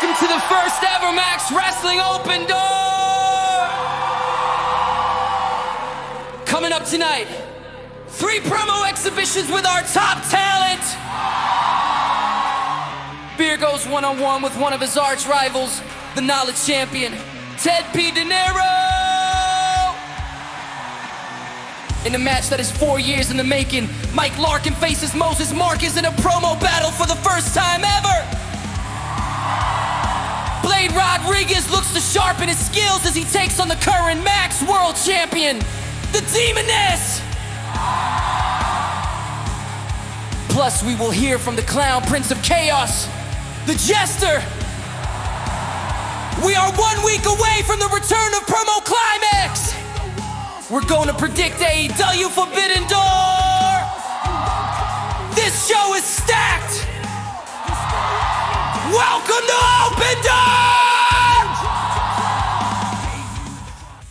Welcome to the first ever Max Wrestling Open Door! Coming up tonight, 3 promo exhibitions with our top talent. Beer goes one-on-one with one of his arch rivals, the Knowledge Champion, Tedd P Dinero! In a match that is 4 years in the making, Mike Larkin faces Moses Marquez in a promo battle for the first time ever! Blade Rodriguez looks to sharpen his skills as he takes on the current Max World Champion, the Demoness! Plus, we will hear from the Clown Prince of Chaos, the Jester! We are 1 week away from the return of Promo Climax! We're going to predict AEW Forbidden Door! This show is stacked! Welcome to Open Door!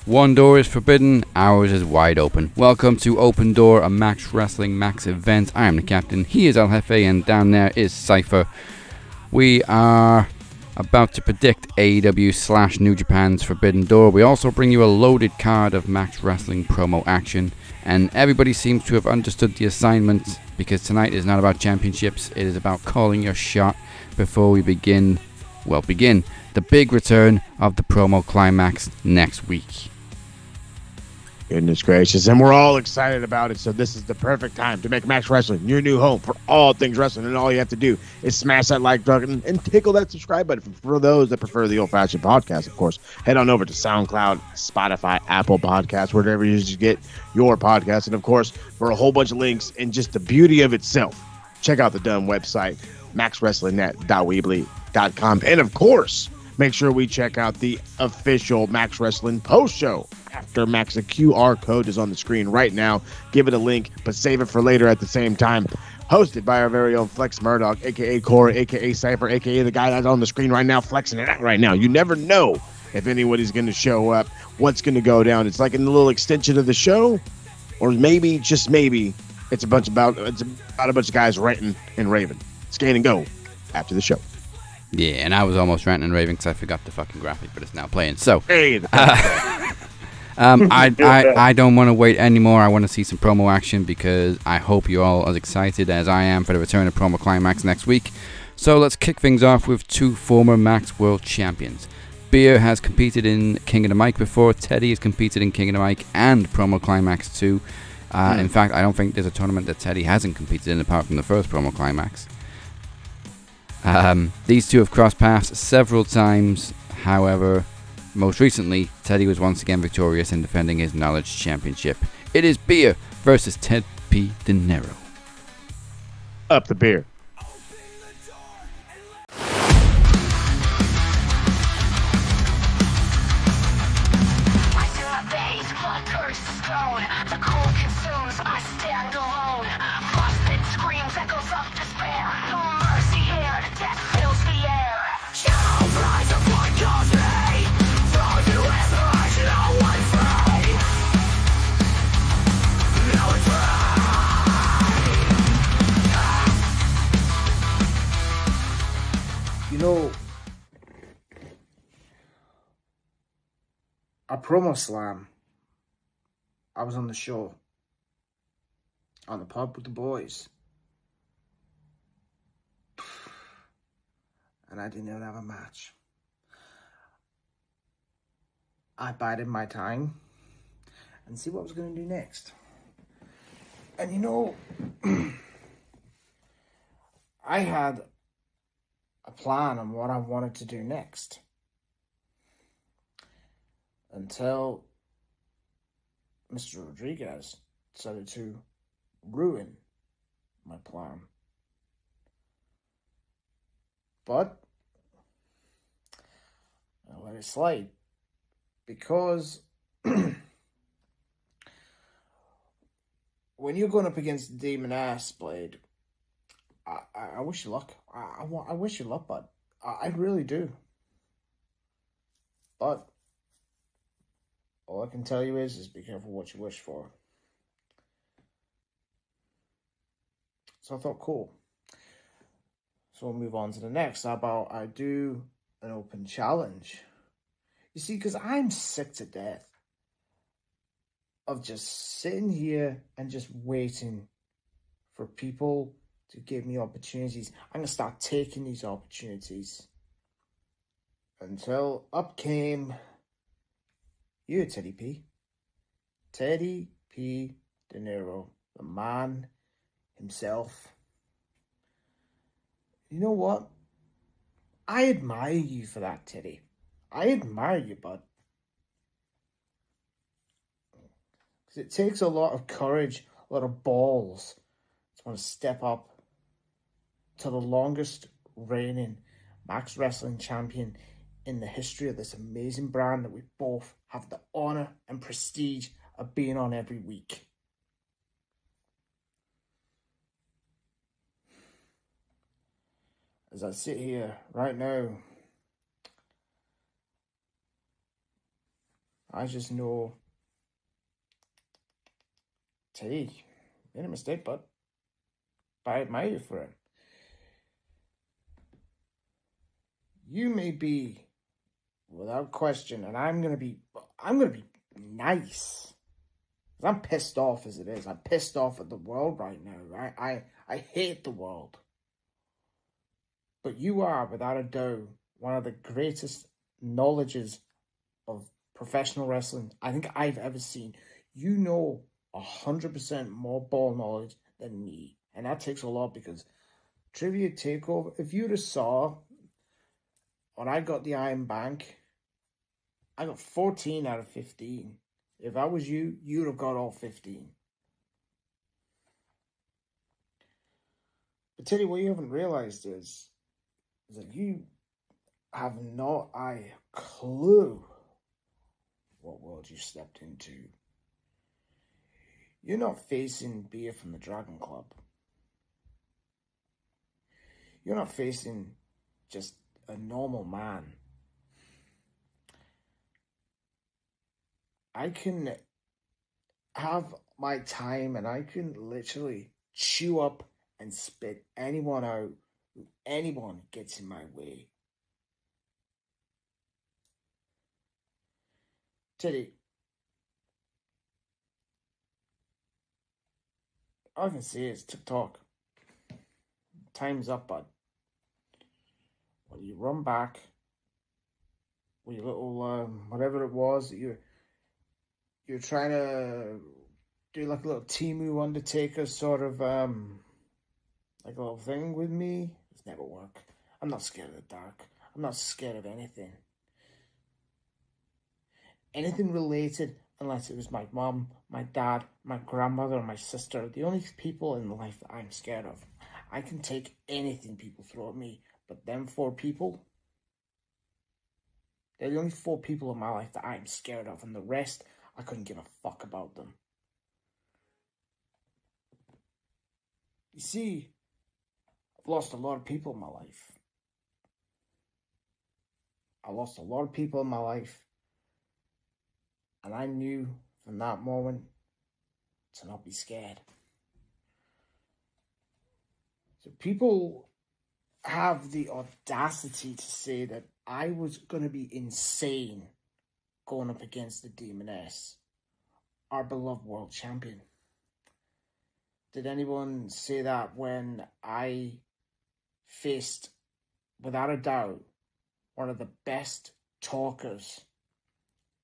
One door is forbidden, ours is wide open. Welcome to Open Door, a Max Wrestling Max event. I am the captain, he is El Jefe, and down there is Cypher. We are about to predict AEW / New Japan's Forbidden Door. We also bring you a loaded card of Max Wrestling promo action, and everybody seems to have understood the assignment, because tonight is not about championships, it is about calling your shot before we begin the big return of the Promo Climax next week. Goodness gracious, and we're all excited about it, so this is the perfect time to make Max Wrestling your new home for all things wrestling, and all you have to do is smash that like button and tickle that subscribe button. For those that prefer the old-fashioned podcast, of course, head on over to SoundCloud, Spotify, Apple Podcasts, wherever you get your podcast, and of course, for a whole bunch of links and just the beauty of itself, check out the dumb website, maxwrestlingnet.weebly.com, and of course, make sure we check out the official Max Wrestling post show after Max. A QR code is on the screen right now. Give it a link, but save it for later at the same time. Hosted by our very own Flex Murdoch, a.k.a. Corey, a.k.a. Cypher, a.k.a. the guy that's on the screen right now, flexing it out right now. You never know if anybody's going to show up, what's going to go down. It's like a little extension of the show, or maybe, just maybe, it's about a bunch of guys ranting and raving. Scan and go after the show. Yeah, and I was almost ranting and raving because I forgot the fucking graphic, but it's now playing. So, I don't want to wait anymore. I want to see some promo action because I hope you're all as excited as I am for the return of Promo Climax next week. So let's kick things off with 2 former Max World Champions. Beer has competed in King of the Mic before. Teddy has competed in King of the Mic and Promo Climax too. In fact, I don't think there's a tournament that Teddy hasn't competed in apart from the first Promo Climax. These two have crossed paths several times. However, most recently, Teddy was once again victorious in defending his Knowledge Championship. It is Beer versus Tedd P Dinero. Up the beer. A Promo Slam, I was on the show, on the pub with the boys, and I didn't even have a match. I bided my time and see what I was going to do next. And I had a plan on what I wanted to do next. Until Mr. Rodriguez decided to ruin my plan. But I let it slide. Because when you're going up against Demoness, Blade, I wish you luck. I wish you luck, bud. I really do. But all I can tell you is be careful what you wish for. So I thought, cool. So we'll move on to the next. How about I do an open challenge. You see, because I'm sick to death of just sitting here and just waiting for people to give me opportunities. I'm going to start taking these opportunities. Until up came you, Teddy P. Teddy P Dinero, the man himself. You know what? I admire you for that, Teddy. I admire you, bud. Because it takes a lot of courage, a lot of balls to want to step up to the longest reigning Max Wrestling champion in the history of this amazing brand that we both have the honor and prestige of being on every week. As I sit here right now, I just know, Teddy, made a mistake, but I admire you for it. You may be, without question, and I'm gonna be nice. I'm pissed off as it is. I'm pissed off at the world right now, right? I hate the world. But you are, without a doubt, one of the greatest knowledges of professional wrestling I think I've ever seen. You know 100% more ball knowledge than me. And that takes a lot because Trivia Takeover, if you'd have saw when I got the Iron Bank, I got 14 out of 15. If I was you, you'd have got all 15. But Teddy, what you haven't realized is that you have not a clue what world you stepped into. You're not facing beer from the Dragon Club. You're not facing just a normal man. I can have my time and I can literally chew up and spit anyone out who anyone gets in my way. Teddy, all I can say is TikTok. Time's up, bud. Well, you run back with your little, whatever it was that you're trying to do, like a little Timu Undertaker sort of, like a little thing with me. It's never work. I'm not scared of the dark. I'm not scared of anything. Anything related, unless it was my mom, my dad, my grandmother, or my sister. The only people in life that I'm scared of. I can take anything people throw at me, but them 4 people, they're the only 4 people in my life that I'm scared of, and the rest, I couldn't give a fuck about them. You see, I've lost a lot of people in my life. I lost a lot of people in my life, and I knew from that moment to not be scared. So people have the audacity to say that I was going to be insane going up against the Demoness, our beloved world champion. Did anyone say that when I faced, without a doubt, one of the best talkers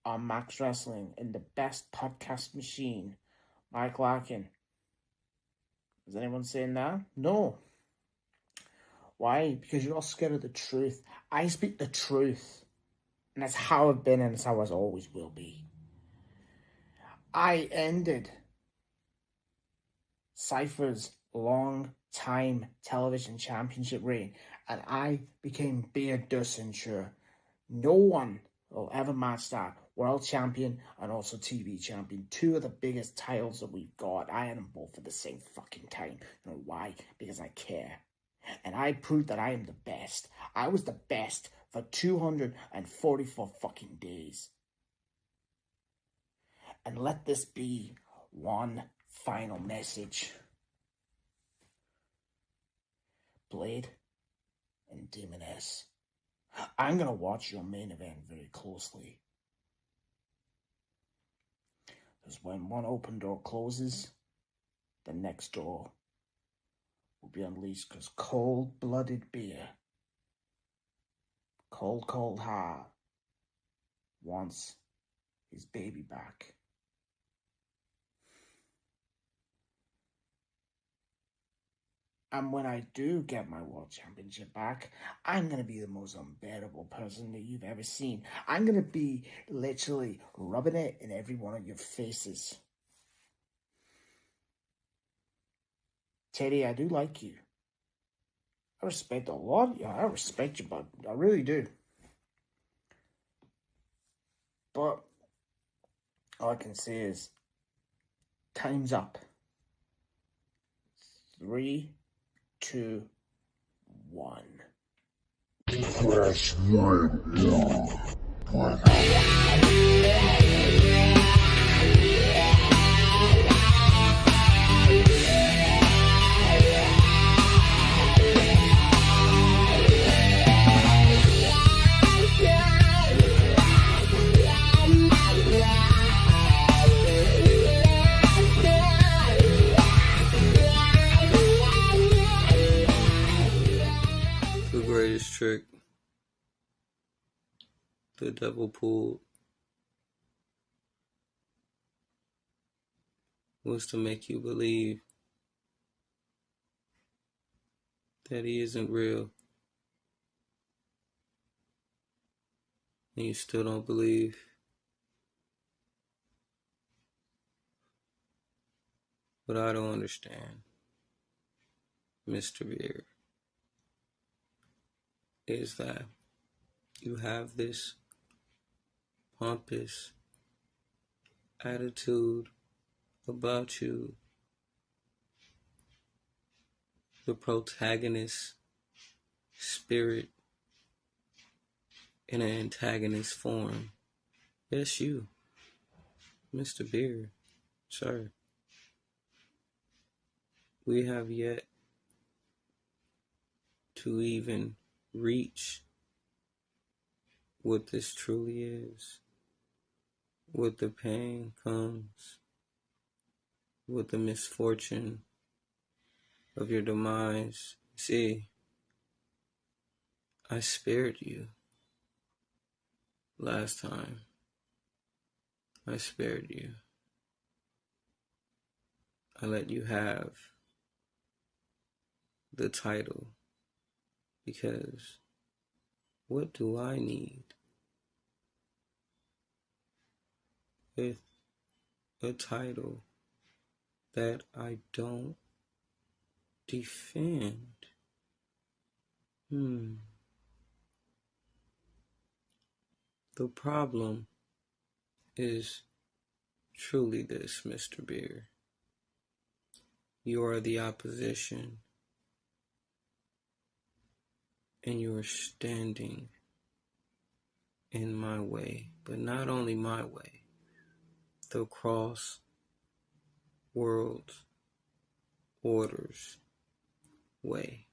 on Max Wrestling in the best podcast machine, Mike Larkin? Is anyone saying that? No. Why? Because you're all scared of the truth. I speak the truth. And that's how I've been and that's how I always will be. I ended Cypher's long-time television championship reign. And I became beer dozen sure. No one will ever match that. World champion and also TV champion. 2 of the biggest titles that we've got. I had them both at the same fucking time. You know why? Because I care. And I proved that I am the best. I was the best for 244 fucking days. And let this be one final message. Blade and Demoness I'm going to watch your main event very closely. Because when one open door closes, the next door will be unleashed, because cold-blooded beer, cold heart, wants his baby back. And when I do get my World Championship back, I'm going to be the most unbearable person that you've ever seen. I'm going to be literally rubbing it in every one of your faces. Teddy, I do like you. I respect a lot. Yeah, I respect you, bud. I really do. But all I can say is, time's up. 3, 2, 1. Press 1. The greatest trick the devil pulled was to make you believe that he isn't real. And you still don't believe. But I don't understand, Mr. Beer, is that you have this pompous attitude about you, the protagonist spirit in an antagonist form. Yes, you, Mr. Beer, sir. We have yet to even reach what this truly is. What the pain comes, with the misfortune of your demise. See, I spared you last time. I spared you. I let you have the title, because what do I need with a title that I don't defend? The problem is truly this, Mr. Beer. You are the opposition, and you are standing in my way, but not only my way, the cross world orders way.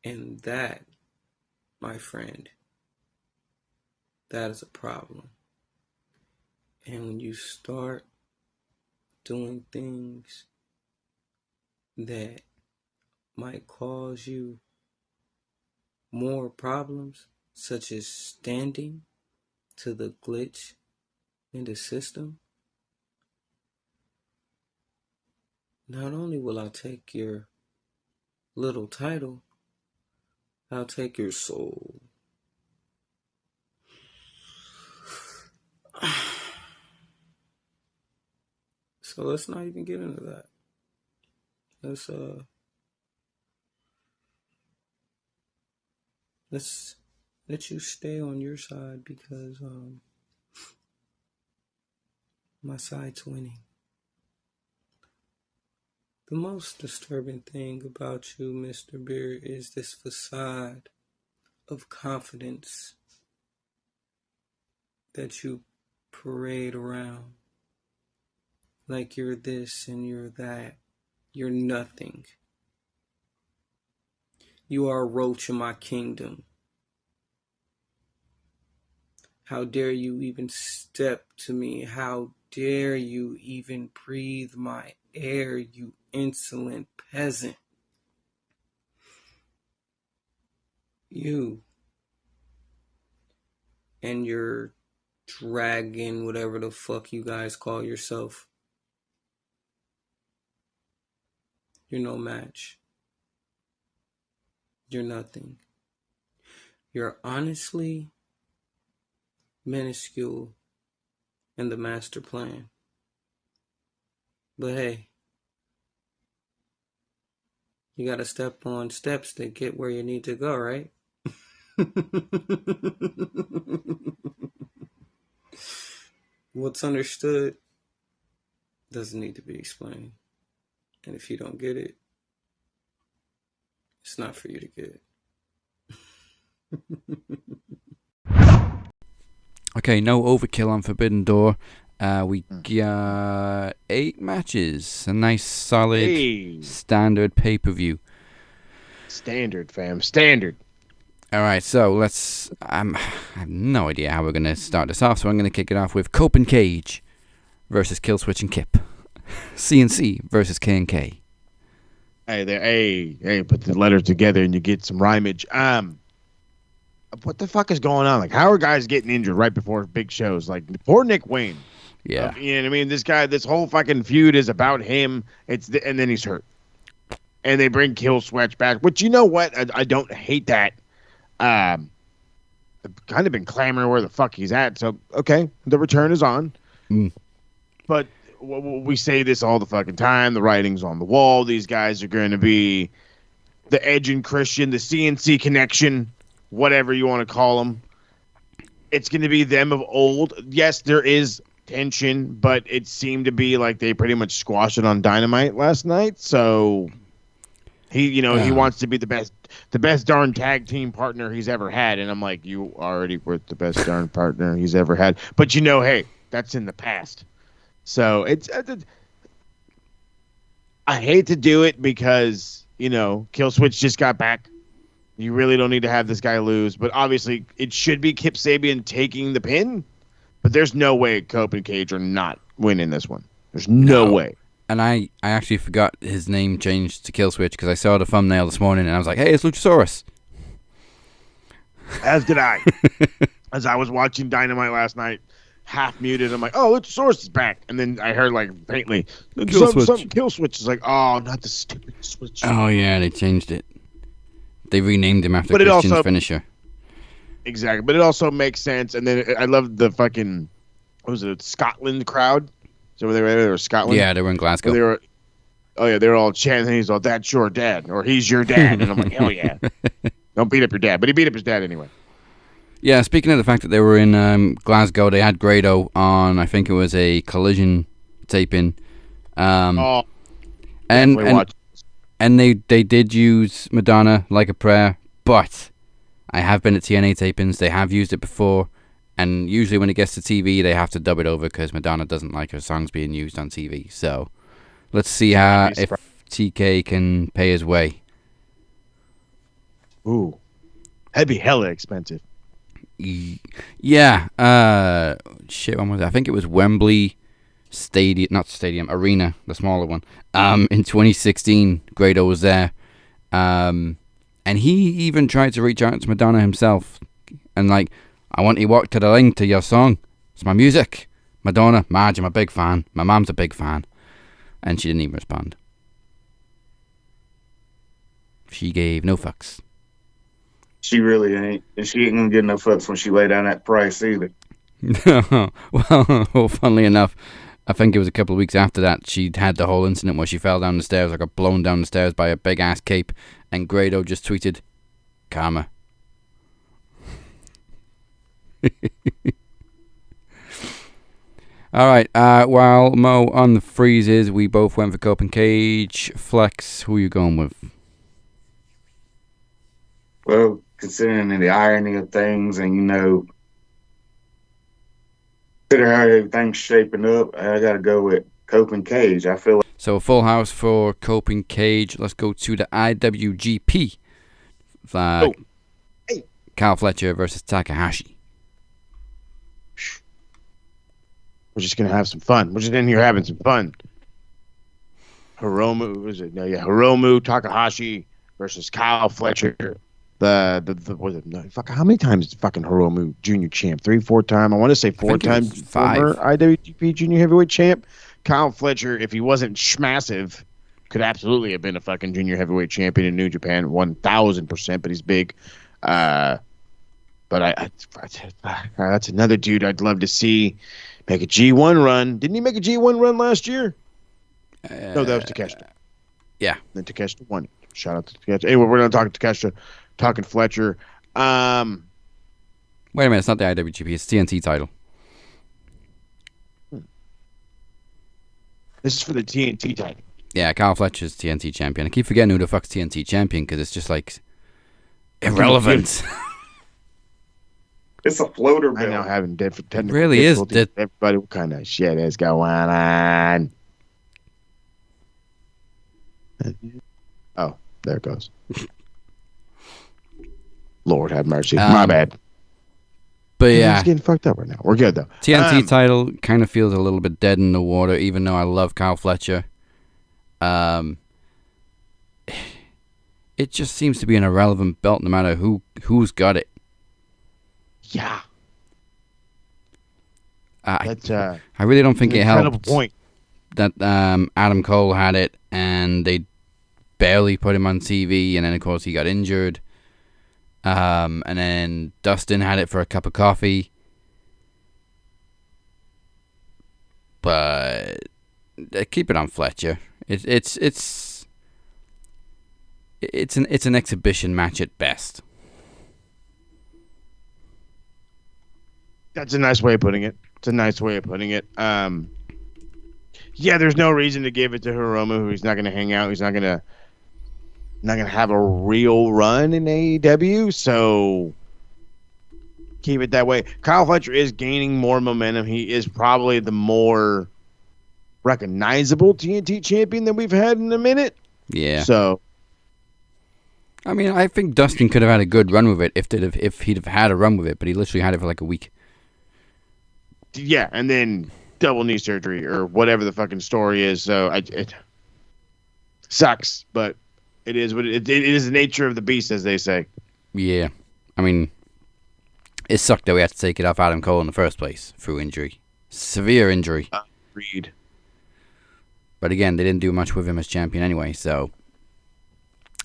And that, my friend, that is a problem. And when you start doing things that might cause you more problems, such as standing to the glitch in the system, not only will I take your little title, I'll take your soul. So let's not even get into that. Let's let you stay on your side, because my side's winning. The most disturbing thing about you, Mr. Beer, is this facade of confidence that you parade around. Like you're this and you're that. You're nothing. You are a roach in my kingdom. How dare you even step to me? How dare you even breathe my air, you insolent peasant? You and your dragon, whatever the fuck you guys call yourself. You're no match. You're nothing. You're honestly minuscule in the master plan. But hey, you gotta step on steps to get where you need to go, right? What's understood doesn't need to be explained. And if you don't get it, it's not for you to get. Okay, no overkill on Forbidden Door. We got 8 matches. A nice, solid, standard pay-per-view. Standard, fam. Standard. All right, so let's... I have no idea how we're going to start this off, so I'm going to kick it off with Cope and Cage versus Killswitch and Kip. CNC versus K&K. Hey, put the letters together and you get some rhymage. What the fuck is going on? Like, how are guys getting injured right before big shows? Like, poor Nick Wayne. Yeah. You know what I mean? This whole fucking feud is about him. And then he's hurt. And they bring Killswitch back, which, you know what? I don't hate that. I've kind of been clamoring where the fuck he's at. So, okay, the return is on. But we say this all the fucking time. The writing's on the wall. These guys are going to be the Edge and Christian, the CNC connection, whatever you want to call them. It's going to be them of old. Yes, there is tension, but it seemed to be like they pretty much squashed it on Dynamite last night. So he wants to be the best darn tag team partner he's ever had. And I'm like, you already were the best darn partner he's ever had. But hey, that's in the past. So I hate to do it because, Killswitch just got back. You really don't need to have this guy lose. But obviously, it should be Kip Sabian taking the pin. But there's no way Cope and Cage are not winning this one. There's no way. And I actually forgot his name changed to Killswitch because I saw the thumbnail this morning and I was like, hey, it's Luchasaurus. As did I. As I was watching Dynamite last night, half muted. I'm like, oh, Luchasaurus is back. And then I heard, like, faintly, some Killswitch is like, oh, not the stupid switch. Oh, yeah, they changed it. They renamed him after Christian's finisher. Exactly. But it also makes sense. And then I love the fucking, what was it, Scotland crowd? So they were Scotland? Yeah, they were in Glasgow. They were all chanting. He's all, that's your dad. Or he's your dad. And I'm like, hell yeah. Don't beat up your dad. But he beat up his dad anyway. Yeah, speaking of the fact that they were in Glasgow, they had Grado on, I think it was a Collision taping. And they did use Madonna Like a Prayer, but I have been at TNA tapings. They have used it before, and usually when it gets to TV, they have to dub it over because Madonna doesn't like her songs being used on TV. So let's see if TK can pay his way. Ooh, that'd be hella expensive. Yeah. When was it? I think it was Wembley Arena, the smaller one. In 2016, Grado was there. And he even tried to reach out to Madonna himself. And like, I want you to walk to the ring to your song. It's my music. Madonna, Marge, I'm a big fan. My mom's a big fan. And she didn't even respond. She gave no fucks. She really ain't. And she ain't gonna get no fucks when she lay down that price either. well, funnily enough, I think it was a couple of weeks after that, she'd had the whole incident where she fell down the stairs, like got blown down the stairs by a big-ass cape, and Grado just tweeted, karma. Alright, while Mo on the freezes, we both went for Cope and Cage. Flex, who are you going with? Well, considering the irony of things and, consider how everything's shaping up, I got to go with Cope and Cage. I feel like... So a full house for Cope and Cage. Let's go to the IWGP. Carl Fletcher versus Takahashi. We're just gonna have some fun. We're just in here having some fun. Hiromu Takahashi versus Kyle Fletcher. How many times is fucking Hiromu junior champ? 3, 4 time. I want to say 4 times former IWGP junior heavyweight champ. Kyle Fletcher, if he wasn't massive, could absolutely have been a fucking junior heavyweight champion in New Japan, 1000%. But he's big. But that's another dude I'd love to see make a G1 run. Didn't he make a G1 run last year? No, that was Takeshita. Yeah. Then Takeshita won it. Shout out to Takeshita. Anyway, we're going to talk Takeshita, talking Fletcher. Wait a minute, it's not the IWGP, it's TNT title. This is for the TNT title. Yeah, Kyle Fletcher's TNT champion. I keep forgetting who the fuck's TNT champion because it's just like irrelevant. It's a floater belt. I know having technical really is. Everybody, what kind of shit is going on? Oh, there it goes. Lord have mercy. My bad. But yeah, it's getting fucked up right now. We're good though. TNT title kind of feels a little bit dead in the water, even though I love Kyle Fletcher. It just seems to be an irrelevant belt, no matter who's got it. Yeah, I really don't think it helped. Point. That Adam Cole had it, and they barely put him on TV, and then of course he got injured. And then Dustin had it for a cup of coffee. But keep it on Fletcher. It's an exhibition match at best. That's a nice way of putting it. Yeah, there's no reason to give it to Hiromu, who's not going to hang out. He's not going to have a real run in AEW. So keep it that way. Kyle Fletcher is gaining more momentum. He is probably the more recognizable TNT champion that we've had in a minute. Yeah. So, I mean, I think Dustin could have had a good run with it if he'd have had a run with it, but he literally had it for like a week. Yeah, and then double knee surgery or whatever the fucking story is. So it sucks, but it is what it is. The nature of the beast, as they say. Yeah, I mean, it sucked that we had to take it off Adam Cole in the first place through injury, severe injury. Agreed. But again, they didn't do much with him as champion anyway. So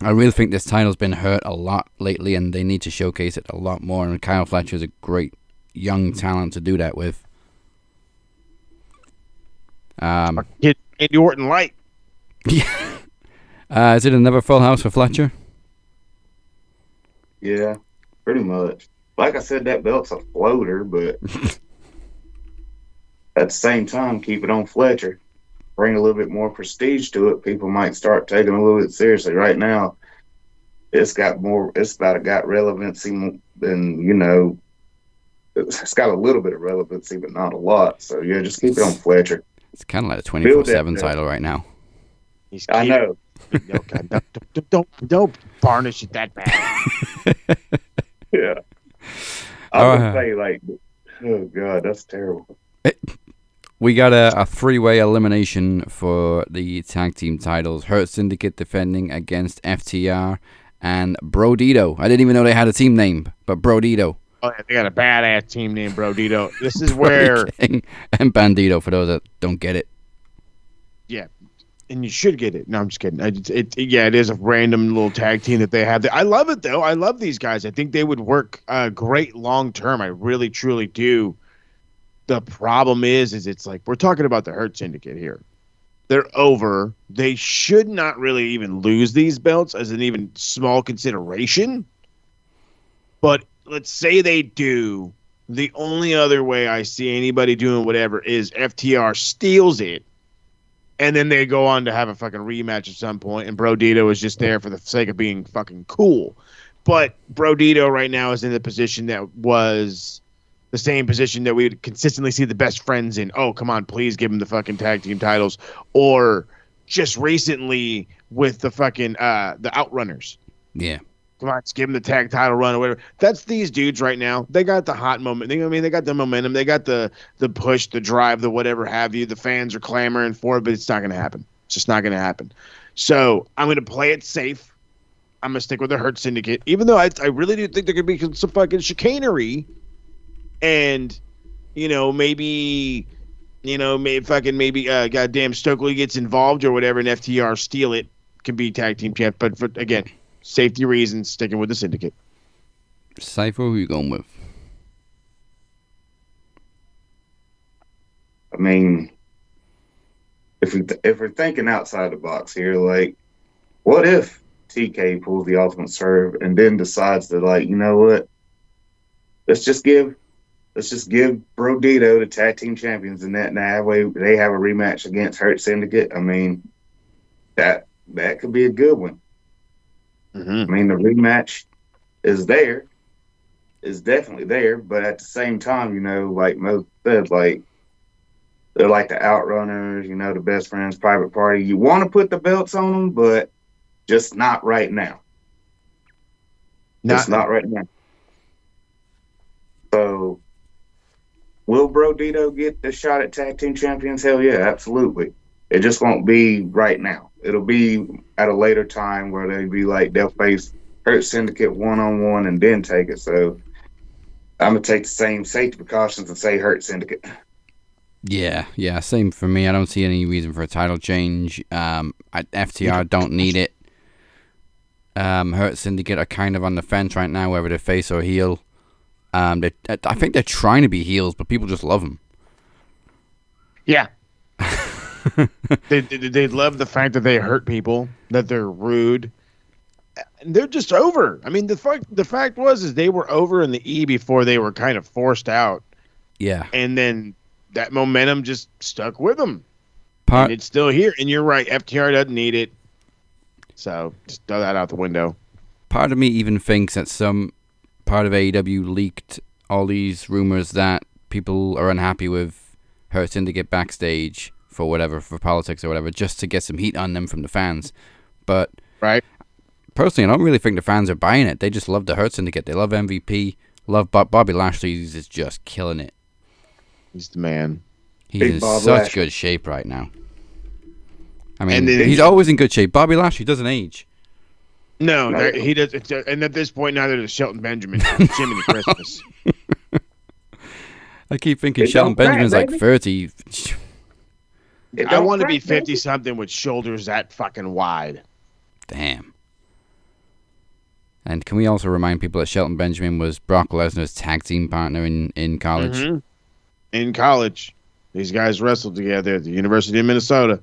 I really think this title's been hurt a lot lately, and they need to showcase it a lot more. And Kyle Fletcher is a great young talent to do that with. Hit Randy Orton light. Yeah. Is it another full house for Fletcher? Yeah, pretty much. Like I said, that belt's a floater, but at the same time, keep it on Fletcher. Bring a little bit more prestige to it. People might start taking it a little bit seriously. Right now, it's got relevancy than, it's got a little bit of relevancy, but not a lot. So, yeah, just keep it on Fletcher. It's kind of like a 24/7 title right now. I know. Don't varnish it that bad. Yeah. I would say, oh, God, that's terrible. We got a three-way elimination for the tag team titles. Hurt Syndicate defending against FTR and Brodito. I didn't even know they had a team name, but Brodito. Oh, yeah, they got a badass team named Brodito. This is where... and Bandito, for those that don't get it. Yeah, and you should get it. No, I'm just kidding. It is a random little tag team that they have. I love it, though. I love these guys. I think they would work great long-term. I really, truly do. The problem is it's like we're talking about the Hurt Syndicate here. They're over. They should not really even lose these belts as an even small consideration. But let's say they do. The only other way I see anybody doing whatever is FTR steals it, and then they go on to have a fucking rematch at some point, and Brodito is just there for the sake of being fucking cool. But Brodito right now is in the position that was the same position that we would consistently see the best friends in. Oh, come on, please give him the fucking tag team titles. Or just recently with the fucking the Outrunners. Yeah. Come on, just give them the tag title run or whatever. That's these dudes right now. They got the hot moment. They got the momentum. They got the push, the drive, the whatever have you. The fans are clamoring for it, but it's not going to happen. It's just not going to happen. So I'm going to play it safe. I'm going to stick with the Hurt Syndicate, even though I really do think there could be some fucking chicanery. And, maybe goddamn Stokely gets involved or whatever, and FTR steal it, can be tag team champ. But again, safety reasons, sticking with the Syndicate. Cypher, who you going with? I mean, if we're thinking outside the box here, like, what if TK pulls the ultimate serve and then decides to, like, you know what? Let's just give Bro Dito the tag team champions, and that way they have a rematch against Hurt Syndicate. I mean, that could be a good one. Mm-hmm. I mean, the rematch is definitely there, but at the same time, like Mo said, like, they're like the Outrunners, the Best Friends, Private Party. You want to put the belts on them, but just not right now. Just not right now. So, will Bro Dito get the shot at tag team champions? Hell yeah, absolutely. It just won't be right now. It'll be at a later time where they'll face Hurt Syndicate one-on-one and then take it. So I'm going to take the same safety precautions and say Hurt Syndicate. Yeah, same for me. I don't see any reason for a title change. FTR don't need it. Hurt Syndicate are kind of on the fence right now, whether they're face or heel. I think they're trying to be heels, but people just love them. Yeah. they love the fact that they hurt people, that they're rude. They're just over. I mean, the fact was they were over in the E before they were kind of forced out. Yeah. And then that momentum just stuck with them. And it's still here. And you're right, FTR doesn't need it. So just throw that out the window. Part of me even thinks that some part of AEW leaked all these rumors that people are unhappy with Hurt Syndicate backstage for politics or whatever, just to get some heat on them from the fans. But right, personally, I don't really think the fans are buying it. They just love the Hurt Syndicate. They love MVP. Love Bobby Lashley is just killing it. He's the man. He's in such good shape right now. I mean, and he's always in good shape. Bobby Lashley doesn't age. No, he does. And at this point, neither does Shelton Benjamin. Jiminy Christmas. I keep thinking Shelton Benjamin's like 30. I want to be 50-something with shoulders that fucking wide. Damn. And can we also remind people that Shelton Benjamin was Brock Lesnar's tag team partner in college? Mm-hmm. In college. These guys wrestled together at the University of Minnesota.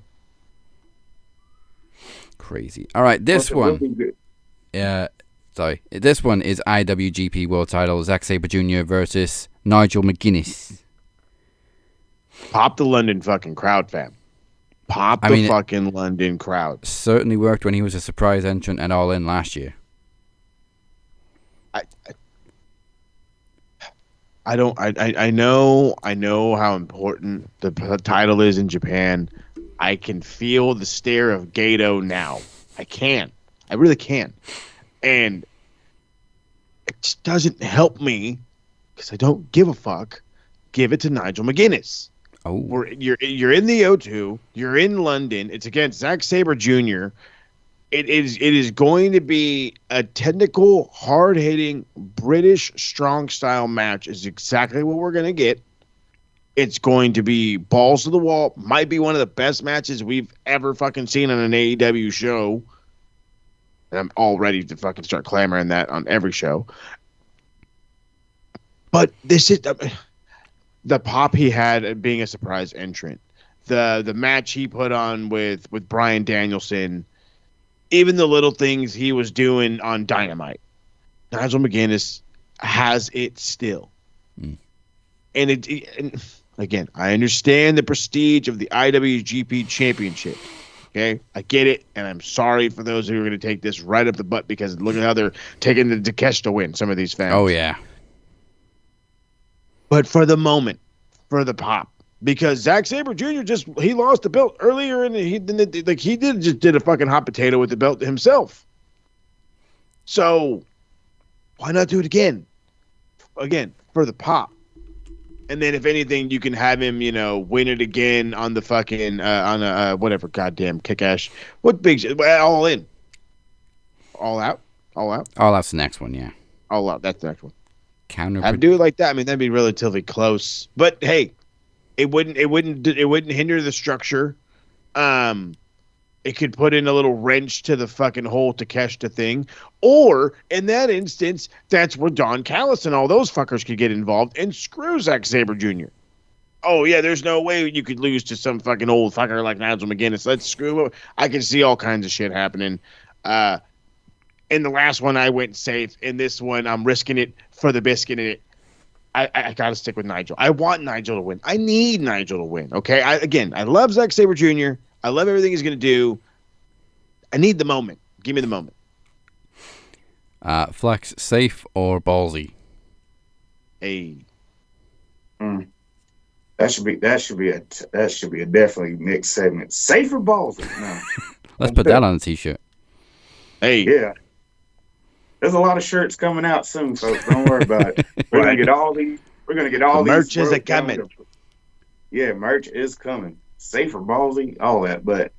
Crazy. All right, this one. This one is IWGP World Title. Zack Sabre Jr. versus Nigel McGuinness. Pop the London fucking crowd, fam. Pop the fucking London crowd. Certainly worked when he was a surprise entrant at All In last year. I know how important the title is in Japan. I can feel the stare of Gato now. I really can. And it just doesn't help me because I don't give a fuck. Give it to Nigel McGuinness. Oh, you're in the O2. You're in London. It's against Zack Sabre Jr. It is going to be a technical, hard-hitting, British strong style match. Is exactly what we're going to get. It's going to be balls to the wall. Might be one of the best matches we've ever fucking seen on an AEW show. And I'm all ready to fucking start clamoring that on every show. But this is the pop he had at being a surprise entrant. The match he put on with Bryan Danielson. Even the little things he was doing on Dynamite. Nigel McGuinness has it still. And and again, I understand the prestige of the IWGP Championship. Okay? I get it, and I'm sorry for those who are going to take this right up the butt because look at how they're taking the Takeshita win, some of these fans. Oh, yeah. But for the moment, for the pop, because Zack Sabre Jr. he lost the belt earlier, and he did a fucking hot potato with the belt himself. So Why not do it again? Again, for the pop. And then if anything, you can have him, win it again on the fucking, on a, whatever, goddamn kick-ass. What big shit? All in. All out? All out? Oh, that's the next one, yeah. All out. That's the next one. Counter. Have to do it like that. I mean, that'd be relatively close. But hey, it wouldn't hinder the structure. It could put in a little wrench to the fucking whole Takeshita thing. Or, in that instance, that's where Don Callis and all those fuckers could get involved and screw Zack Sabre Jr. Oh, yeah, there's no way you could lose to some fucking old fucker like Nigel McGuinness. Let's screw him. I can see all kinds of shit happening. In the last one, I went safe. In this one, I'm risking it for the biscuit in it. I got to stick with Nigel. I want Nigel to win. I need Nigel to win, okay? I love Zack Sabre Jr. I love everything he's going to do. I need the moment. Give me the moment. Flex, safe or ballsy? Hey. That should be a definitely mixed segment. Safe or ballsy? No. Let's put that on a t-shirt. Hey. Yeah. There's a lot of shirts coming out soon, folks. Don't worry about it. We're gonna get all these. We're gonna get all the these. Merch is a coming. Yeah, merch is coming. Safe or ballsy, all that. But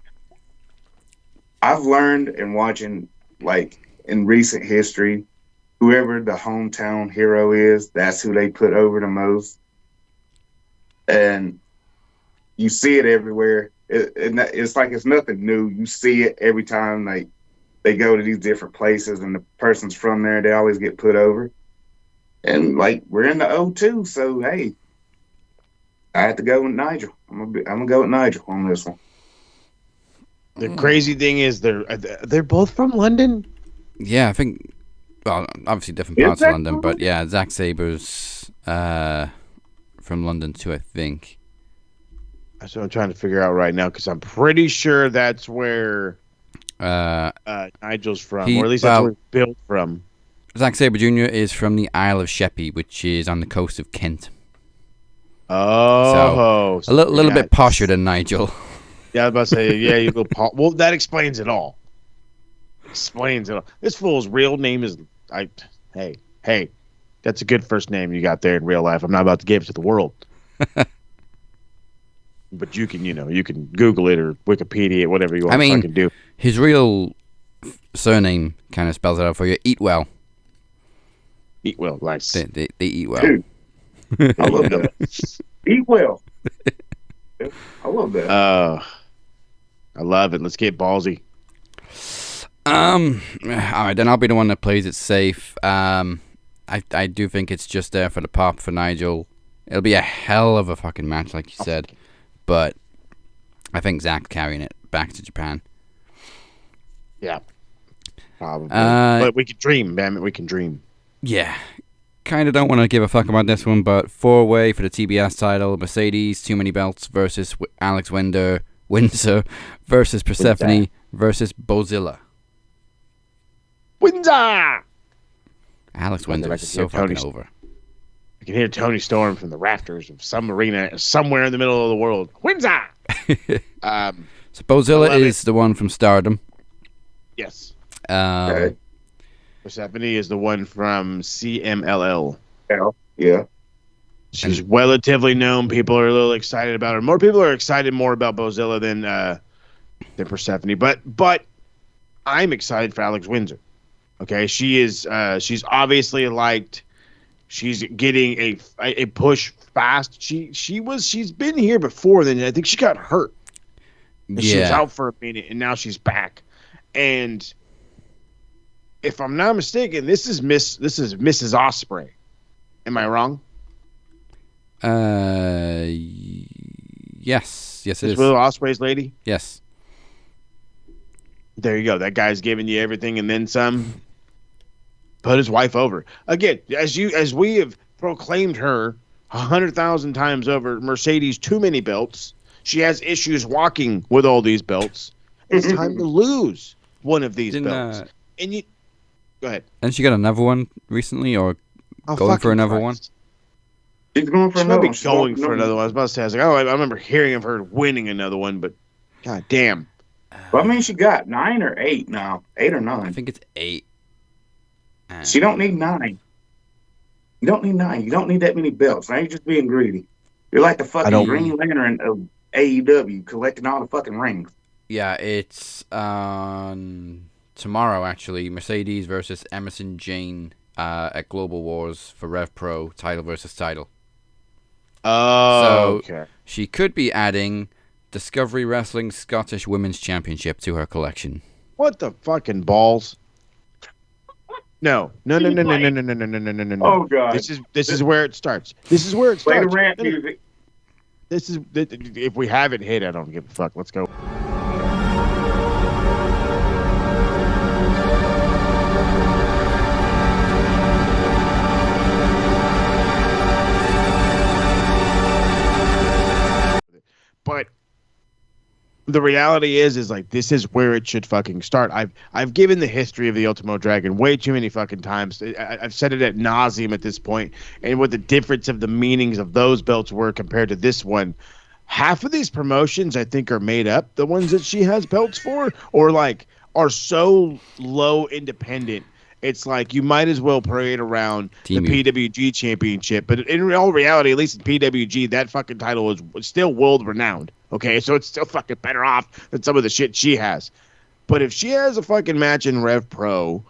I've learned in watching, like in recent history, whoever the hometown hero is, that's who they put over the most. And you see it everywhere. It's like it's nothing new. You see it every time, like. They go to these different places, and the person's from there. They always get put over. And like we're in the O2, so hey, I have to go with Nigel. I'm gonna go with Nigel on this one. The crazy thing is they're both from London. Yeah, I think. Well, obviously different parts of London, but yeah, Zack Sabre's from London too, I think. That's what I'm trying to figure out right now because I'm pretty sure that's where. Nigel's from, or at least that's where he's built from. Zack Sabre Jr. is from the Isle of Sheppey, which is on the coast of Kent. Oh, so a little bit posher than Nigel. Yeah, I was about to say, yeah, you go. Well, that explains it all. Explains it all. This fool's real name is Hey, that's a good first name you got there in real life. I'm not about to give it to the world. But you can, you can Google it or Wikipedia it, whatever you want to fucking do. His real surname kind of spells it out for you. Eat well. Eat well, nice. They eat well. Dude, I love that. Eat well. I love that. I love it. Let's get ballsy. All right, then I'll be the one that plays it safe. I do think it's just there for the pop for Nigel. It'll be a hell of a fucking match, like you said. But I think Zach's carrying it back to Japan. Yeah. Probably. But we can dream, damn it. We can dream. Yeah. Kind of don't want to give a fuck about this one, but 4-way for the TBS title. Mercedes, too many belts versus Alex Windsor versus Persephone versus Bozilla. Windsor! Alex Windsor is so fucking over. I can hear Tony Storm from the rafters of some arena somewhere in the middle of the world. Windsor! So Bozilla is the one from Stardom. Yes. Okay. Persephone is the one from CMLL. Yeah. She's relatively known. People are a little excited about her. More people are excited more about Bozilla than Persephone. But I'm excited for Alex Windsor. Okay, she's obviously liked. She's getting a push fast. She's been here before. Then I think she got hurt. And she was out for a minute, and now she's back. And if I'm not mistaken, this is Mrs. Ospreay. Am I wrong? Yes, it is. Will Ospreay's lady. Yes. There you go. That guy's giving you everything and then some. Put his wife over again, as we have proclaimed her 100,000 times over. Mercedes, too many belts. She has issues walking with all these belts. It's time to lose one of these belts. And you go ahead. And she got another one recently, or going for another one. She's going for another one. Going for another one. I was about to say, I was like, I remember hearing of her winning another one, but god damn. Well, I mean, she got 9 or 8 now. 8 or 9. I think it's 8. She don't need 9. You don't need 9. You don't need that many belts. Now you're just being greedy. You're like the I fucking don't. Green Lantern of AEW, collecting all the fucking rings. Yeah, it's tomorrow actually. Mercedes versus Emerson Jane at Global Wars for Rev Pro title versus title. Oh, So okay. she could be adding Discovery Wrestling Scottish Women's Championship to her collection. What the fucking balls? No. No. Oh God! This is where it starts. This is where it Play the starts. rant No, no. music. This is if we haven't hit, I don't give a fuck. Let's go. But the reality is like this is where it should fucking start. I've given the history of the Ultimo Dragon way too many fucking times. I've said it at nauseum at this point, and what the difference of the meanings of those belts were compared to this one. Half of these promotions I think are made up. The ones that she has belts for, or like are so low independent. It's like you might as well parade around Team the PWG championship. But in all reality, at least in PWG, that fucking title is still world renowned. Okay, so it's still fucking better off than some of the shit she has. But if she has a fucking match in Rev Pro,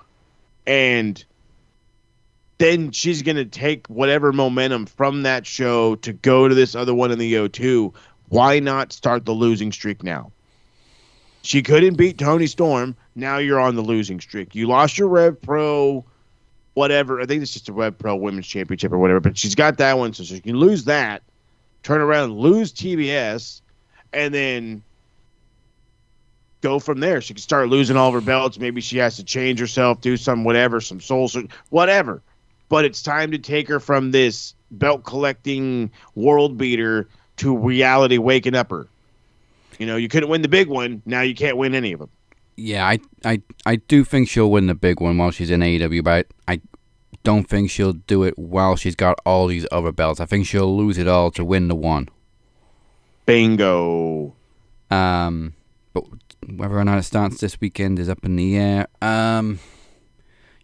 and then she's gonna take whatever momentum from that show to go to this other one in the O2, why not start the losing streak now? She couldn't beat Tony Storm. Now you're on the losing streak. You lost your Rev Pro, whatever. I think it's just a Rev Pro Women's Championship or whatever. But she's got that one, so she can lose that, turn around, lose TBS, and then go from there. She can start losing all of her belts. Maybe she has to change herself, do some whatever, some soul search, whatever. But it's time to take her from this belt collecting world beater to reality waking up her. You know, you couldn't win the big one. Now you can't win any of them. Yeah, I do think she'll win the big one while she's in AEW, but I don't think she'll do it while she's got all these other belts. I think she'll lose it all to win the one. Bingo. But whether or not it starts this weekend is up in the air.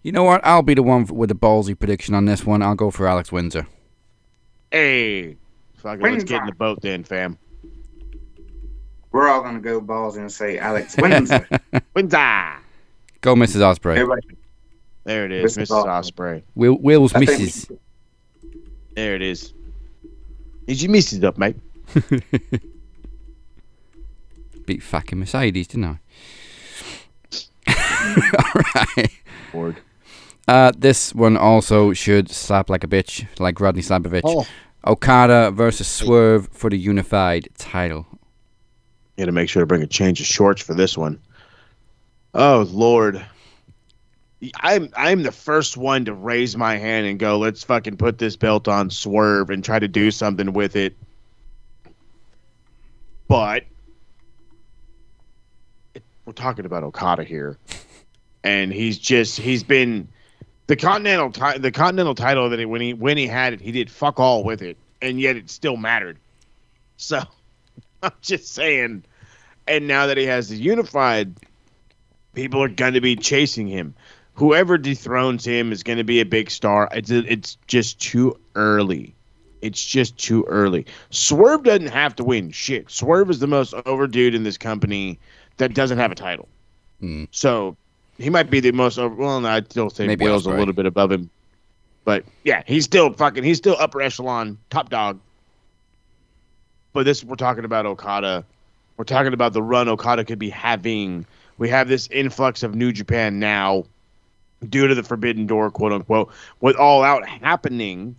You know what? I'll be the one with the ballsy prediction on this one. I'll go for Alex Windsor. Hey, fucking let's get in the boat then, fam. We're all gonna go balls and say Alex Windsor. Windsor. Go, Mrs. Ospreay. Everybody, There it is, Mrs. Ospreay. Will's I think Mrs. There it is. Did you miss it up, mate? Beat fucking Mercedes, didn't I? Alright. Bored. This one also should slap like a bitch, like Rodney Slapovich. Oh. Okada versus Swerve for the unified title. You had to make sure to bring a change of shorts for this one. Oh Lord, I'm the first one to raise my hand and go, let's fucking put this belt on Swerve and try to do something with it. But we're talking about Okada here, and he's been the continental title that when he had it, he did fuck all with it, and yet it still mattered. So I'm just saying. And now that he has the unified, people are going to be chasing him. Whoever dethrones him is going to be a big star. It's just too early. It's just too early. Swerve doesn't have to win shit. Swerve is the most over dude in this company that doesn't have a title. So he might be the most over. Well, no, I'd still say Maybe Will's a Ospreay. little bit above him. But yeah, he's still upper echelon, top dog. But we're talking about Okada. We're talking about the run Okada could be having. We have this influx of New Japan now due to the Forbidden Door, quote unquote. With All Out happening,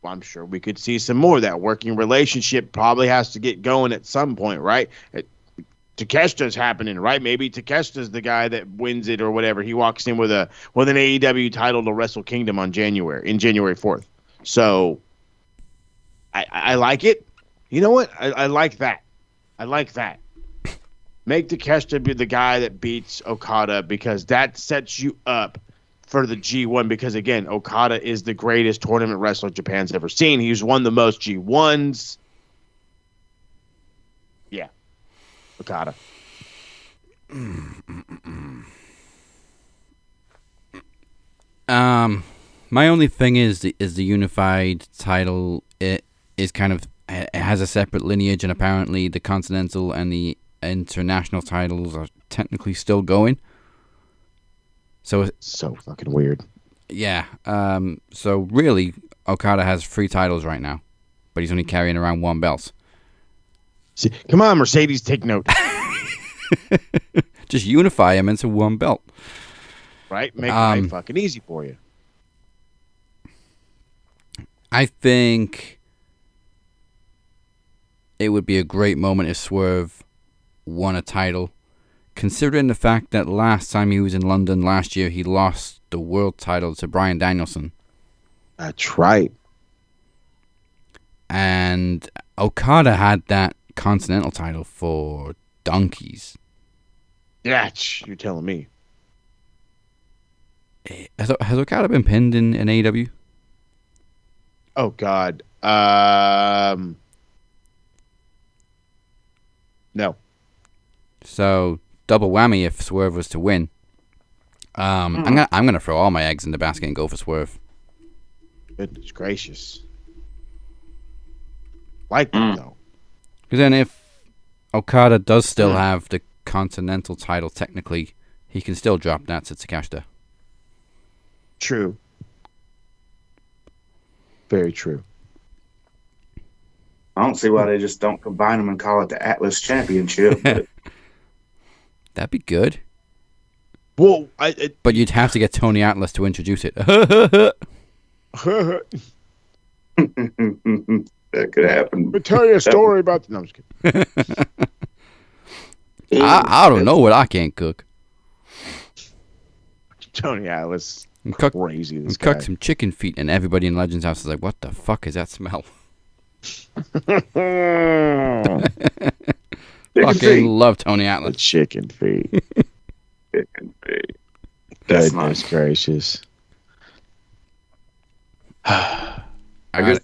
well, I'm sure we could see some more. That working relationship probably has to get going at some point, right? Takeshita's happening, right? Maybe Takeshita's the guy that wins it or whatever. He walks in with an AEW title to Wrestle Kingdom on January 4th. So I like it. You know what? I like that. I like that. Make Takeshita be the guy that beats Okada because that sets you up for the G1 because, again, Okada is the greatest tournament wrestler Japan's ever seen. He's won the most G1s. Yeah. Okada. My only thing is the unified title. It is kind of, it has a separate lineage, and apparently the Continental and the international titles are technically still going. So fucking weird. Yeah. So really, Okada has 3 titles right now, but he's only carrying around 1 belt. See, come on, Mercedes, take note. Just unify him into 1 belt. Right? Make life fucking easy for you. I think it would be a great moment if Swerve won a title, considering the fact that last time he was in London last year, he lost the world title to Bryan Danielson. That's right. And Okada had that Continental title for donkeys. Yeah, you're telling me. Has Okada been pinned in AEW? Oh, God. No. So, double whammy if Swerve was to win. I'm gonna throw all my eggs in the basket and go for Swerve. Goodness gracious. Like that, though. Because then if Okada does still have the Continental title, technically, he can still drop that to Takeshita. True. Very true. I don't see why they just don't combine them and call it the Atlas Championship. But That'd be good. Well, but you'd have to get Tony Atlas to introduce it. that could happen. But tell you a story about... No, I'm just kidding. I don't know what I can't cook. Tony Atlas. Cook, crazy, this guy. Cook some chicken feet, and everybody in Legends House is like, what the fuck is that smell? Fucking love Tony Atlas. Chicken feet. Chicken feet. That's Goodness gracious. I guess.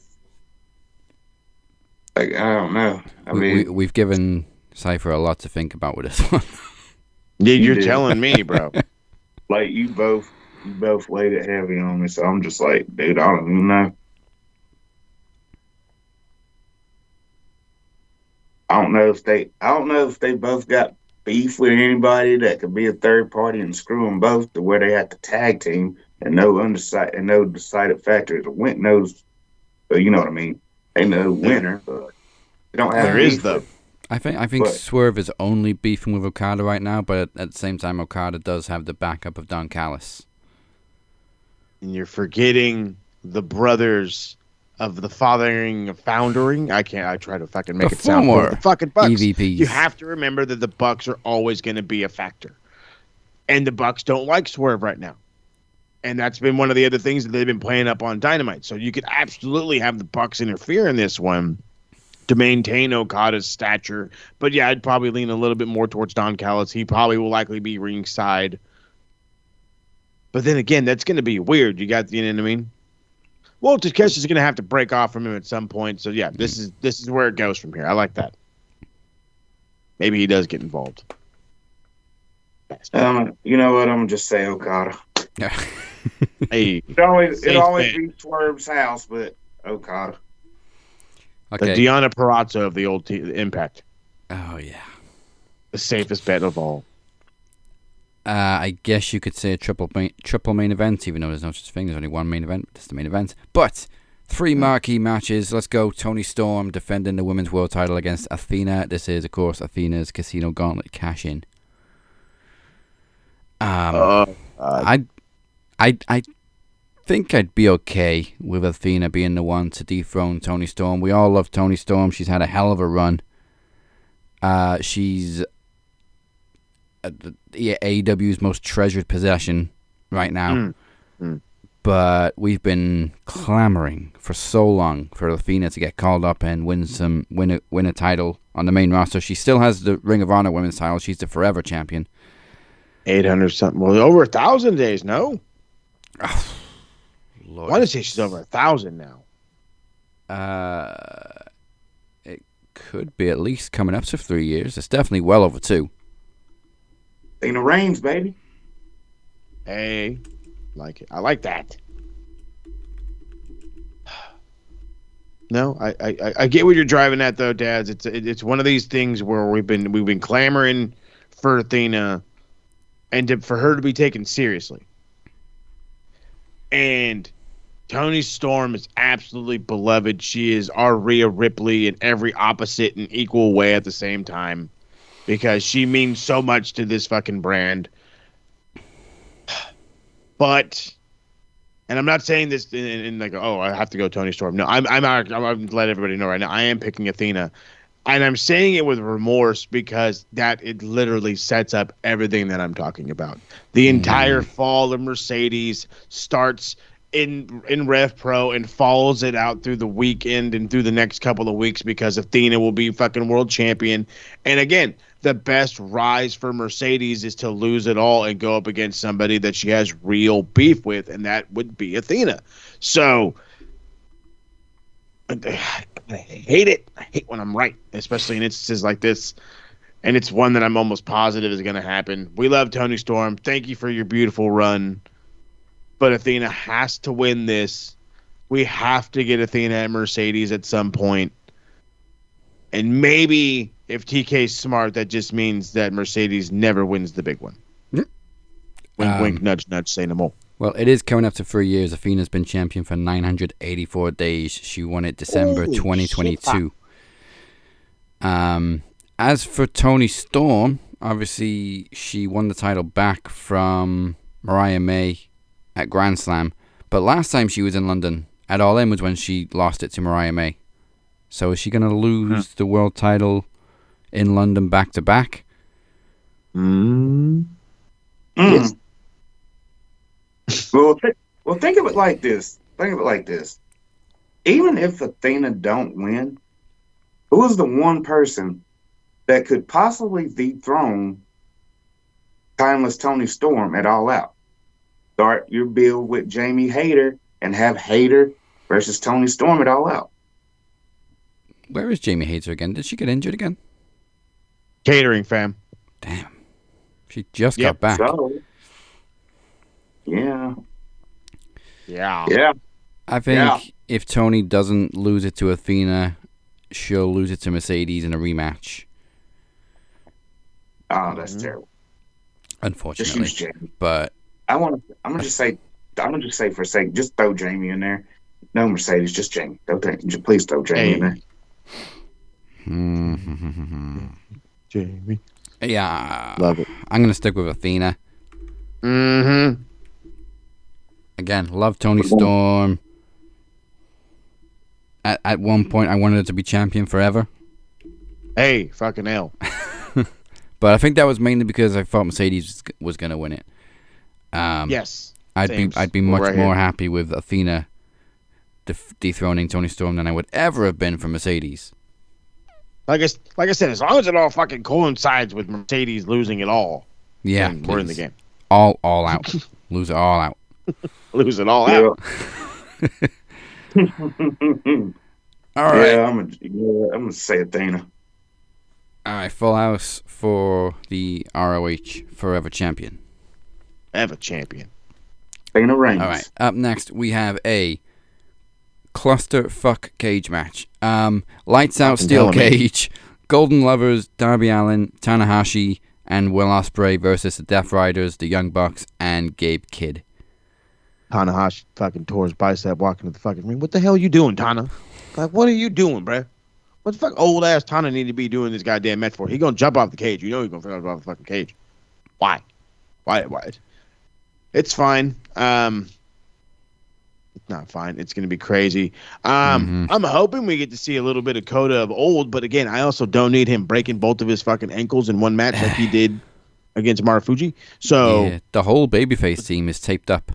I don't know. I mean, we've given Cypher a lot to think about with this one. Yeah, you're telling me, bro. Like you both laid it heavy on me, so I'm just like, dude, I don't even know. I don't know if they both got beef with anybody that could be a third party and screw them both to where they have to tag team and no decided factor. The win knows, but you know what I mean. They know the winner, but they don't have. There is though. I think Swerve is only beefing with Okada right now, but at the same time, Okada does have the backup of Don Callis. And you're forgetting the brothers of the foundering. I try to fucking make it sound cool. The fucking Bucks. EVPs. You have to remember that the Bucks are always going to be a factor. And the Bucks don't like Swerve right now. And that's been one of the other things that they've been playing up on Dynamite. So you could absolutely have the Bucks interfere in this one to maintain Okada's stature. But yeah, I'd probably lean a little bit more towards Don Callis. He probably will likely be ringside. But then again, that's going to be weird. You know what I mean? Well, Takeshi's going to have to break off from him at some point. So yeah, this is where it goes from here. I like that. Maybe he does get involved. You know what? I'm gonna just say Okada. Hey, it always be Swerve's house, but Okada. Okay. The Deonna Purrazzo of the old Impact. Oh yeah. The safest bet of all. I guess you could say a triple main event, even though there's no such thing. There's only one main event. This is the main event. But 3 marquee matches. Let's go. Toni Storm defending the women's world title against Athena. This is, of course, Athena's Casino Gauntlet cash-in. I think I'd be okay with Athena being the one to dethrone Toni Storm. We all love Toni Storm. She's had a hell of a run. She's AEW's most treasured possession right now. But we've been clamoring for so long for Athena to get called up and win a title on the main roster. She still has the Ring of Honor women's title. She's the forever champion. 800 something. Well, over 1,000 days, no? Oh, I want to say she's over 1,000 now. It could be at least coming up to 3 years. It's definitely well over 2. Athena Reigns, baby. Hey. Like it. I like that. No, I get what you're driving at though, Dads. It's one of these things where we've been clamoring for Athena and for her to be taken seriously. And Toni Storm is absolutely beloved. She is our Rhea Ripley in every opposite and equal way at the same time because she means so much to this fucking brand. But, and I'm not saying this in like, oh, I have to go Toni Storm. No, I'm let everybody know right now. I am picking Athena. And I'm saying it with remorse because it literally sets up everything that I'm talking about. The entire fall of Mercedes starts in Rev Pro and follows it out through the weekend and through the next couple of weeks because Athena will be fucking world champion. And again, the best rise for Mercedes is to lose it all and go up against somebody that she has real beef with, and that would be Athena. So I hate it. I hate when I'm right, especially in instances like this. And it's one that I'm almost positive is going to happen. We love Toni Storm. Thank you for your beautiful run. But Athena has to win this. We have to get Athena at Mercedes at some point. And maybe if TK's smart, that just means that Mercedes never wins the big one. Wink, wink, nudge, nudge, say no more. Well, it is coming up to 3 years. Athena's been champion for 984 days. She won it December 2022. As for Toni Storm, obviously she won the title back from Mariah May at Grand Slam. But last time she was in London at All In was when she lost it to Mariah May. So is she going to lose the world title in London back to back? Yes. Well, think of it like this. Even if Athena don't win, who is the one person that could possibly dethrone timeless Toni Storm at All Out? Start your build with Jamie Hayter and have Hayter versus Toni Storm at All Out. Where is Jamie Hayter again? Did she get injured again? Catering, fam. Damn. She just got back. So, yeah. I think if Toni doesn't lose it to Athena, she'll lose it to Mercedes in a rematch. Oh, that's terrible. Unfortunately. Just use Jamie. But I'm gonna just say for a sake, just throw Jamie in there. No Mercedes, just Jamie. Please throw Jamie in there. Jamie. Yeah. Love it. I'm going to stick with Athena. Again, love Toni Storm. At one point, I wanted her to be champion forever. Hey, fucking hell. But I think that was mainly because I thought Mercedes was going to win it. Yes. I'd be much more happy with Athena dethroning Toni Storm than I would ever have been for Mercedes. Like I said, as long as it all fucking coincides with Mercedes losing it all, yeah, we're in the game. All out. Lose it all out. Lose it all out. All right. Yeah, I'm gonna say Athena. All right, full house for the ROH Forever Champion. Ever champion. Athena Reigns. All right, up next we have a clusterfuck cage match. Lights out steel cage. Golden Lovers, Darby Allin, Tanahashi, and Will Ospreay versus the Death Riders, the Young Bucks, and Gabe Kidd. Tanahashi fucking tore his bicep walking to the fucking ring. What the hell are you doing, Tana? Like, what are you doing, bruh? What the fuck old ass Tana need to be doing this goddamn match for? He gonna jump off the cage. You know he's gonna jump off the fucking cage. Why? It's fine. It's not fine. It's gonna be crazy. I'm hoping we get to see a little bit of Coda of old, but again, I also don't need him breaking both of his fucking ankles in one match like he did against Marufuji. So yeah, the whole babyface team is taped up.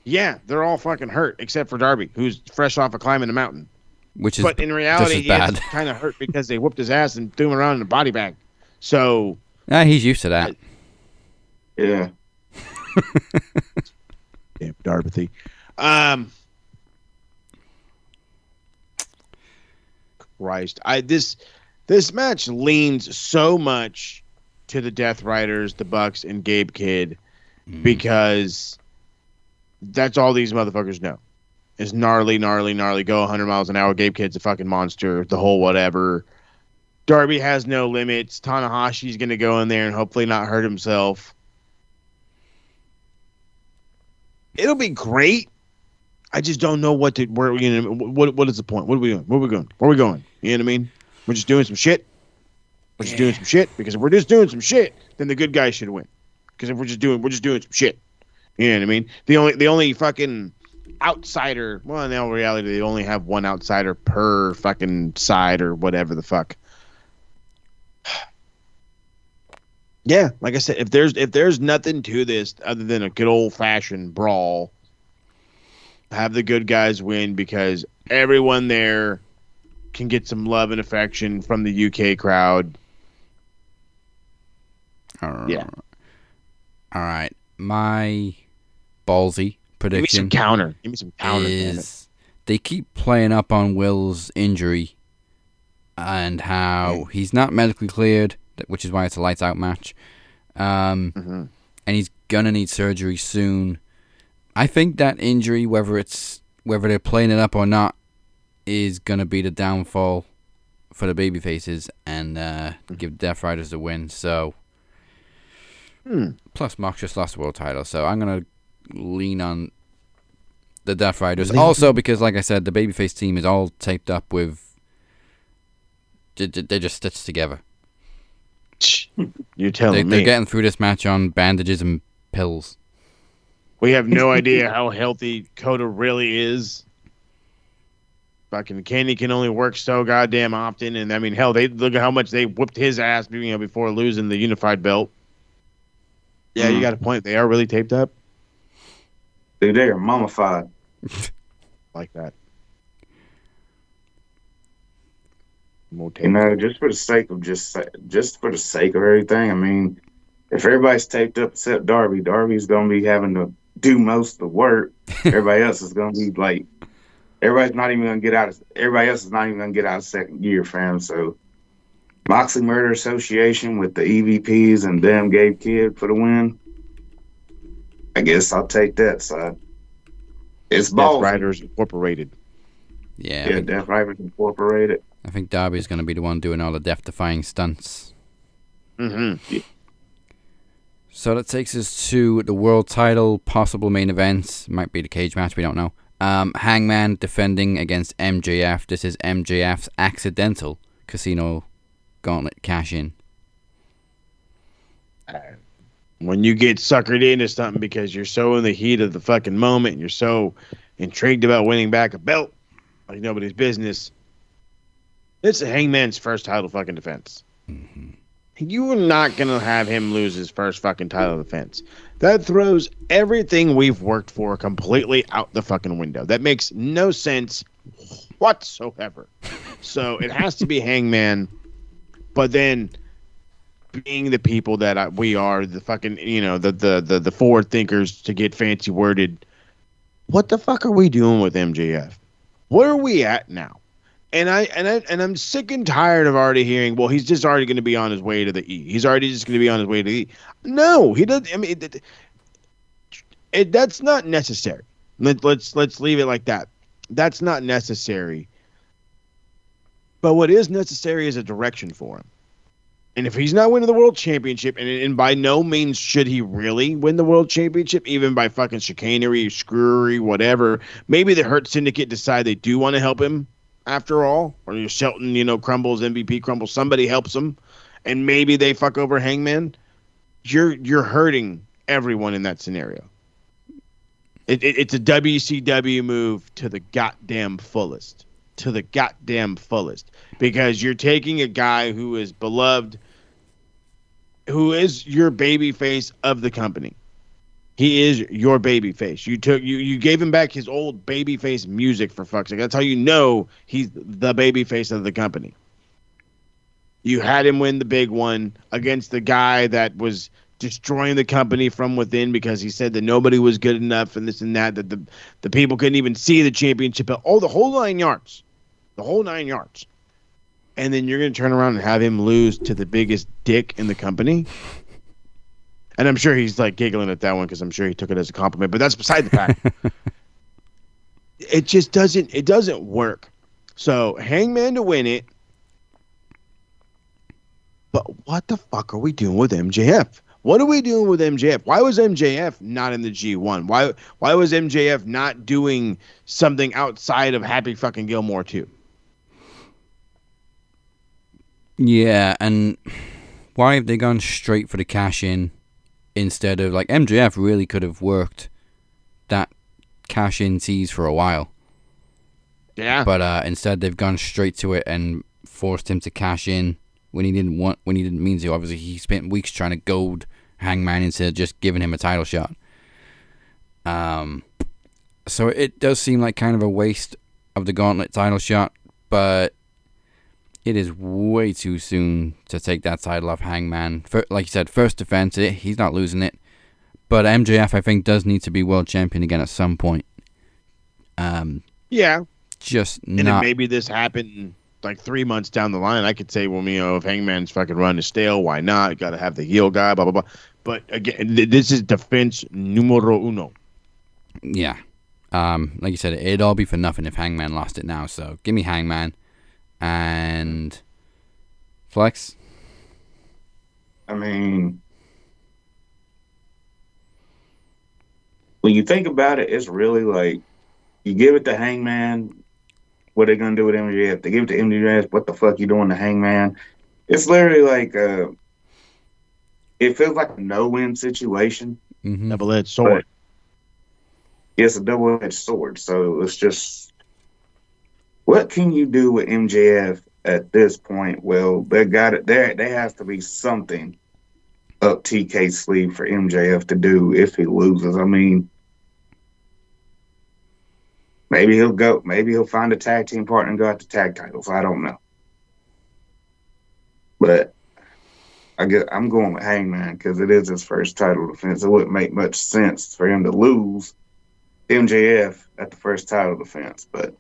Yeah, they're all fucking hurt except for Darby, who's fresh off of climbing the mountain. But in reality, he's kind of hurt because they whooped his ass and threw him around in a body bag. So he's used to that. Yeah. Damn Darby. Christ. This match leans so much to the Death Riders, the Bucks, and Gabe Kidd because That's all these motherfuckers know. Is gnarly, go 100 miles an hour. Gabe Kidd's a fucking monster. The whole whatever. Darby has no limits. Tanahashi's going to go in there and hopefully not hurt himself. It'll be great. I just don't know what is the point? What are we doing? Where are we going? You know what I mean? We're just doing some shit. Because if we're just doing some shit, then the good guys should win. Because if we're just doing some shit. You know what I mean? The only fucking outsider. Well, in all reality, they only have one outsider per fucking side or whatever the fuck. Yeah, like I said, if there's nothing to this other than a good old fashioned brawl, have the good guys win because everyone there can get some love and affection from the UK crowd. Yeah. All right. My ballsy prediction. Give me some counter. Is they keep playing up on Will's injury and how he's not medically cleared, which is why it's a lights out match. And he's gonna need surgery soon. I think that injury, whether they're playing it up or not, is gonna be the downfall for the babyfaces and give Death Riders the win. So, plus Mox just lost the world title, so I'm gonna lean on the Death Riders. Also, because like I said, the babyface team is all taped up with. They're just stitched together. You're telling me they're getting through this match on bandages and pills. We have no idea how healthy Kota really is. Fucking Kenny can only work so goddamn often, and I mean, hell, they look at how much they whooped his ass, before losing the unified belt. Yeah, you got a point. They are really taped up. Dude, they are mummified. Like that. Just for the sake of just for the sake of everything. I mean, if everybody's taped up except Darby, Darby's gonna be having to do most of the work. Everybody else is gonna be like, everybody else is not even gonna get out of second gear, fam. So, Moxley Murder Association with the EVPs and damn Gabe Kidd for the win. I guess I'll take that side. It's Death Riders Incorporated. Yeah, Death Riders Incorporated. I think Darby's going to be the one doing all the death-defying stunts. Yeah. So that takes us to the world title, possible main events. Might be the cage match, we don't know. Hangman defending against MJF. This is MJF's accidental Casino Gauntlet cash-in. When you get suckered into something because you're so in the heat of the fucking moment and you're so intrigued about winning back a belt like nobody's business, it's a Hangman's first title fucking defense. You are not going to have him lose his first fucking title defense. That throws everything we've worked for completely out the fucking window. That makes no sense whatsoever. So it has to be Hangman, but then being the people that we are, the fucking, the forward thinkers, to get fancy worded, what the fuck are we doing with MJF? Where are we at now? And I'm sick and tired of already hearing, well, he's just already going to be on his way to the E. He's already just going to be on his way to the E. No, he doesn't. I mean, that's not necessary. Let's leave it like that. That's not necessary. But what is necessary is a direction for him. And if he's not winning the world championship, and by no means should he really win the world championship, even by fucking chicanery, screwery, whatever, maybe the Hurt Syndicate decide they do want to help him after all, or Shelton, crumbles, MVP crumbles, somebody helps him, and maybe they fuck over Hangman. You're hurting everyone in that scenario. It's a WCW move to the goddamn fullest. Because you're taking a guy who is beloved, who is your baby face of the company. He is your baby face. You gave him back his old baby face music, for fuck's sake. That's how you know he's the baby face of the company. You had him win the big one against the guy that was destroying the company from within because he said that nobody was good enough and this and that the people couldn't even see the championship. The whole 9 yards. The whole 9 yards. And then you're going to turn around and have him lose to the biggest dick in the company? And I'm sure he's like giggling at that one because I'm sure he took it as a compliment. But that's beside the fact. It just doesn't work. So Hangman to win it. But what the fuck are we doing with MJF? What are we doing with MJF? Why was MJF not in the G1? Why was MJF not doing something outside of Happy fucking Gilmore too? Yeah, and why have they gone straight for the cash in instead of, like, MJF really could have worked that cash in tease for a while. Yeah. But instead they've gone straight to it and forced him to cash in when he didn't mean to. Obviously he spent weeks trying to goad Hangman into just giving him a title shot. So it does seem like kind of a waste of the Gauntlet title shot, but it is way too soon to take that title off Hangman. Like you said, first defense, he's not losing it. But MJF, I think, does need to be world champion again at some point. Yeah. Just and not. And maybe this happened like 3 months down the line. I could say, well, if Hangman's fucking run is stale, why not? Got to have the heel guy, blah, blah, blah. But again, this is defense numero uno. Yeah. Like you said, it'd all be for nothing if Hangman lost it now. So give me Hangman and Flex. I mean, when you think about it, it's really like you give it to Hangman. What are they gonna do with MJF? They give it to MJF. What the fuck you doing to Hangman? It's literally like it feels like a no-win situation. Mm-hmm. Double-edged sword. It's a double-edged sword. So it's just, what can you do with MJF at this point? Well, they got it there. There has to be something up TK's sleeve for MJF to do if he loses. I mean, maybe he'll find a tag team partner and go out to tag titles. I don't know. But I guess I'm going with Hangman because it is his first title defense. It wouldn't make much sense for him to lose MJF at the first title defense. But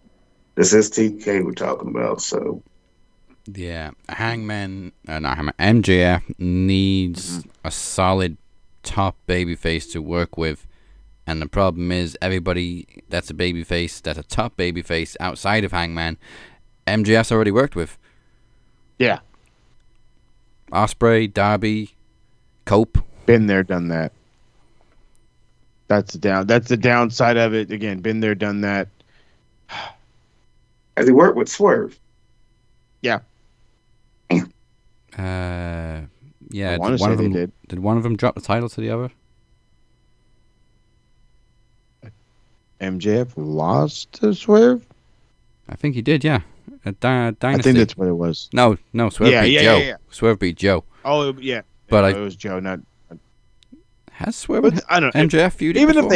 this is TK we're talking about, so. Yeah, MJF needs a solid top babyface to work with. And the problem is, everybody that's a babyface, that's a top babyface outside of Hangman, MJF's already worked with. Yeah. Ospreay, Darby, Cope. Been there, done that. That's the downside of it. Again, been there, done that. Has he worked with Swerve? Yeah. Yeah. I want to say they did. Did one of them drop the title to the other? MJF lost to Swerve? I think he did, yeah. Dynasty. I think that's what it was. No, Swerve beat Joe. Yeah. Swerve beat Joe. Oh, yeah. But it was Joe, not... Has Swerve I don't know. MJF feuded even before?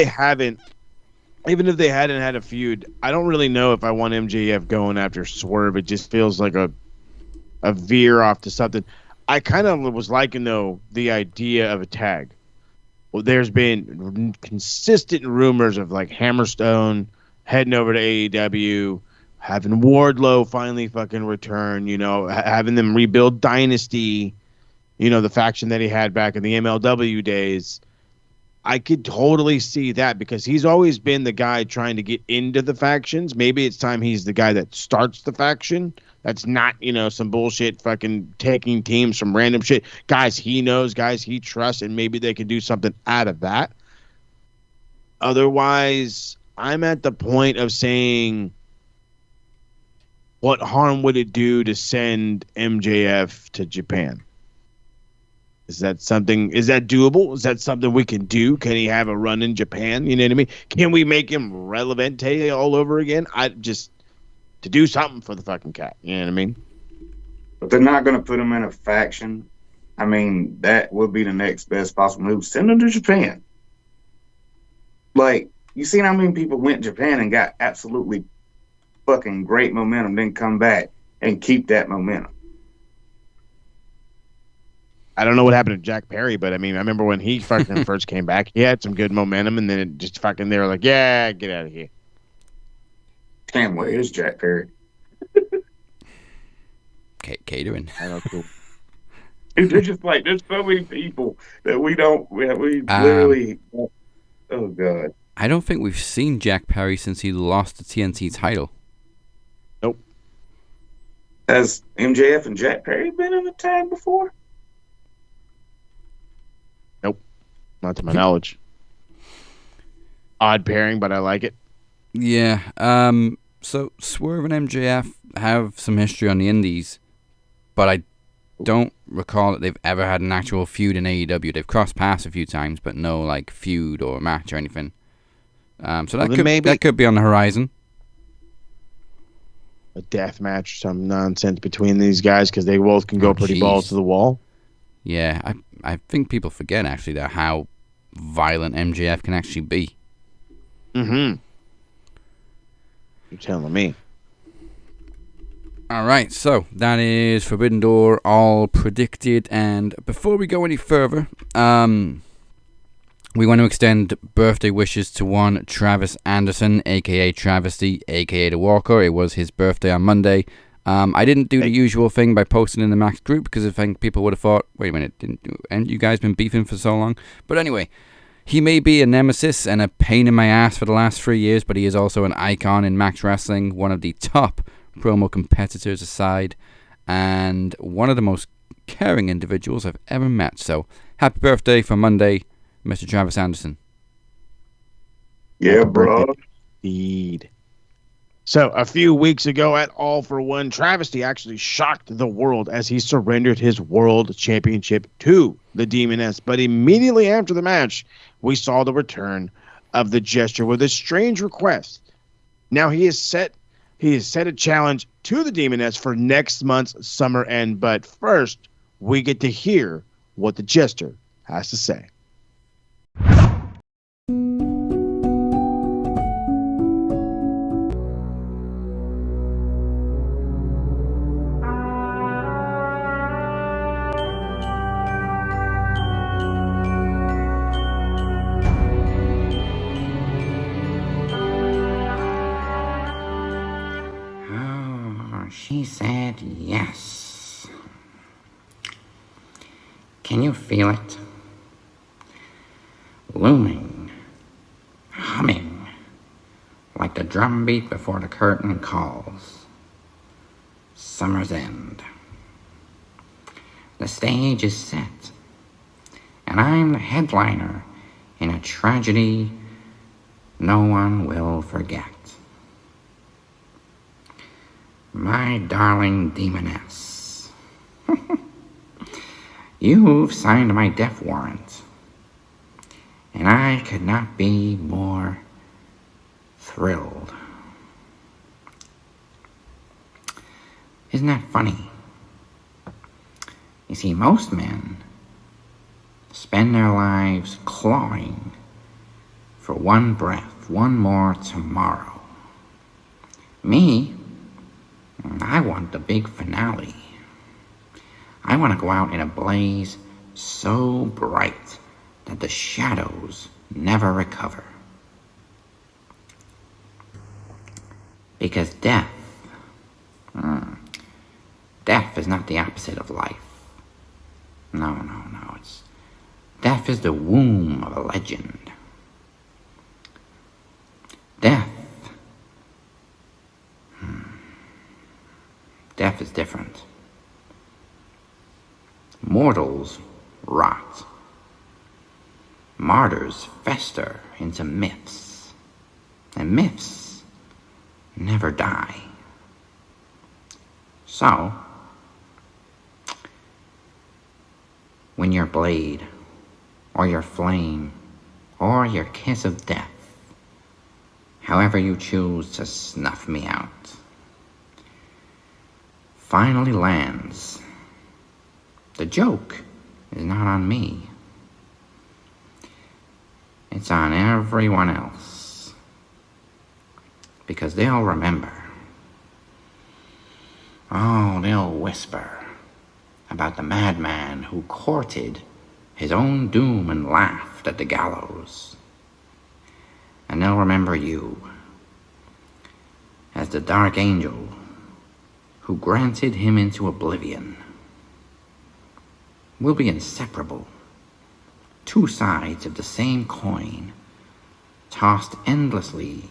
Even if they hadn't had a feud, I don't really know if I want MJF going after Swerve. It just feels like a veer off to something. I kind of was liking, though, the idea of a tag. Well, there's been consistent rumors of like Hammerstone heading over to AEW, having Wardlow finally fucking return, having them rebuild Dynasty, the faction that he had back in the MLW days. I could totally see that because he's always been the guy trying to get into the factions. Maybe it's time he's the guy that starts the faction. That's not, some bullshit fucking taking teams from random shit. Guys he knows, guys he trusts, and maybe they can do something out of that. Otherwise, I'm at the point of saying, what harm would it do to send MJF to Japan? Is that doable? Is that something we can do? Can he have a run in Japan? You know what I mean? Can we make him relevant all over again? To do something for the fucking cat. You know what I mean? But they're not going to put him in a faction. I mean, that would be the next best possible move. Send him to Japan. Like, you seen how many people went to Japan and got absolutely fucking great momentum, then come back and keep that momentum. I don't know what happened to Jack Perry, but I mean, I remember when he fucking first came back, he had some good momentum, and then it just fucking, they were like, yeah, get out of here. Damn, where is Jack Perry? Catering. I know, cool. It's just like there's so many people that we Um, literally. Oh God. I don't think we've seen Jack Perry since he lost the TNT title. Nope. Has MJF and Jack Perry been in the tag before? Nope. Not to my knowledge. Odd pairing, but I like it. Yeah. So Swerve and MJF have some history on the Indies, but I don't recall that they've ever had an actual feud in AEW. They've crossed paths a few times, but no like feud or match or anything. So that maybe could be on the horizon. a death match, some nonsense between these guys because they both can go pretty balls to the wall. Yeah, I think people forget actually that how violent MJF can actually be. Mm-hmm. You're telling me. All right, so that is Forbidden Door, all predicted. And before we go any further, we want to extend birthday wishes to one Travis Anderson, a.k.a. Travesty, a.k.a. The Walker. It was his birthday on Monday. I didn't do the usual thing by posting in the Max group because I think people would have thought, wait a minute, and you guys been beefing for so long? But anyway, he may be a nemesis and a pain in my ass for the last 3 years, but he is also an icon in Max Wrestling, one of the top promo competitors aside, and one of the most caring individuals I've ever met. So, happy birthday for Monday, Mr. Travis Anderson. Yeah, bro. Indeed. So, a few weeks ago at All for One, Travesty actually shocked the world as he surrendered his world championship to the Demoness. But immediately after the match, we saw the return of the Gesture with a strange request. Now he has set a challenge to the Demoness for next month's Summer End. But first, we get to hear what the Jester has to say. She said yes. Can you feel it? Looming, humming, like the drum beat before the curtain calls. Summer's End. The stage is set, and I'm the headliner in a tragedy no one will forget. My darling Demoness, you've signed my death warrant, and I could not be more thrilled. Isn't that funny? You see, most men spend their lives clawing for one breath, one more tomorrow. Me, I want the big finale. I want to go out in a blaze so bright that the shadows never recover. Because death is not the opposite of life. No. Death is the womb of a legend. Death is different. Mortals rot. Martyrs fester into myths. And myths never die. So, when your blade, or your flame, or your kiss of death, however you choose to snuff me out, finally lands, the joke is not on me. It's on everyone else. Because they'll remember. Oh, they'll whisper about the madman who courted his own doom and laughed at the gallows. And they'll remember you as the dark angel who granted him into oblivion. will be inseparable. Two sides of the same coin, tossed endlessly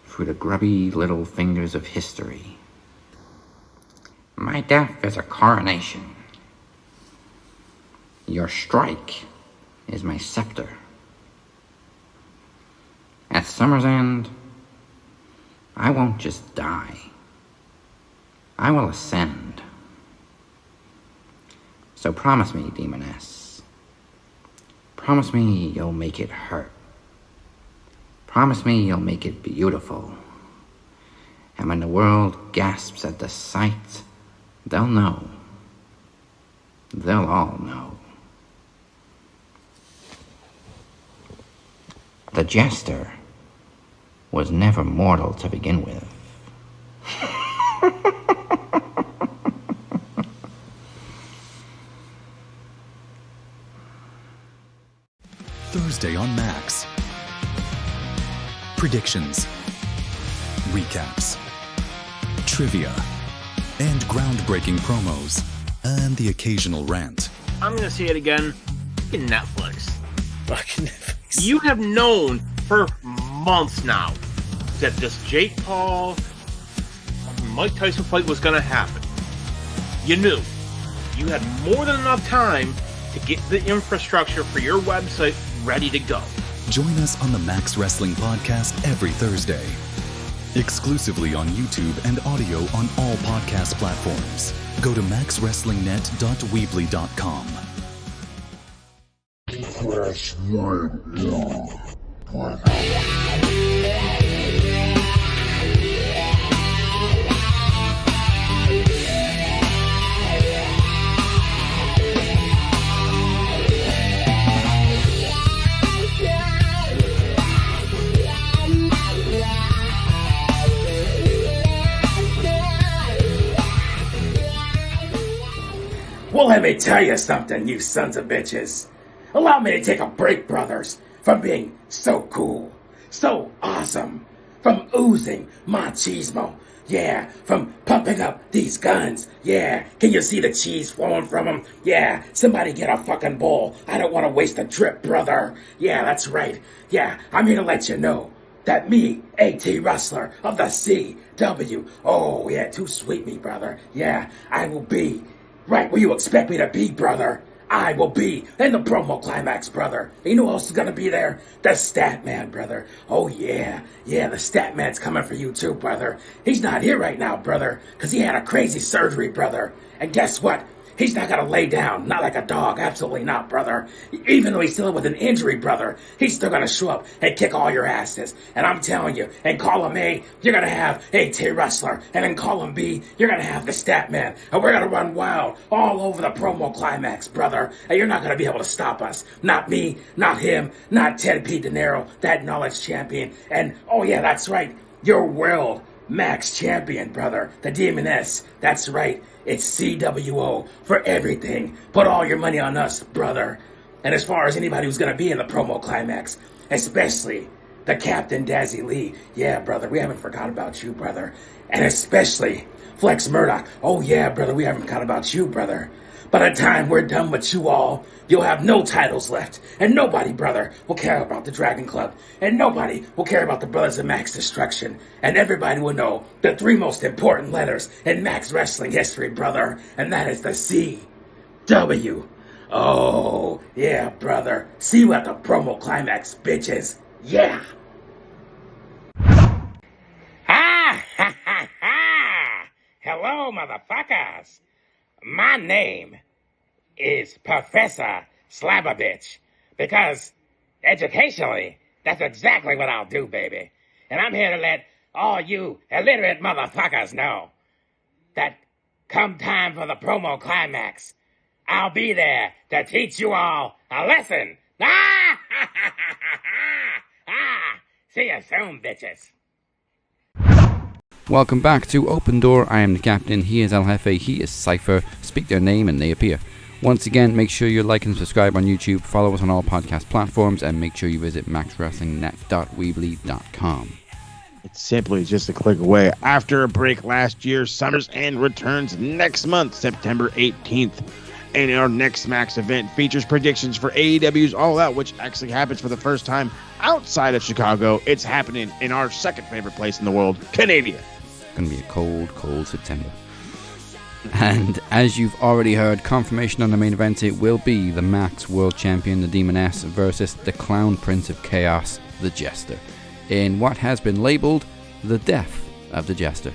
through the grubby little fingers of history. My death is a coronation. Your strike is my scepter. At summer's end, I won't just die. I will ascend. So promise me, Demoness. Promise me you'll make it hurt. Promise me you'll make it beautiful. And when the world gasps at the sight, they'll know. They'll all know. The jester was never mortal to begin with. Thursday on Max. Predictions, recaps, trivia, and groundbreaking promos, and the occasional rant. I'm going to say it again. Fucking Netflix. Fucking Netflix. You have known for months now that this Jake Paul, Mike Tyson fight was going to happen. You knew. You had more than enough time to get the infrastructure for your website ready to go. Join us on the Max Wrestling Podcast every Thursday. Exclusively on YouTube and audio on all podcast platforms. Go to maxwrestlingnet.weebly.com. Well, let me tell you something, you sons of bitches. Allow me to take a break, brothers, from being so cool, so awesome, from oozing machismo, yeah, from pumping up these guns, yeah. Can you see the cheese flowing from them? Yeah, somebody get a fucking bowl. I don't want to waste a drip, brother. Yeah, that's right. Yeah, I'm here to let you know that me, A.T. Wrestler of the CW, oh yeah, too sweet me, brother. Yeah, I will be right where you expect me to be, brother. I will be in the Promo Climax, brother. You know who else is going to be there? The Stat Man, brother. Oh, yeah. Yeah, the Stat Man's coming for you, too, brother. He's not here right now, brother, because he had a crazy surgery, brother. And guess what? He's not going to lay down, not like a dog. Absolutely not, brother. Even though he's still with an injury, brother, he's still going to show up and kick all your asses. And I'm telling you, in column A, you're going to have A.T. Wrestler. And in column B, you're going to have the Stat Man. And we're going to run wild all over the Promo Climax, brother. And you're not going to be able to stop us. Not me, not him, not Tedd P Dinero, that knowledge champion. And, oh yeah, that's right, your world Max champion, brother. The Demoness. That's right. It's CWO for everything. Put all your money on us, brother. And as far as anybody who's going to be in the Promo Climax, especially the Captain Dazzy Lee. Yeah, brother, we haven't forgot about you, brother. And especially Flex Murdoch. Oh, yeah, brother, we haven't forgot about you, brother. By the time we're done with you all, you'll have no titles left. And nobody, brother, will care about the Dragon Club. And nobody will care about the Brothers of Max Destruction. And everybody will know the three most important letters in Max Wrestling history, brother. And that is the C-W. Oh, yeah, brother. See you at the Promo Climax, bitches. Yeah. Ha ha ha ha! Hello, motherfuckers. My name is Professor Slababitch, because educationally, that's exactly what I'll do, baby. And I'm here to let all you illiterate motherfuckers know that come time for the Promo Climax, I'll be there to teach you all a lesson. Ah! See you soon, bitches. Welcome back to Open Door. I am the captain. He is El Jefe. He is Cypher. Speak their name and they appear. Once again, make sure you like and subscribe on YouTube. Follow us on all podcast platforms. And make sure you visit maxwrestlingnet.weebly.com. It's simply just a click away. After a break last year, Summer's End returns next month, September 18th. And our next Max event features predictions for AEW's All Out, which actually happens for the first time outside of Chicago. It's happening in our second favorite place in the world, Canada. It's going to be a cold, cold September. And as you've already heard, confirmation on the main event, it will be the Max World Champion, the Demoness, versus the Clown Prince of Chaos, the Jester, in what has been labeled the death of the Jester.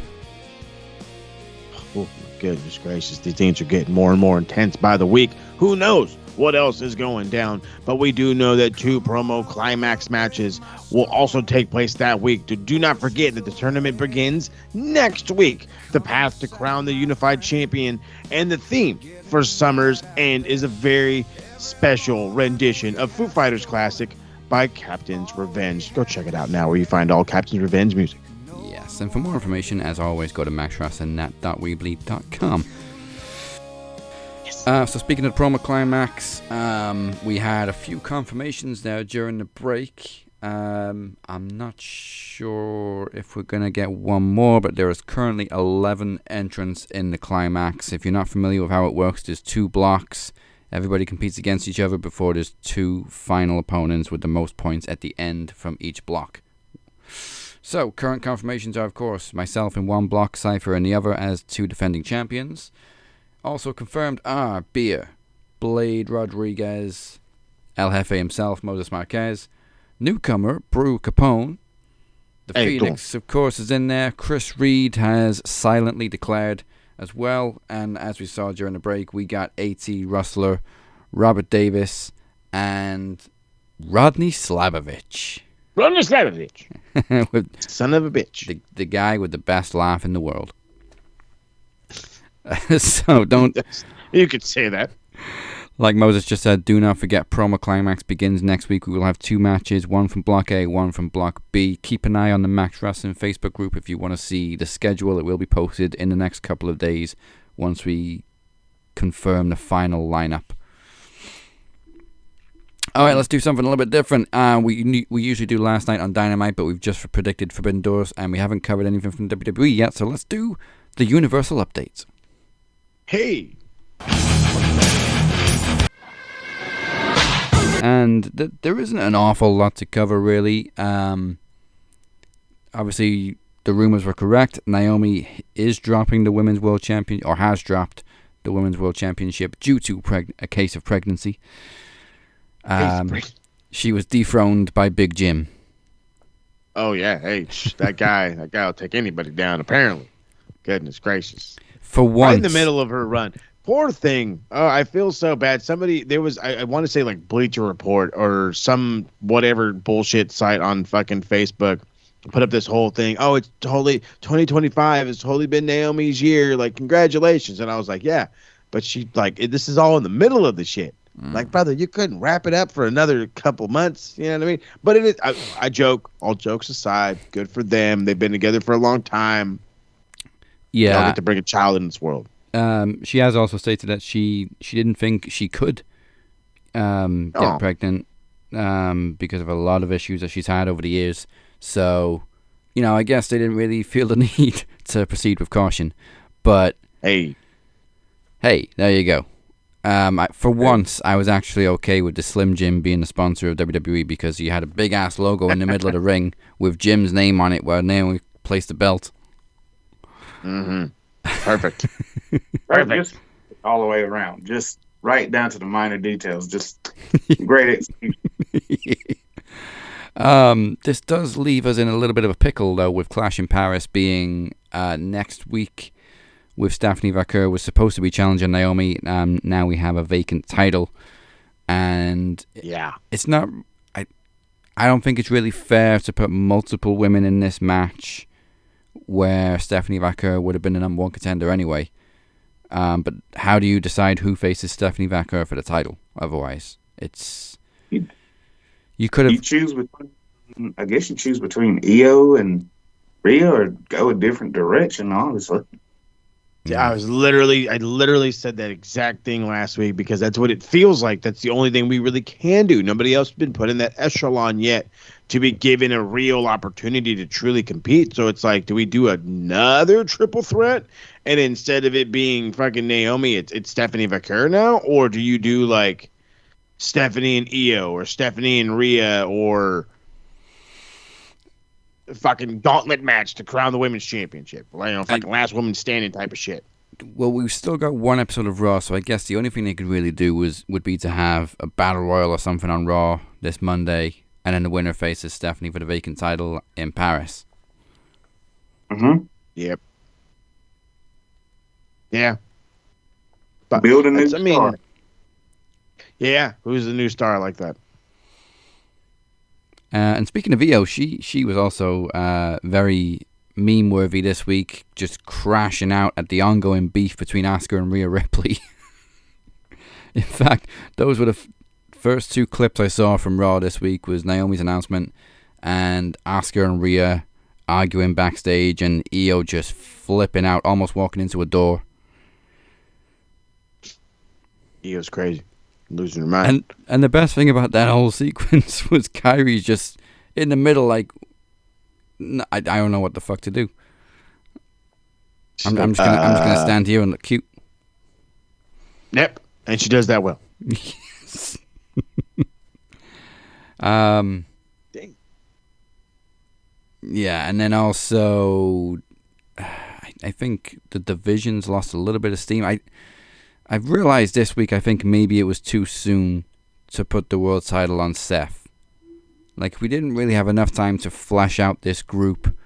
Oh, goodness gracious, these things are getting more and more intense by the week. Who knows what else is going down? But we do know that 2 Promo Climax matches will also take place that week. Do not forget that the tournament begins next week. The path to crown the unified champion and the theme for Summer's End is a very special rendition of Foo Fighters classic by Captain's Revenge. Go check it out now where you find all Captain's Revenge music. Yes, and for more information, as always, go to maxwrestlingnet.weebly.com. So speaking of the Promo Climax, we had a few confirmations there during the break. I'm not sure if we're going to get one more, but there is currently 11 entrants in the Climax. If you're not familiar with how it works, there's 2 blocks. Everybody competes against each other before there's 2 final opponents with the most points at the end from each block. So, current confirmations are, of course, myself in one block, Cypher in the other as 2 defending champions. Also confirmed are Beer, Blade Rodriguez, El Jefe himself, Moses Marquez, newcomer, Brew Capone. The Phoenix, of course, is in there. Chris Reed has silently declared as well. And as we saw during the break, we got A.T. Rustler, Robert Davis, and Rodney Slabovich. Rodney Slabovich. Son of a bitch. The guy with the best laugh in the world. So don't... You could say that. Like Moses just said, do not forget Promo Climax begins next week. We will have 2 matches, one from Block A, one from Block B. Keep an eye on the Max Wrestling Facebook group if you want to see the schedule. It will be posted in the next couple of days once we confirm the final lineup. Alright, let's do something a little bit different. We usually do last night on Dynamite, but we've just predicted Forbidden Doors, and we haven't covered anything from WWE yet, so let's do the Universal updates. Hey! And there isn't an awful lot to cover, really. Obviously, the rumors were correct. Naomi is dropping the Women's World Champion, or has dropped the Women's World Championship due to a case of pregnancy. She was dethroned by Big Jim. Oh, yeah. Hey, that guy will take anybody down, apparently. Goodness gracious. For once. Right in the middle of her run. Poor thing. Oh, I feel so bad. There was, I want to say like Bleacher Report or some whatever bullshit site on fucking Facebook put up this whole thing. Oh, it's totally 2025. It's totally been Naomi's year. Like, congratulations. And I was like, yeah, but this is all in the middle of the shit. Like, brother, you couldn't wrap it up for another couple months. You know what I mean? But it is, I joke, all jokes aside, good for them. They've been together for a long time. Yeah. They all get to bring a child in this world. She has also stated that she didn't think she could get pregnant because of a lot of issues that she's had over the years. So, I guess they didn't really feel the need to proceed with caution. But hey, there you go. Once, I was actually okay with the Slim Jim being the sponsor of WWE because he had a big ass logo in the middle of the ring with Jim's name on it where Naomi placed the belt. Mm-hmm. Perfect. Perfect. Just all the way around. Just right down to the minor details. Just great execution. This does leave us in a little bit of a pickle, though, with Clash in Paris being next week. With Stephanie Vaquer was supposed to be challenging Naomi. Now we have a vacant title. And it's not... I don't think it's really fair to put multiple women in this match where Stephanie Vaquer would have been the number 1 contender anyway. But how do you decide who faces Stephanie Vaquer for the title? Otherwise, it's... You could have... You choose between... I guess you choose between Io and Rhea or go a different direction, honestly. I literally said that exact thing last week because that's what it feels like. That's the only thing we really can do. Nobody else has been put in that echelon yet to be given a real opportunity to truly compete. So it's like, do we do another triple threat? And instead of it being fucking Naomi, it's Stephanie Vaquer now? Or do you do like Stephanie and Io or Stephanie and Rhea or fucking gauntlet match to crown the women's championship? Fucking last woman standing type of shit. Well, we've still got one episode of Raw, so I guess the only thing they could really do would be to have a battle royal or something on Raw this Monday, and then the winner faces Stephanie for the vacant title in Paris. Mm-hmm. Yep. Yeah. But Build a new star. Yeah, who's the new star like that? And speaking of Io, she was also very meme-worthy this week, just crashing out at the ongoing beef between Asuka and Rhea Ripley. In fact, those were the first two clips I saw from Raw this week was Naomi's announcement and Asuka and Rhea arguing backstage and Io just flipping out, almost walking into a door. Io's crazy. Losing her mind. And the best thing about that whole sequence was Kyrie just in the middle, like, I don't know what the fuck to do. I'm just gonna stand here and look cute. Yep, and she does that well. Yes. Dang. Yeah, and then also, I think the divisions lost a little bit of steam. I've realized this week, I think maybe it was too soon to put the world title on Seth. Like, we didn't really have enough time to flesh out this group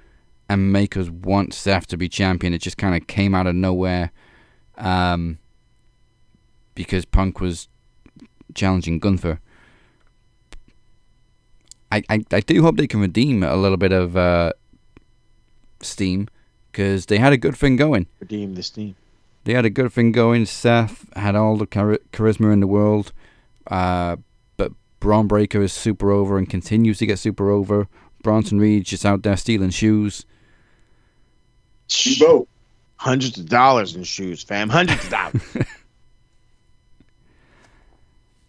and make us want Seth to be champion. It just kind of came out of nowhere because Punk was challenging Gunther. I do hope they can redeem a little bit of steam because they had a good thing going. Redeem the steam. They had a good thing going. Seth had all the charisma in the world. But Braun Breaker is super over and continues to get super over. Bronson Reed's just out there stealing shoes. Both. Hundreds of dollars in shoes, fam. Hundreds of dollars.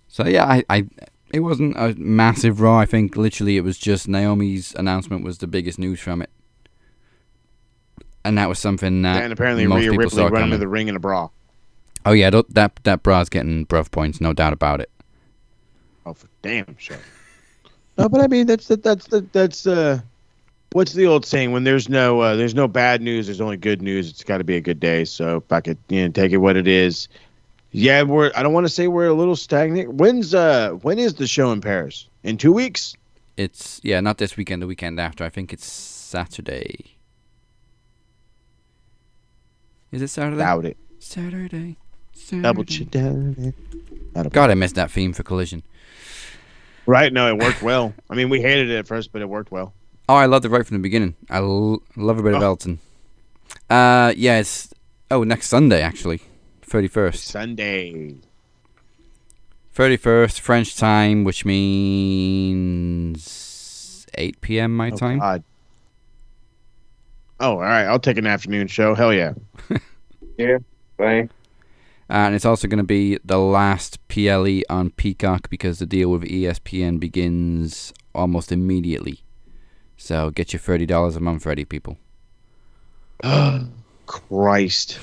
So yeah, it wasn't a massive Raw. I think literally it was just Naomi's announcement was the biggest news from it. And that was something that and apparently most Rhea people Ripley saw running coming. to the ring in a bra. Oh yeah, that bra's getting bruv points, no doubt about it. Oh, for damn sure. No, but I mean that's what's the old saying? When there's no bad news, there's only good news. It's got to be a good day. So if I could take it what it is. Yeah, I don't want to say we're a little stagnant. When is the show in Paris? In 2 weeks? It's not this weekend, the weekend after. I think it's Saturday. Is it Saturday? Doubt it. Saturday. Double check. God, I missed that theme for Collision. Right? No, it worked well. I mean, we hated it at first, but it worked well. Oh, I loved it right from the beginning. I love a bit of Elton. Yeah, it's next Sunday actually, 31st. Sunday. 31st French time, which means 8 p.m. my time. God. Oh, all right. I'll take an afternoon show. Hell yeah. Yeah, fine. And it's also going to be the last PLE on Peacock because the deal with ESPN begins almost immediately. So get your $30 a month ready, people. Christ.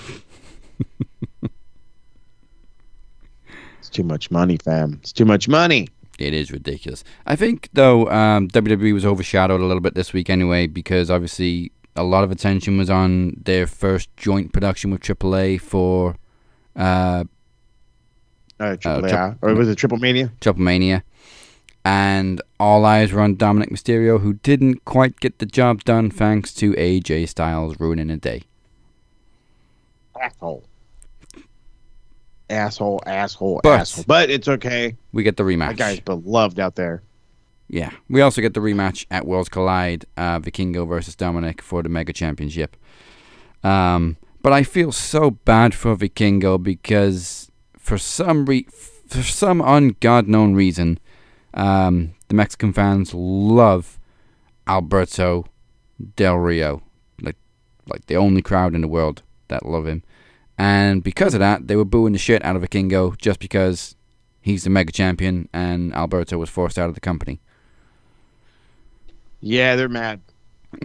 It's too much money, fam. It's too much money. It is ridiculous. I think, though, WWE was overshadowed a little bit this week anyway because obviously a lot of attention was on their first joint production with AAA for AAA, or was it Triple Mania? Triple Mania. And all eyes were on Dominic Mysterio, who didn't quite get the job done thanks to AJ Styles ruining a day. Asshole. But it's okay. We get the rematch. That guy's beloved out there. Yeah. We also get the rematch at Worlds Collide, Vikingo versus Dominic for the Mega Championship. But I feel so bad for Vikingo because for some un-God-known reason, the Mexican fans love Alberto Del Rio. Like the only crowd in the world that love him. And because of that, they were booing the shit out of Vikingo just because he's the mega champion and Alberto was forced out of the company. Yeah, they're mad.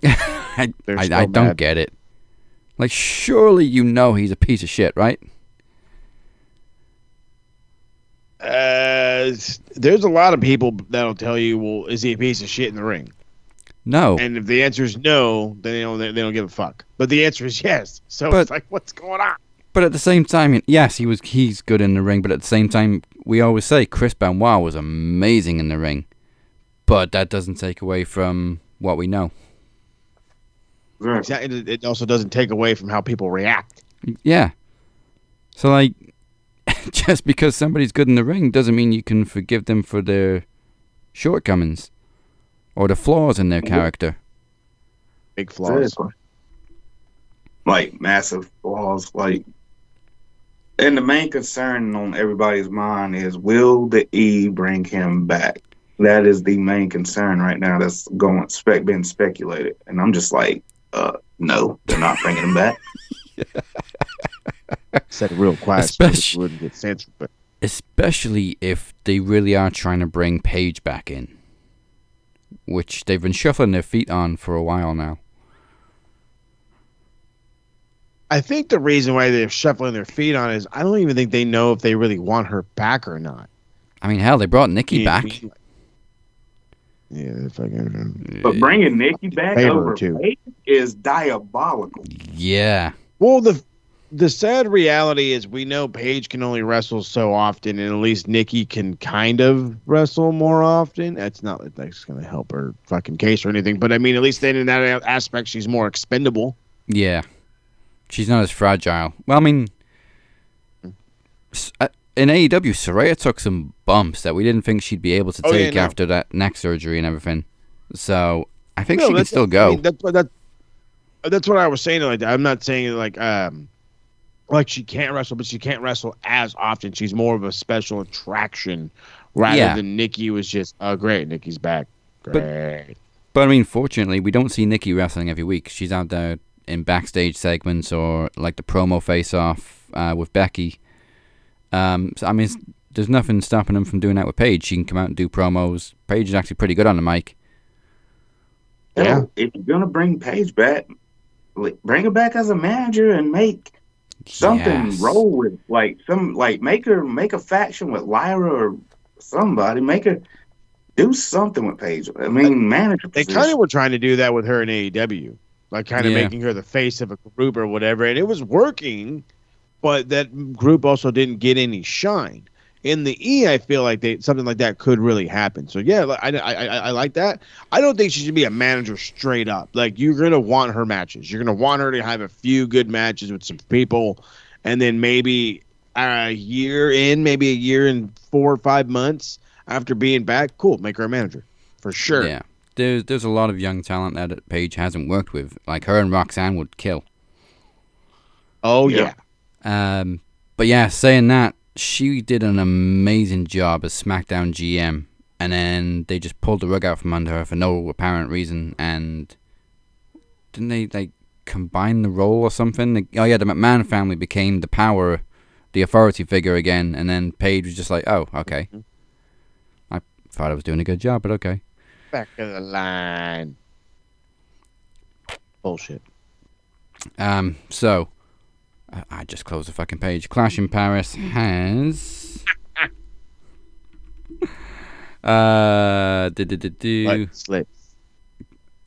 I don't get it. Like, surely you know he's a piece of shit, right? There's a lot of people that'll tell you, well, is he a piece of shit in the ring? No. And if the answer is no, then they don't give a fuck. But the answer is yes. So it's like, what's going on? But at the same time, yes, he's good in the ring. But at the same time, we always say Chris Benoit was amazing in the ring. But that doesn't take away from what we know. Exactly. It also doesn't take away from how people react. Yeah. So, like, just because somebody's good in the ring doesn't mean you can forgive them for their shortcomings or the flaws in their character. Big flaws. Like, massive flaws. Like, and the main concern on everybody's mind is, will the E bring him back? That is the main concern right now that's being speculated. And I'm just like, no, they're not bringing him back. Said it real quiet so it wouldn't get censored. But especially if they really are trying to bring Paige back in, which they've been shuffling their feet on for a while now. I think the reason why they're shuffling their feet on is I don't even think they know if they really want her back or not. I mean, hell, they brought Nikki back. Yeah, fucking. But bringing Nikki back over Paige is diabolical. Yeah. Well, the sad reality is we know Paige can only wrestle so often, and at least Nikki can kind of wrestle more often. That's not like that's going to help her fucking case or anything, but I mean, at least then in that aspect, she's more expendable. Yeah. She's not as fragile. Well, I mean, in AEW, Saraya took some bumps that we didn't think she'd be able to take after that neck surgery and everything. So I think she can still go. I mean, that's what I was saying. Like, I'm not saying like she can't wrestle, but she can't wrestle as often. She's more of a special attraction rather than Nikki was just, oh, great, Nikki's back. Great. But I mean, fortunately, we don't see Nikki wrestling every week. She's out there in backstage segments or like the promo face-off with Becky. So I mean, there's nothing stopping them from doing that with Paige. She can come out and do promos. Paige is actually pretty good on the mic. Yeah, if you're gonna bring Paige back, bring her back as a manager and make something roll with, make a faction with Lyra or somebody. Make her do something with Paige. I mean, manager. They kind of were trying to do that with her in AEW. Like kind of making her the face of a group or whatever. And it was working, but that group also didn't get any shine. In the E, I feel like something like that could really happen. So, yeah, I like that. I don't think she should be a manager straight up. Like, you're going to want her matches. You're going to want her to have a few good matches with some people. And then maybe a year and 4 or 5 months after being back, cool, make her a manager. For sure. Yeah. There's a lot of young talent that Paige hasn't worked with. Like her and Roxanne would kill. Oh, yeah. But yeah, saying that, she did an amazing job as SmackDown GM. And then they just pulled the rug out from under her for no apparent reason. And didn't they combine the role or something? The McMahon family became the authority figure again. And then Paige was just like, oh, okay. Mm-hmm. I thought I was doing a good job, but okay. Back of the line. Bullshit. So I just closed the fucking page. Clash in Paris has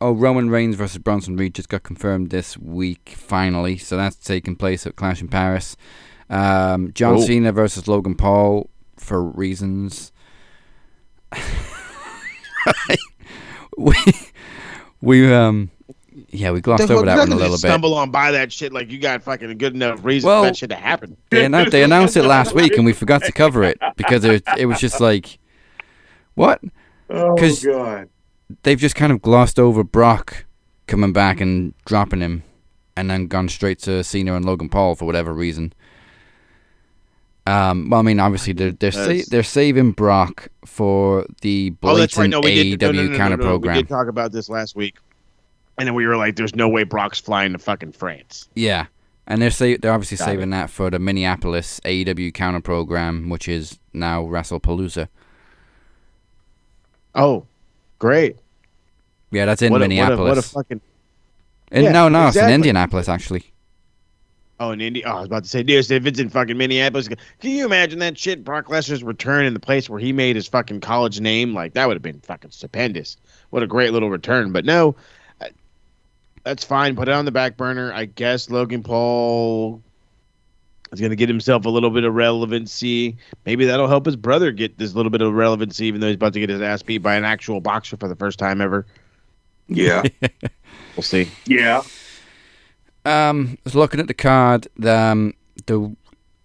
Roman Reigns versus Bronson Reed just got confirmed this week finally, so that's taking place at Clash in Paris. John Cena versus Logan Paul for reasons. we glossed over that one a little bit. Stumble on by that shit like you got fucking a good enough reason for that shit to happen. They announced it last week and we forgot to cover it because it was just like, what? Oh God! They've just kind of glossed over Brock coming back and dropping him, and then gone straight to Cena and Logan Paul for whatever reason. Well, I mean, obviously they're saving Brock for the blatant AEW counter program. We did talk about this last week, and then we were like, "There's no way Brock's flying to fucking France." Yeah, And they're obviously saving that for the Minneapolis AEW counter program, which is now WrestlePalooza. Oh, great. Yeah, that's in Minneapolis. What a fucking... No, it's in exactly. Indianapolis, actually. Oh, in Indy. Oh, I was about to say, dude, if it's in fucking Minneapolis, can you imagine that shit? Brock Lesnar's return in the place where he made his fucking college name. Like, that would have been fucking stupendous. What a great little return. But no, that's fine. Put it on the back burner. I guess Logan Paul is going to get himself a little bit of relevancy. Maybe that'll help his brother get this little bit of relevancy, even though he's about to get his ass beat by an actual boxer for the first time ever. Yeah. We'll see. Yeah. I was looking at the card. The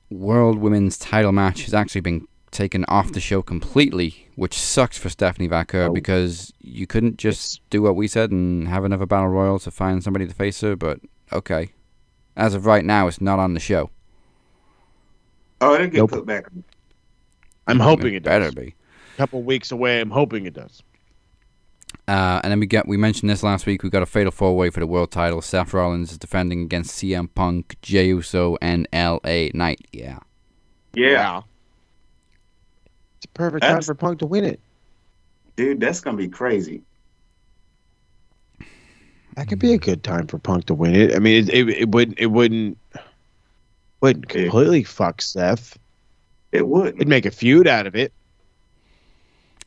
World Women's title match has actually been taken off the show completely, which sucks for Stephanie Vaquer because you couldn't just do what we said and have another battle royal to find somebody to face her. But okay, as of right now, it's not on the show. Oh, it'll get put back. I'm hoping it better does. be. A couple weeks away. I'm hoping it does. And then we mentioned this last week. We got a fatal 4-way for the world title. Seth Rollins is defending against CM Punk, Jey Uso, and LA Knight. Yeah. Yeah. It's a perfect time for Punk to win it. Dude, that's gonna be crazy. That could be a good time for Punk to win it. I mean, it wouldn't completely fuck Seth. It would. It'd make a feud out of it.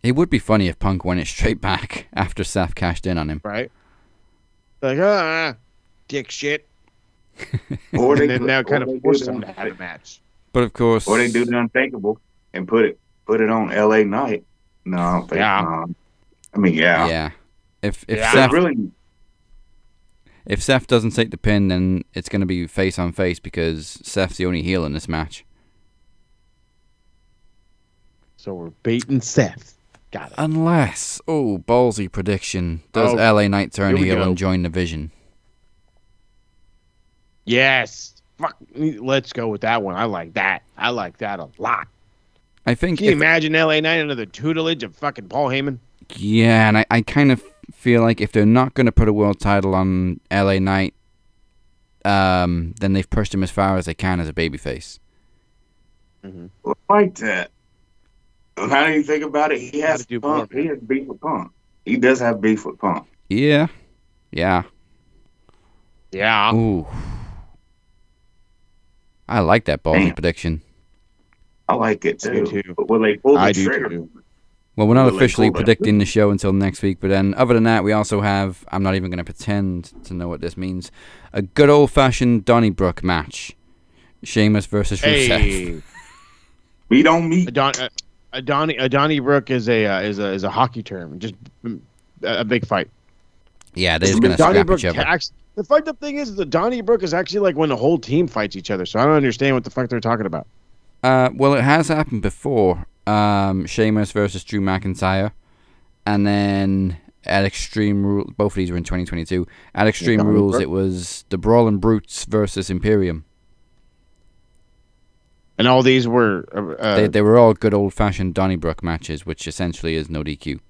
It would be funny if Punk won it straight back after Seth cashed in on him. Right. Like, dick shit. Or and they then now kind of force him them to have a match. But of course... Or they do the unthinkable and put it on LA Knight. No, I don't think. I mean, yeah. Yeah. If Seth doesn't take the pin, then it's going to be face on face because Seth's the only heel in this match. So we're baiting Seth. Got it. Unless, ballsy prediction. Does LA Knight turn heel and join the Vision? Yes. Fuck. Let's go with that one. I like that. I like that a lot. I think. Can you imagine LA Knight under the tutelage of fucking Paul Heyman? Yeah, and I kind of feel like if they're not going to put a world title on LA Knight, then they've pushed him as far as they can as a babyface. Mm-hmm. Well, I like that. How do you think about it? He has Punk. He has beef with Punk. He does have beef with Punk. Yeah. Yeah. Yeah. Ooh. I like that ballsy prediction. I like it too. But will they pull the trigger? Too. Well, we're not officially predicting the show until next week, but then other than that, we also have, I'm not even going to pretend to know what this means, a good old-fashioned Donnybrook match. Sheamus versus Rusev. We don't meet. A Donnybrook is a hockey term. Just a big fight. Yeah, they're just going to scrap each other. The fucked up thing is the Donnybrook is actually like when the whole team fights each other, so I don't understand what the fuck they're talking about. Well, it has happened before. Sheamus versus Drew McIntyre. And then at Extreme Rules, both of these were in 2022. At Extreme Rules, it was the Brawling Brutes versus Imperium. And all these were... they were all good old-fashioned Donnybrook matches, which essentially is no DQ.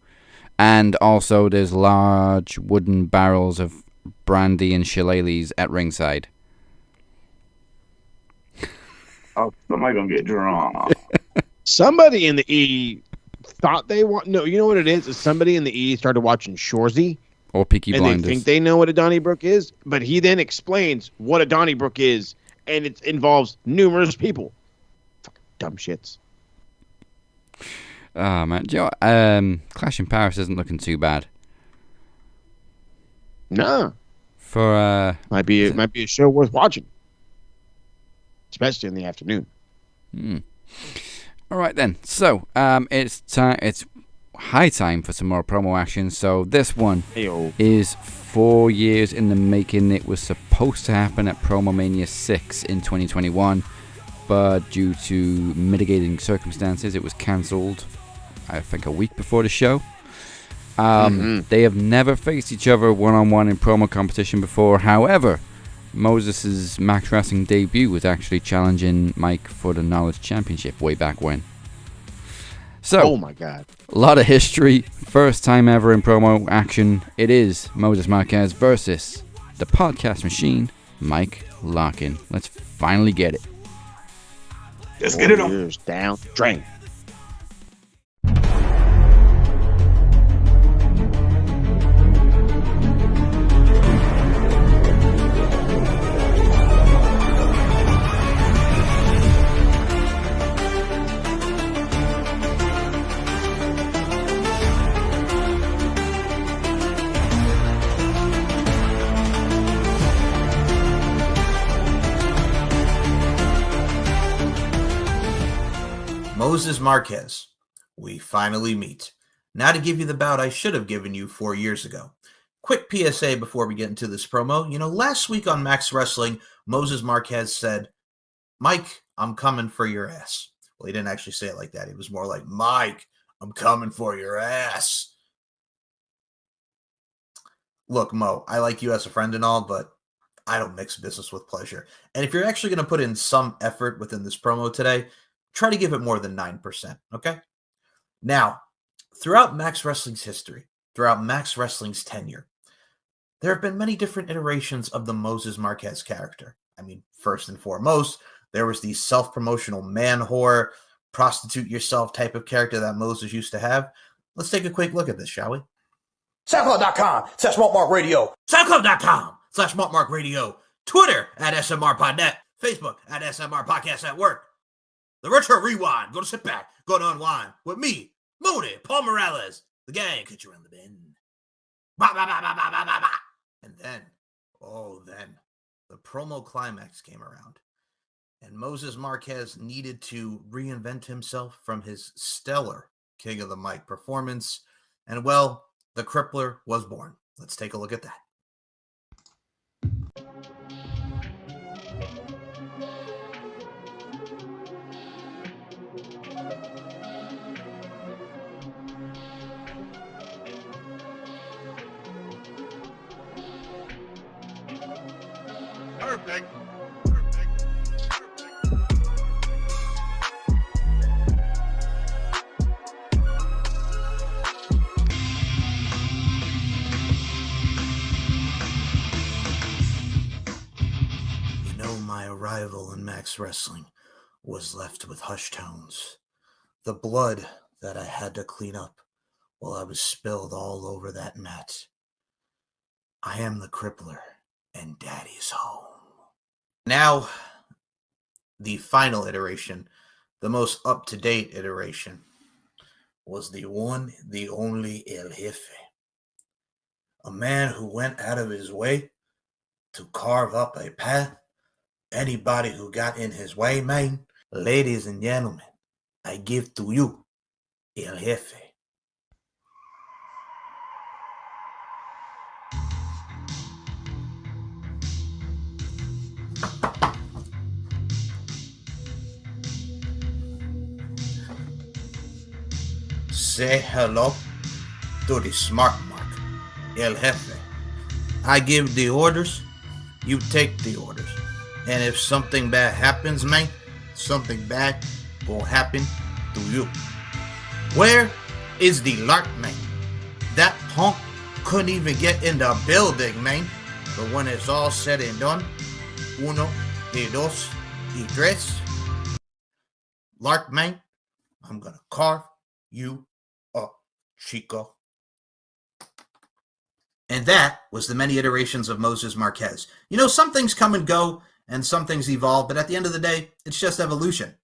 And also, there's large wooden barrels of brandy and shillelaghs at ringside. Oh, somebody gonna get drunk. Somebody in the E thought they want... No, you know what it is? Somebody in the E started watching Shoresy. Or Peaky Blinders. And they think they know what a Donnybrook is, but he then explains what a Donnybrook is, and it involves numerous people. Fucking dumb shits. Oh, man. Clash in Paris isn't looking too bad. No. For might be a show worth watching, especially in the afternoon. All right then. So it's high time for some more promo action. So this one is 4 years in the making. It was supposed to happen at Promo Mania 6 in 2021, but due to mitigating circumstances, it was cancelled. I think a week before the show. They have never faced each other one-on-one in promo competition before. However, Moses' Max Wrestling debut was actually challenging Mike for the Knowledge Championship way back when. So, oh my god, a lot of history. First time ever in promo action. It is Moses Marquez versus the Podcast Machine, Mike Larkin. Let's finally get it. Let's get it on. Warriors down, drain. Moses Marquez, we finally meet. Now to give you the bout I should have given you 4 years ago. Quick PSA before we get into this promo. Last week on Max Wrestling, Moses Marquez said, "Mike, I'm coming for your ass." Well, he didn't actually say it like that. It was more like, "Mike, I'm coming for your ass." Look, Mo, I like you as a friend and all, but I don't mix business with pleasure. And if you're actually going to put in some effort within this promo today, try to give it more than 9%, okay? Now, throughout Max Wrestling's history, throughout Max Wrestling's tenure, there have been many different iterations of the Moses Marquez character. I mean, first and foremost, there was the self-promotional man whore, prostitute yourself type of character that Moses used to have. Let's take a quick look at this, shall we? SoundCloud.com/MarkMarkRadio. SoundCloud.com/MarkMarkRadio. Twitter at SMRPodNet. Facebook at SMR Podcast at Work. The Retro Rewind. Go to sit back. Go to unwind with me, Moody, Paul Morales. The gang catch you around the bend. Bah, bah, bah, bah, bah, bah, bah, bah. And then, the Promo Climax came around. And Moses Marquez needed to reinvent himself from his stellar King of the Mic performance. And, well, the Crippler was born. Let's take a look at that. Perfect. My arrival in Max Wrestling was left with hushed tones. The blood that I had to clean up while I was spilled all over that mat. I am the Crippler, and Daddy's home. Now, the final iteration, the most up-to-date iteration, was the one, the only El Jefe. A man who went out of his way to carve up a path. Anybody who got in his way, man. Ladies and gentlemen, I give to you El Jefe. Say hello to the smart mark, El Jefe. I give the orders, you take the orders. And if something bad happens, man, something bad will happen to you. Where is the Lark, man? That punk couldn't even get in the building, man. But when it's all said and done, uno, y dos, y tres, Lark, man, I'm gonna carve you up, Chico. And that was the many iterations of Moses Marquez. Some things come and go, and some things evolve, but at the end of the day, it's just evolution.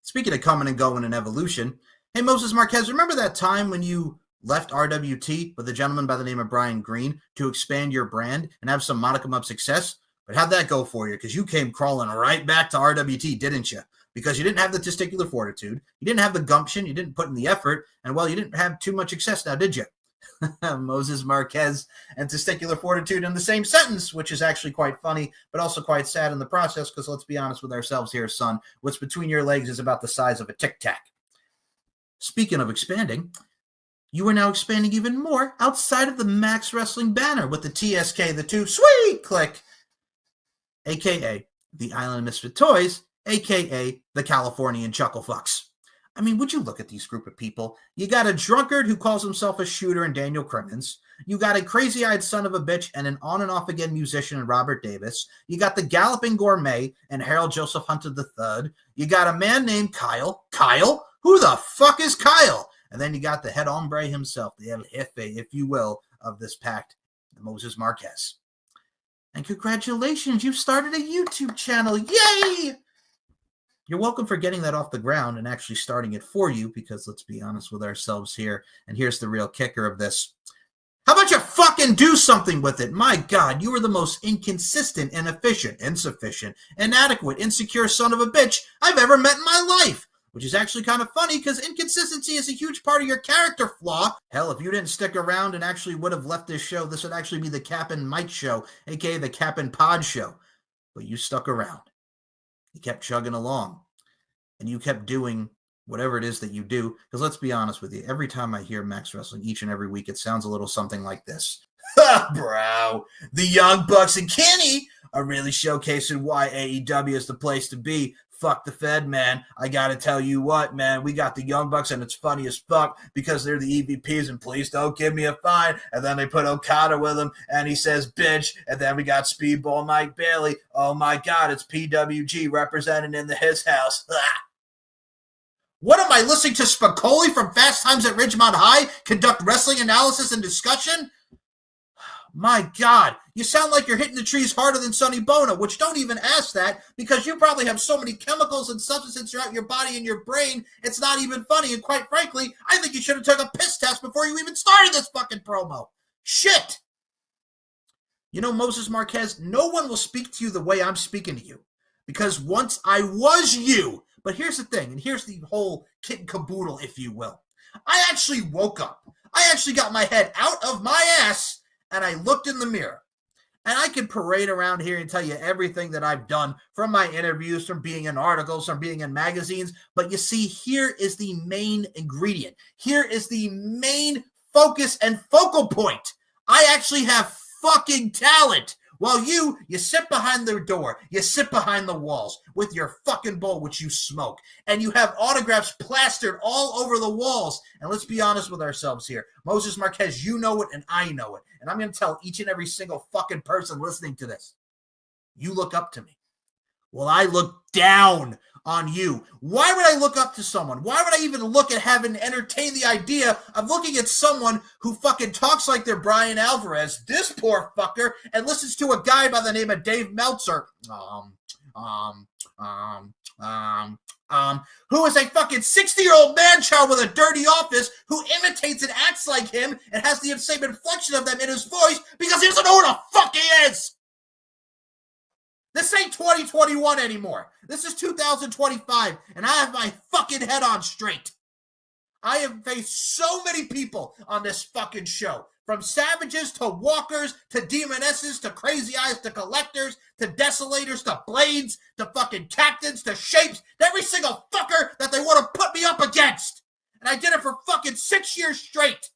Speaking of coming and going and evolution, hey, Moses Marquez, remember that time when you left RWT with a gentleman by the name of Brian Green to expand your brand and have some modicum of success? But how'd that go for you? Because you came crawling right back to RWT, didn't you? Because you didn't have the testicular fortitude, you didn't have the gumption, you didn't put in the effort, and, well, you didn't have too much success now, did you? Moses Marquez and testicular fortitude in the same sentence, which is actually quite funny, but also quite sad in the process, because let's be honest with ourselves here, son. What's between your legs is about the size of a Tic Tac. Speaking of expanding, you are now expanding even more outside of the Max Wrestling banner with the TSK, the Two Sweet Click, a.k.a. the Island of Misfit Toys, a.k.a. the Californian Chuckle Fucks. I mean, would you look at these group of people? You got a drunkard who calls himself a shooter in Daniel Crimmins. You got a crazy-eyed son of a bitch and an on-and-off-again musician in Robert Davis. You got the galloping gourmet and Harold Joseph Hunter III. You got a man named Kyle. Kyle? Who the fuck is Kyle? And then you got the head hombre himself, the El Jefe, if you will, of this pact, Moses Marquez. And congratulations, you've started a YouTube channel. Yay! You're welcome for getting that off the ground and actually starting it for you, because let's be honest with ourselves here, and here's the real kicker of this. How about you fucking do something with it? My God, you are the most inconsistent, inefficient, insufficient, inadequate, insecure son of a bitch I've ever met in my life. Which is actually kind of funny, because inconsistency is a huge part of your character flaw. Hell, if you didn't stick around and actually would have left this show, this would actually be the Cap and Mike show, aka the Cap and Pod show. But you stuck around. You kept chugging along, and you kept doing whatever it is that you do. Because let's be honest with you, every time I hear Max Wrestling each and every week, it sounds a little something like this. Ha, bro! The Young Bucks and Kenny are really showcasing why AEW is the place to be. Fuck the Fed, man. I gotta tell you what, man. We got the Young Bucks, and it's funny as fuck because they're the EVPs, and please don't give me a fine. And then they put Okada with him, and he says, bitch. And then we got Speedball Mike Bailey. Oh my God, it's PWG represented in his house. What am I listening to Spicoli from Fast Times at Ridgemont High conduct wrestling analysis and discussion? My God, you sound like you're hitting the trees harder than Sonny Bono, which don't even ask that because you probably have so many chemicals and substances throughout your body and your brain, it's not even funny. And quite frankly, I think you should have took a piss test before you even started this fucking promo. Shit. You know, Moses Marquez, no one will speak to you the way I'm speaking to you because once I was you. But here's the thing, and here's the whole kit and caboodle, if you will. I actually woke up. I actually got my head out of my ass, and I looked in the mirror. And I can parade around here and tell you everything that I've done from my interviews, from being in articles, from being in magazines. But you see, here is the main ingredient. Here is the main focus and focal point. I actually have fucking talent. While you sit behind the door, you sit behind the walls with your fucking bowl, which you smoke, and you have autographs plastered all over the walls. And let's be honest with ourselves here. Moses Marquez, you know it, and I know it. And I'm going to tell each and every single fucking person listening to this, you look up to me. Well, I look down on you. Why would I look up to someone? Why would I even look at having entertained the idea of looking at someone who fucking talks like they're Brian Alvarez, this poor fucker, and listens to a guy by the name of Dave Meltzer, who is a fucking 60-year-old man-child with a dirty office who imitates and acts like him and has the same inflection of them in his voice because he doesn't know who the fuck he is. This ain't 2021 anymore. This is 2025, and I have my fucking head on straight. I have faced so many people on this fucking show, from savages to walkers to demonesses to crazy eyes to collectors to desolators to blades to fucking captains to shapes, to every single fucker that they want to put me up against. And I did it for fucking 6 years straight.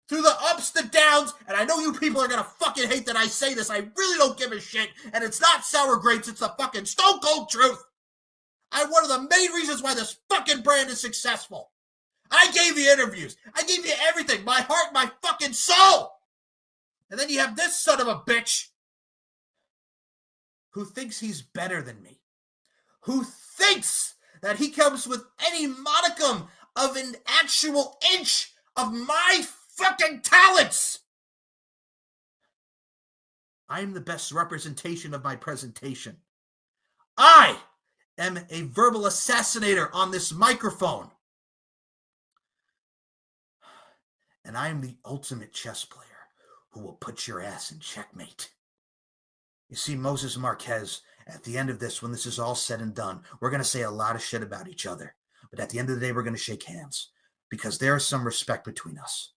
Through the ups, the downs, and I know you people are going to fucking hate that I say this. I really don't give a shit, and it's not sour grapes, it's the fucking stone cold truth. I'm one of the main reasons why this fucking brand is successful. I gave you interviews. I gave you everything, my heart, my fucking soul. And then you have this son of a bitch who thinks he's better than me, who thinks that he comes with any modicum of an actual inch of my fucking talents. I am the best representation of my presentation. I am a verbal assassinator on this microphone. And I am the ultimate chess player who will put your ass in checkmate. You see, Moses Marquez, at the end of this, when this is all said and done, we're going to say a lot of shit about each other. But at the end of the day, we're going to shake hands because there is some respect between us.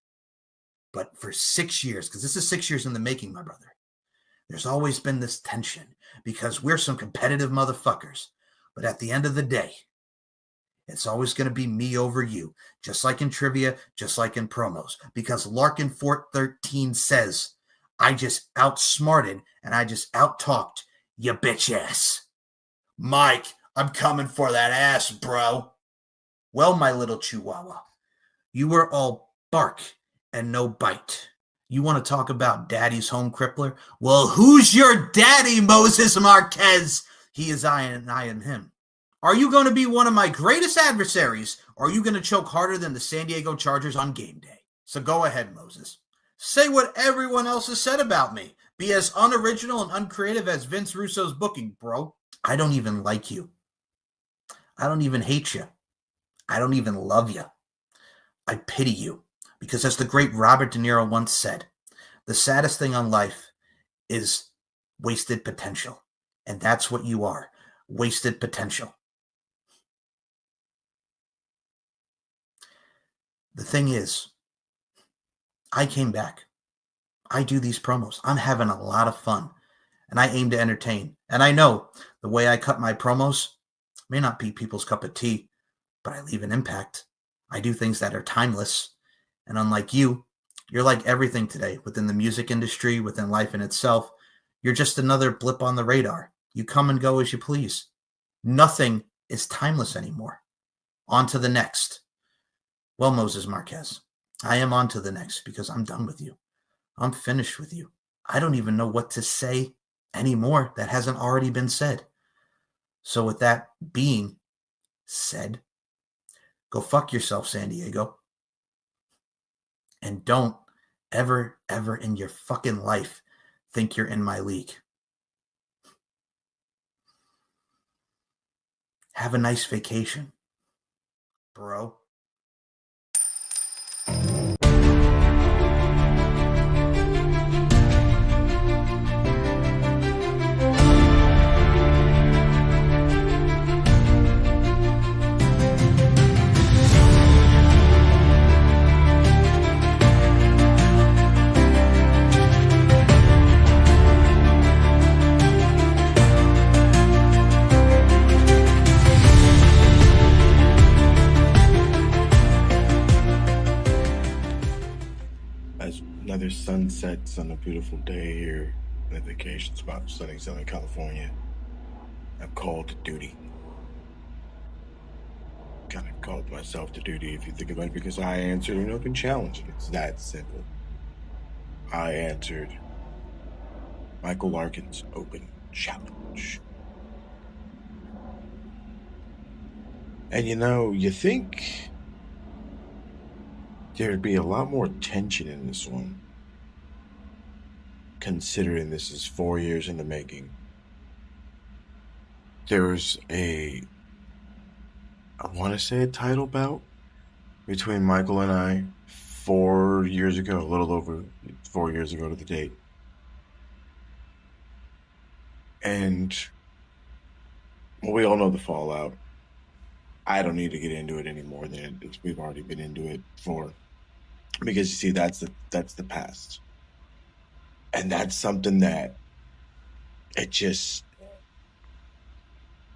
But for 6 years, because this is 6 years in the making, my brother, there's always been this tension because we're some competitive motherfuckers. But at the end of the day, it's always going to be me over you, just like in trivia, just like in promos. Because Larkin Fort 13 says, I just outsmarted and I just out-talked you bitch ass. Mike, I'm coming for that ass, bro. Well, my little chihuahua, you were all bark and no bite. You want to talk about daddy's home crippler? Well, who's your daddy, Moses Marquez? He is I and I am him. Are you going to be one of my greatest adversaries, or are you going to choke harder than the San Diego Chargers on game day? So go ahead, Moses. Say what everyone else has said about me. Be as unoriginal and uncreative as Vince Russo's booking, bro. I don't even like you. I don't even hate you. I don't even love you. I pity you. Because as the great Robert De Niro once said, the saddest thing on life is wasted potential. And that's what you are. Wasted potential. The thing is, I came back. I do these promos. I'm having a lot of fun. And I aim to entertain. And I know the way I cut my promos may not be people's cup of tea, but I leave an impact. I do things that are timeless. And unlike you, you're like everything today within the music industry, within life in itself. You're just another blip on the radar. You come and go as you please. Nothing is timeless anymore. On to the next. Well, Moses Marquez, I am on to the next because I'm done with you. I'm finished with you. I don't even know what to say anymore that hasn't already been said. So with that being said, go fuck yourself, San Diego. And don't ever, ever in your fucking life think you're in my league. Have a nice vacation, bro. Another sun sets on a beautiful day here in a vacation spot, sunny Southern California. I'm called to duty. Kind of called myself to duty if you think about it, because I answered an open challenge. It's that simple. I answered Michael Larkin's open challenge. And you think there'd be a lot more tension in this one, considering this is 4 years in the making. There's I want to say a title bout between Michael and I 4 years ago, a little over 4 years ago to the date. And we all know the fallout. I don't need to get into it any more than we've already been into it for. Because you see, that's the past. And that's something that it just,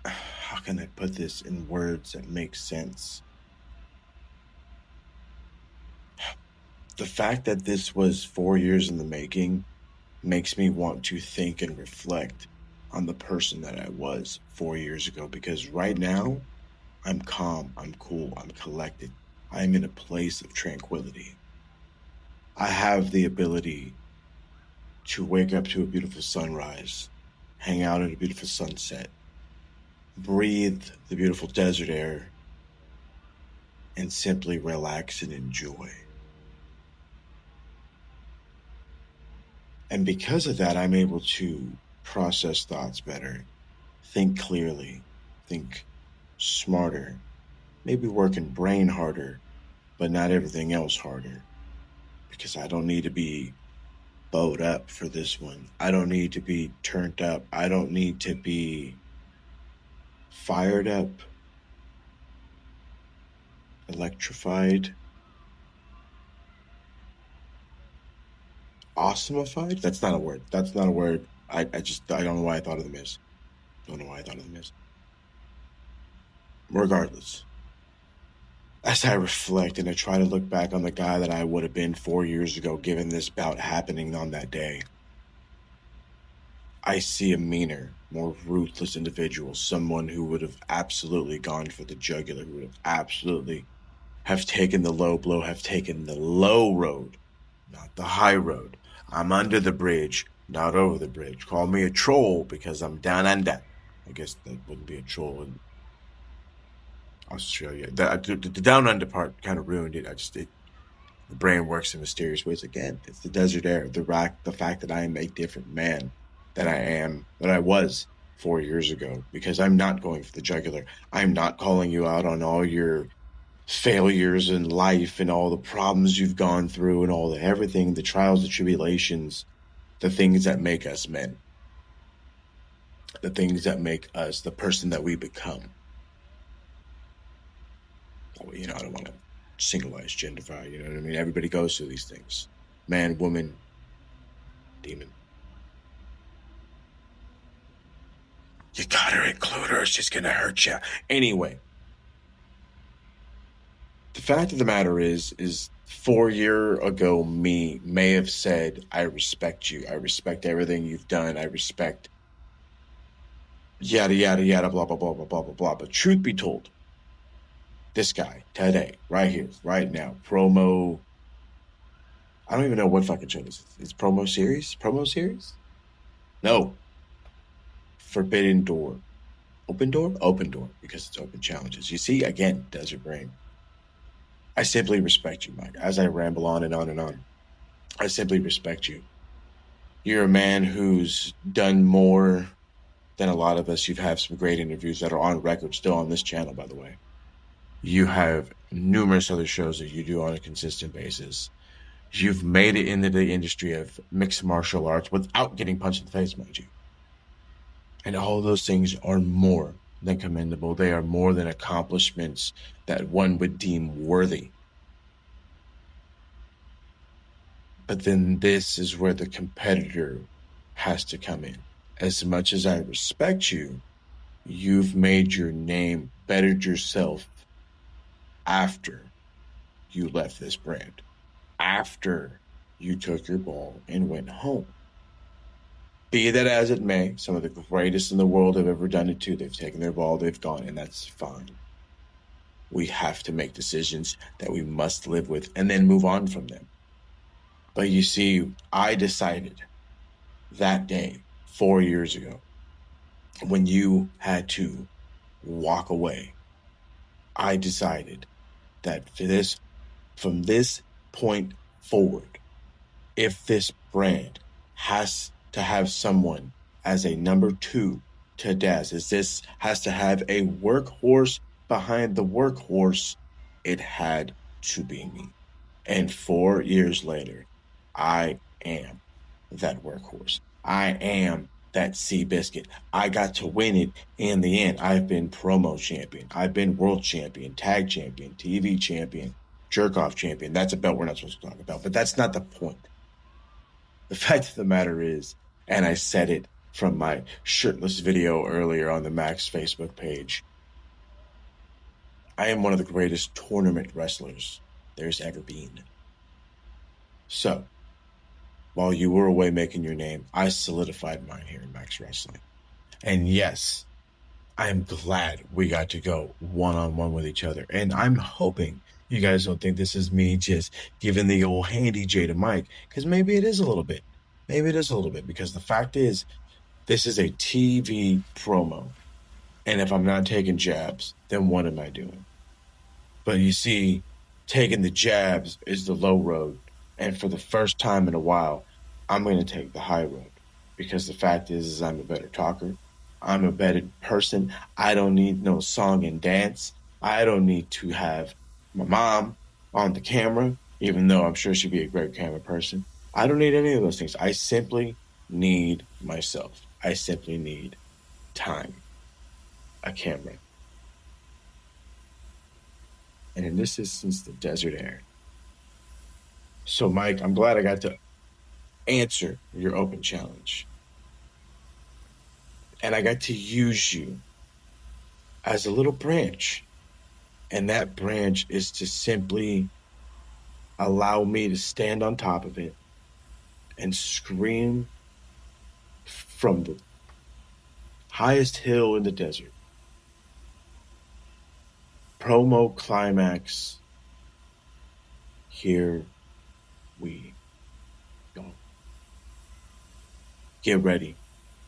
how can I put this in words that make sense? The fact that this was 4 years in the making makes me want to think and reflect on the person that I was 4 years ago, because right now I'm calm, I'm cool, I'm collected. I'm in a place of tranquility. I have the ability to wake up to a beautiful sunrise, hang out at a beautiful sunset, breathe the beautiful desert air, and simply relax and enjoy. And because of that, I'm able to process thoughts better, think clearly, think smarter, maybe working brain harder, but not everything else harder. Because I don't need to be bowed up for this one. I don't need to be turned up. I don't need to be fired up, electrified, awesomeified. That's not a word. I don't know why I thought of the Miz. Regardless, as I reflect and I try to look back on the guy that I would have been 4 years ago, given this bout happening on that day, I see a meaner, more ruthless individual, someone who would have absolutely gone for the jugular, who would have absolutely have taken the low blow, have taken the low road, not the high road. I'm under the bridge, not over the bridge. Call me a troll because I'm down under. I guess that wouldn't be a troll in Australia. The down under part kind of ruined it. The brain works in mysterious ways. Again, it's the desert air, the fact that I am a different man than I was 4 years ago, because I'm not going for the jugular. I'm not calling you out on all your failures in life and all the problems you've gone through and all the everything, the trials, the tribulations, the things that make us men, the things that make us the person that we become. I don't want to singleize, genderify, you know what I mean? Everybody goes through these things. Man, woman, demon. You gotta include her, she's gonna hurt you. Anyway, the fact of the matter is 4 years ago me may have said, I respect you. I respect everything you've done. I respect yada, yada, yada, blah, blah, blah, blah, blah, blah, blah. But truth be told, this guy, today, right here, right now, promo, I don't even know what fucking show this is. It's promo series? Promo series? No. Forbidden Door. Open Door? Open Door, because it's open challenges. You see, again, Desert Brain. I simply respect you, Mike. As I ramble on and on and on, I simply respect you. You're a man who's done more than a lot of us. You've had some great interviews that are on record, still on this channel, by the way. You have numerous other shows that you do on a consistent basis. You've made it into the industry of mixed martial arts without getting punched in the face, mind you. And all of those things are more than commendable. They are more than accomplishments that one would deem worthy. But then this is where the competitor has to come in. As much as I respect you, you've made your name, bettered yourself after you left this brand, after you took your ball and went home. Be that as it may, some of the greatest in the world have ever done it too. They've taken their ball, they've gone, and that's fine. We have to make decisions that we must live with and then move on from them. But you see, I decided that day, 4 years ago, when you had to walk away, I decided that from this point forward, if this brand has to have someone as a number 2 to Daz, as this has to have a workhorse behind the workhorse, it had to be me. And 4 years later, I am that workhorse. I am that Seabiscuit. I got to win it in the end. I've been promo champion. I've been world champion, tag champion, TV champion, jerk-off champion. That's a belt we're not supposed to talk about, but that's not the point. The fact of the matter is, and I said it from my shirtless video earlier on the Max Facebook page, I am one of the greatest tournament wrestlers there's ever been. So, while you were away making your name, I solidified mine here in Max Wrestling. And yes, I am glad we got to go one-on-one with each other. And I'm hoping you guys don't think this is me just giving the old handy J to Mike, because maybe it is a little bit. Maybe it is a little bit, because the fact is, this is a TV promo. And if I'm not taking jabs, then what am I doing? But you see, taking the jabs is the low road. And for the first time in a while, I'm going to take the high road, because the fact is I'm a better talker. I'm a better person. I don't need no song and dance. I don't need to have my mom on the camera, even though I'm sure she'd be a great camera person. I don't need any of those things. I simply need myself. I simply need time, a camera. And in this instance, the desert air. So, Mike, I'm glad I got to answer your open challenge. And I got to use you as a little branch. And that branch is to simply allow me to stand on top of it and scream from the highest hill in the desert. Promo Climax. Here we go. Get ready.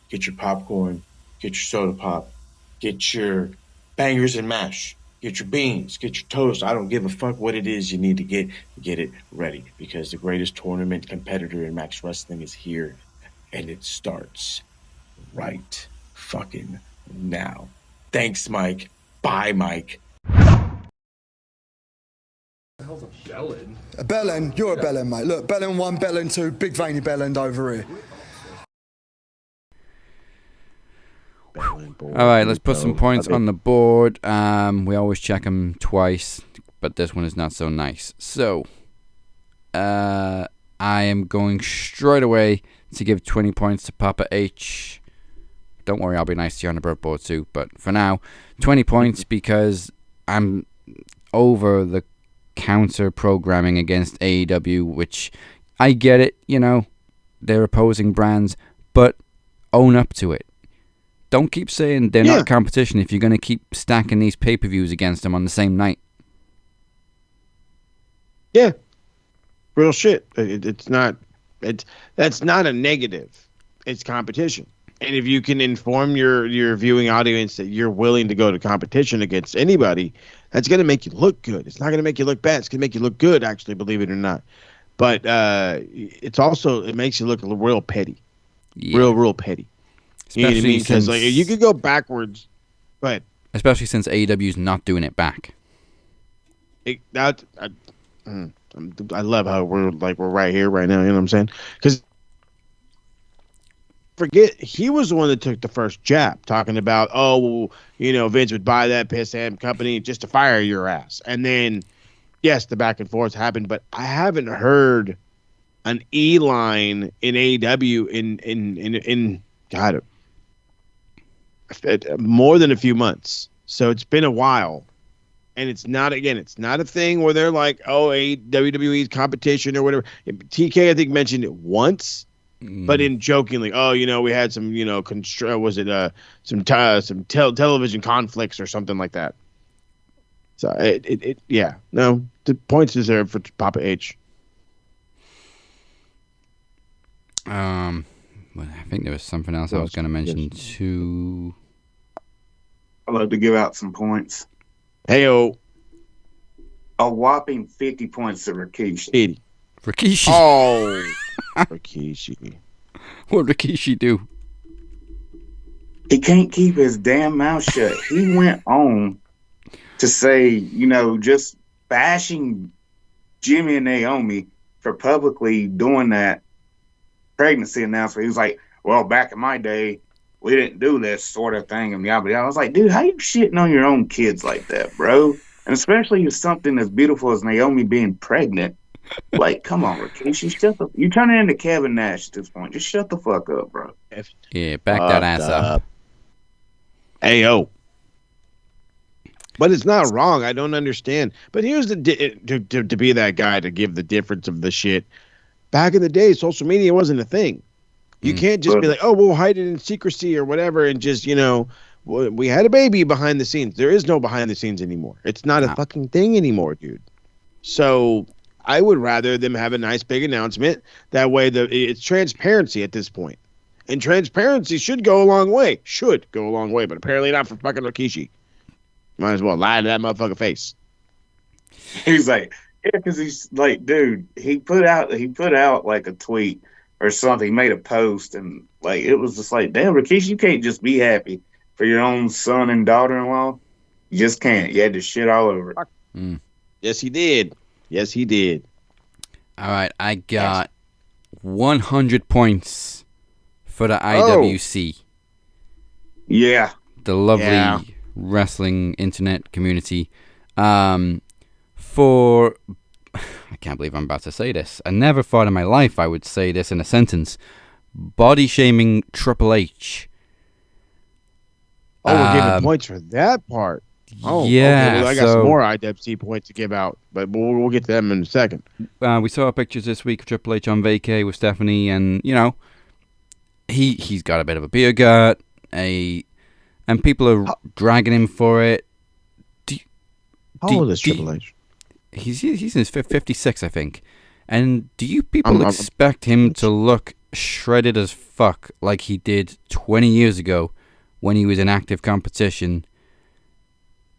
Get your popcorn. Get your soda pop. Get your bangers and mash. Get your beans. Get your toast. I don't give a fuck what it is you need to get. Get it ready, because the greatest tournament competitor in Max Wrestling is here, and it starts right fucking now. Thanks, Mike. Bye, Mike. A bellend, you're a bellend, mate. Look, bellend 1, bellend 2, big veiny bellend over here. All right, let's put some points on the board. We always check them twice, but this one is not so nice. So, I am going straight away to give 20 points to Papa H. Don't worry, I'll be nice to you on the bird board too. But for now, 20 points because I'm over the counter programming against AEW, which I get it, you know, they're opposing brands, but own up to it. Don't keep saying they're not competition if you're going to keep stacking these pay-per-views against them on the same night. Yeah. Real shit. That's not a negative. It's competition. And if you can inform your viewing audience that you're willing to go to competition against anybody, that's going to make you look good. It's not going to make you look bad. It's going to make you look good, actually, believe it or not. But it makes you look real petty. Yeah. Real petty. You know what I mean? Because like, you could go backwards, but especially since AEW's not doing it back. I love how we're right here, right now. You know what I'm saying? Because forget he was the one that took the first jab, talking about Vince would buy that piss and company just to fire your ass, and then yes, the back and forth happened, but I haven't heard an E line in AEW in God. More than a few months, so it's been a while, and it's not a thing where they're like, WWE's competition or whatever. TK I think mentioned it once, but in jokingly, we had some television conflicts or something like that. So the points deserved for Papa H. Well, I think there was something else I was going to mention too. I'd love to give out some points. Heyo. A whopping 50 points to Rikishi. 80. Rikishi. Oh. Rikishi. What did Rikishi do? He can't keep his damn mouth shut. He went on to say, just bashing Jimmy and Naomi for publicly doing that pregnancy announcement. He was like, well, back in my day, we didn't do this sort of thing. And yada, yada. I was like, dude, how you shitting on your own kids like that, bro? And especially with something as beautiful as Naomi being pregnant. Like, come on, Rikishi, you're turning into Kevin Nash at this point. Just shut the fuck up, bro. Yeah, back that ass up. Ayo. But it's not wrong. I don't understand. But here's to be that guy to give the difference of the shit. Back in the day, social media wasn't a thing. You can't just be like, we'll hide it in secrecy or whatever, and just, we had a baby behind the scenes. There is no behind the scenes anymore. It's not a fucking thing anymore, dude. So I would rather them have a nice big announcement. That way it's transparency at this point. And transparency should go a long way. But apparently not for fucking Rikishi. Might as well lie to that motherfucker face. He's like, yeah, because he's like, dude, he put out like a tweet or something. He made a post, and like it was just like, damn, Rikishi, you can't just be happy for your own son and daughter-in-law. You just can't. You had to shit all over it. Yes, he did. All right, I got 100 points for the IWC. Yeah. The lovely wrestling internet community. For I can't believe I'm about to say this. I never thought in my life I would say this in a sentence. Body shaming Triple H. Oh, we're giving points for that part. Oh, yeah. Okay. Well, I got some more IWC points to give out, but we'll get to them in a second. We saw pictures this week of Triple H on vacay with Stephanie, and he's got a bit of a beer gut, and people are dragging him for it. How old is Triple H? He's in his 56, I think. And do you people expect him to look shredded as fuck like he did 20 years ago when he was in active competition?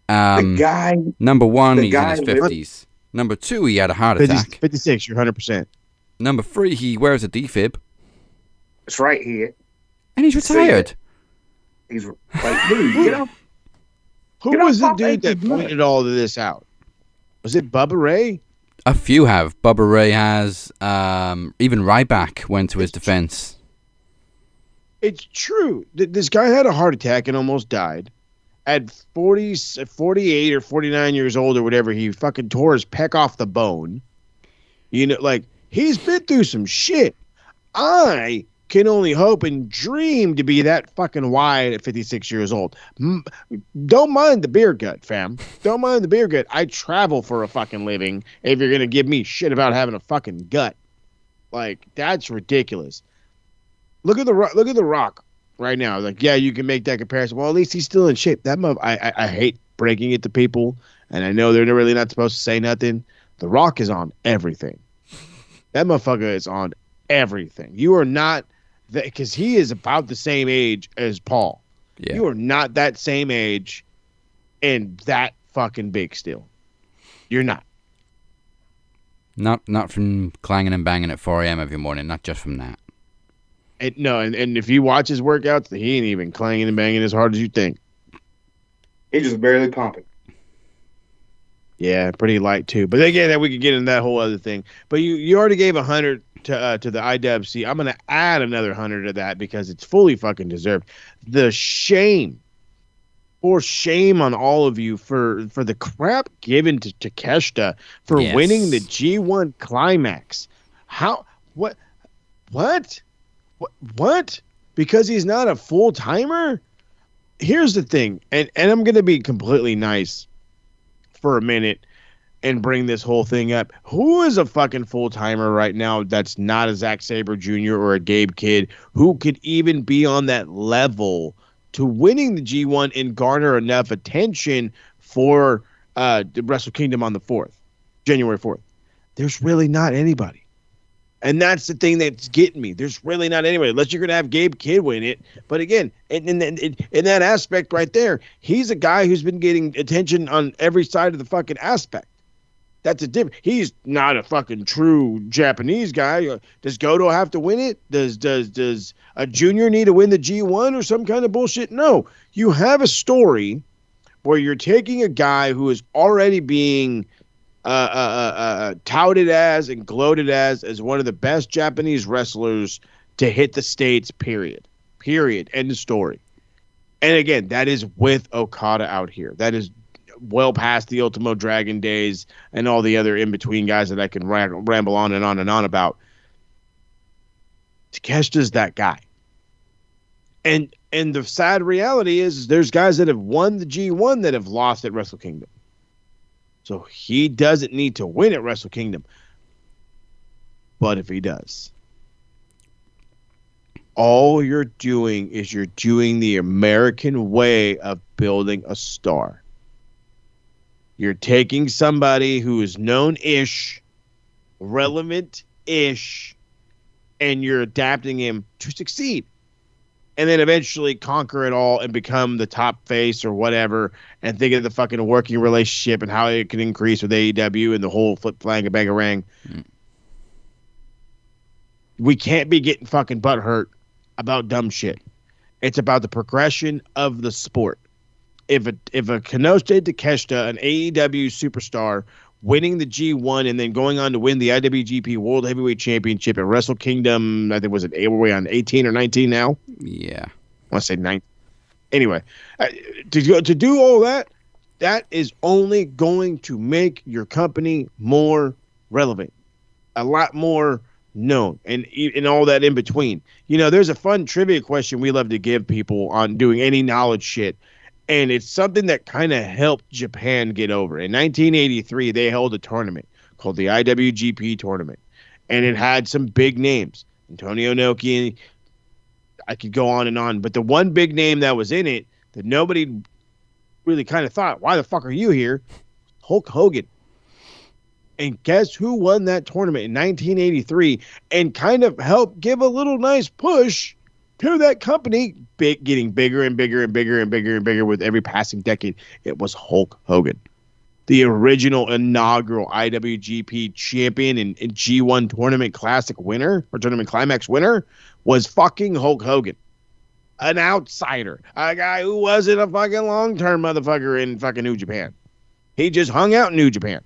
The guy. Number one, he's in his 50s. Number two, he had a heart attack. 56, you're 100%. Number three, he wears a defib. It's right here. And he's retired. He's like, dude, get up. Who was the dude that pointed all of this out? Was it Bubba Ray? A few have. Bubba Ray has. Even Ryback went to his defense. It's true. This guy had a heart attack and almost died. At 48 or 49 years old or whatever, he fucking tore his pec off the bone. You know, like, he's been through some shit. I can only hope and dream to be that fucking wide at 56 years old. Don't mind the beer gut, fam. Don't mind the beer gut. I travel for a fucking living if you're going to give me shit about having a fucking gut. Like, that's ridiculous. Look at the Rock right now. Like, yeah, you can make that comparison. Well, at least he's still in shape. That I hate breaking it to people, and I know they're really not supposed to say nothing. The Rock is on everything. That motherfucker is on everything. You are not... because he is about the same age as Paul. Yeah. You are not that same age and that fucking big still. You're not. Not from clanging and banging at 4 a.m. every morning. Not just from that. And if you watch his workouts, he ain't even clanging and banging as hard as you think. He's just barely pumping. Yeah, pretty light too. But again, then we could get into that whole other thing. But you already gave 100 to the IWC. I'm gonna add another 100 to that because it's fully fucking deserved. The shame on all of you for the crap given to Takeshita for winning the G1 Climax. What? Because he's not a full timer? Here's the thing, and I'm gonna be completely nice for a minute and bring this whole thing up. Who is a fucking full-timer right now that's not a Zack Sabre Jr. or a Gabe Kidd who could even be on that level to winning the G1 and garner enough attention for the Wrestle Kingdom on the 4th, January 4th? There's really not anybody. And that's the thing that's getting me. There's really not anybody, unless you're going to have Gabe Kidd win it. But again, in that aspect right there, he's a guy who's been getting attention on every side of the fucking aspect. That's a different. He's not a fucking true Japanese guy. Does Goto have to win it? Does a junior need to win the G1 or some kind of bullshit? No. You have a story where you're taking a guy who is already being touted as and gloated as one of the best Japanese wrestlers to hit the States, period. End of story. And again, that is with Okada out here. That is well past the Ultimo Dragon days and all the other in-between guys that I can ramble on and on and on about. Takeshita's that guy. And the sad reality is there's guys that have won the G1 that have lost at Wrestle Kingdom. So he doesn't need to win at Wrestle Kingdom. But if he does, all you're doing is you're doing the American way of building a star. You're taking somebody who is known-ish, relevant-ish, and you're adapting him to succeed. And then eventually conquer it all and become the top face or whatever, and think of the fucking working relationship and how it can increase with AEW and the whole flip flang a bang-a-rang. We can't be getting fucking butthurt about dumb shit. It's about the progression of the sport. If a Kenosuke Takeshita, an AEW superstar, winning the G1 and then going on to win the IWGP World Heavyweight Championship at Wrestle Kingdom, I think were we on 18 or 19 now? Yeah. I want to say 9. Anyway, to do all that, that is only going to make your company more relevant, a lot more known, and all that in between. You know, there's a fun trivia question we love to give people on doing any knowledge shit. And it's something that kind of helped Japan get over. In 1983, they held a tournament called the IWGP tournament. And it had some big names. Antonio Inoki, I could go on and on, but the one big name that was in it that nobody really kind of thought, why the fuck are you here? Hulk Hogan. And guess who won that tournament in 1983 and kind of helped give a little nice push to that company, getting bigger and bigger and bigger and bigger and bigger with every passing decade? It was Hulk Hogan. The original inaugural IWGP champion and G1 Tournament Classic winner, or Tournament Climax winner, was fucking Hulk Hogan. An outsider. A guy who wasn't a fucking long-term motherfucker in fucking New Japan. He just hung out in New Japan.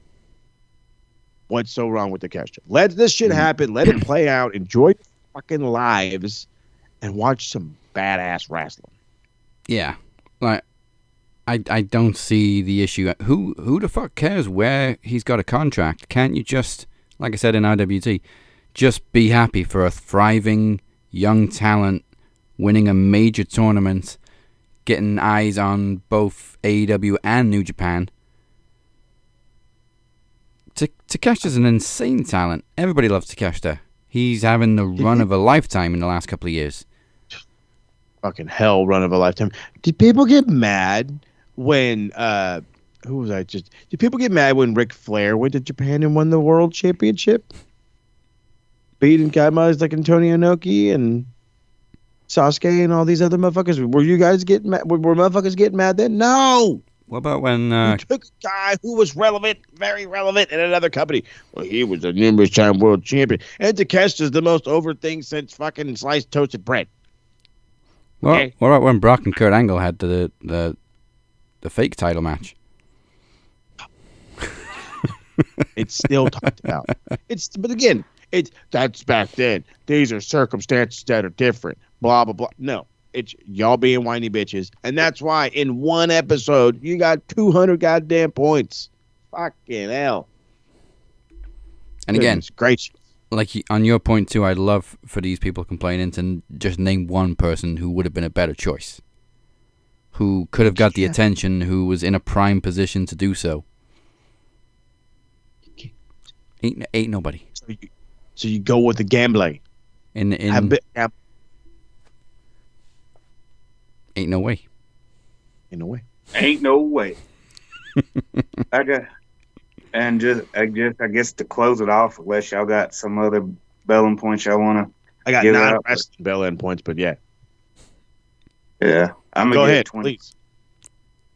What's so wrong with the question? Let this shit happen. Let it play out. Enjoy fucking lives and watch some badass wrestling. Yeah. Like, I don't see the issue. Who the fuck cares where he's got a contract? Can't you just, like I said in RWT, just be happy for a thriving young talent winning a major tournament, getting eyes on both AEW and New Japan? Takeshita's an insane talent. Everybody loves Takeshita. He's having the run of a lifetime in the last couple of years. Fucking hell run of a lifetime. Did people get mad when did people get mad when Ric Flair went to Japan and won the world championship? Beating guys like Antonio Inoki and Sasuke and all these other motherfuckers. Were you guys getting mad? Were motherfuckers getting mad then? No. What about when you took a guy who was relevant, very relevant in another company? Well, he was a numerous time world champion. And Takeshita's the most over thing since fucking sliced toasted bread. Okay? What about when Brock and Kurt Angle had the fake title match? It's still talked about. But again, that's back then. These are circumstances that are different. Blah blah blah. No. It's y'all being whiny bitches. And that's why in one episode, you got 200 goddamn points. Fucking hell. And again, great. Like on your point too, I'd love for these people complaining to just name one person who would have been a better choice. Who could have got the attention, who was in a prime position to do so. Ain't nobody. So you go with the gambling. Ain't no way. Ain't no way. Ain't no way. I guess to close it off, unless y'all got some other belling points y'all want to. I got 9 wrestling belling points, but yeah. Yeah, I'm go gonna ahead, 20. Please.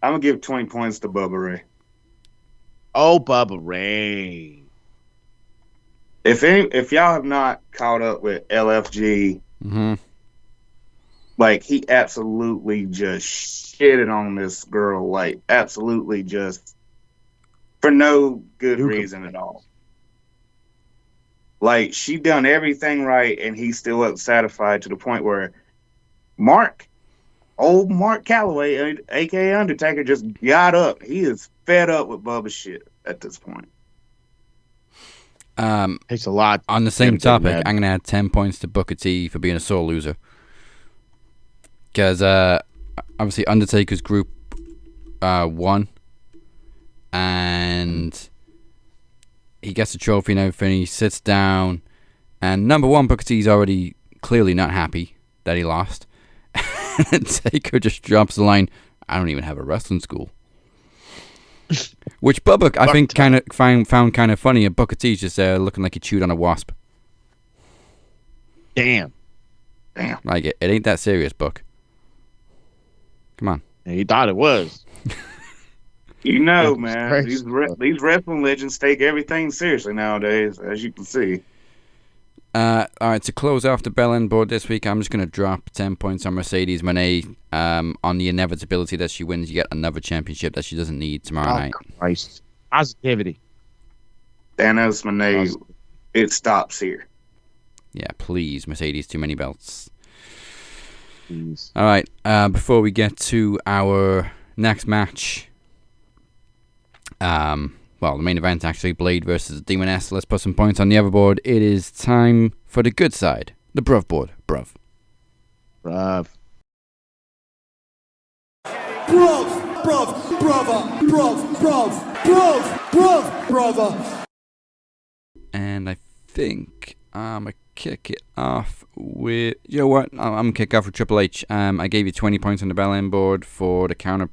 I'm gonna give 20 points to Bubba Ray. Oh, Bubba Ray. If y'all have not caught up with LFG, like he absolutely just shitted on this girl, like absolutely just for no good reason at all. Like she done everything right, and he's still unsatisfied to the point where old Mark Calloway, aka Undertaker, just got up. He is fed up with Bubba's shit at this point. Takes a lot. On the same topic, I'm gonna add 10 points to Booker T for being a sore loser. Because obviously Undertaker's group won, and he gets a trophy and everything. He sits down, and number one, Booker T's already clearly not happy that he lost. And Taker just drops the line, "I don't even have a wrestling school." Which Bubba, I think, kind of found kind of funny, and Booker T's just looking like he chewed on a wasp. Damn. Like it ain't that serious, Book. Come on. And he thought it was. You know, man, these wrestling legends take everything seriously nowadays, as you can see. All right, to close off the bell end board this week, I'm just going to drop 10 points on Mercedes Moné on the inevitability that she wins yet another championship that she doesn't need tomorrow night. Christ. Positivity. Thanos Moné, it stops here. Yeah, please, Mercedes, too many belts. Please. All right, before we get to our next match, well, the main event actually, Blade versus Demoness. Let's put some points on the otherboard. It is time for the good side, the bruv board. Bruv. Bruv, brother. And I think kick it off with... You know what? I'm going to kick off with Triple H. I gave you 20 points on the bell end board for the counter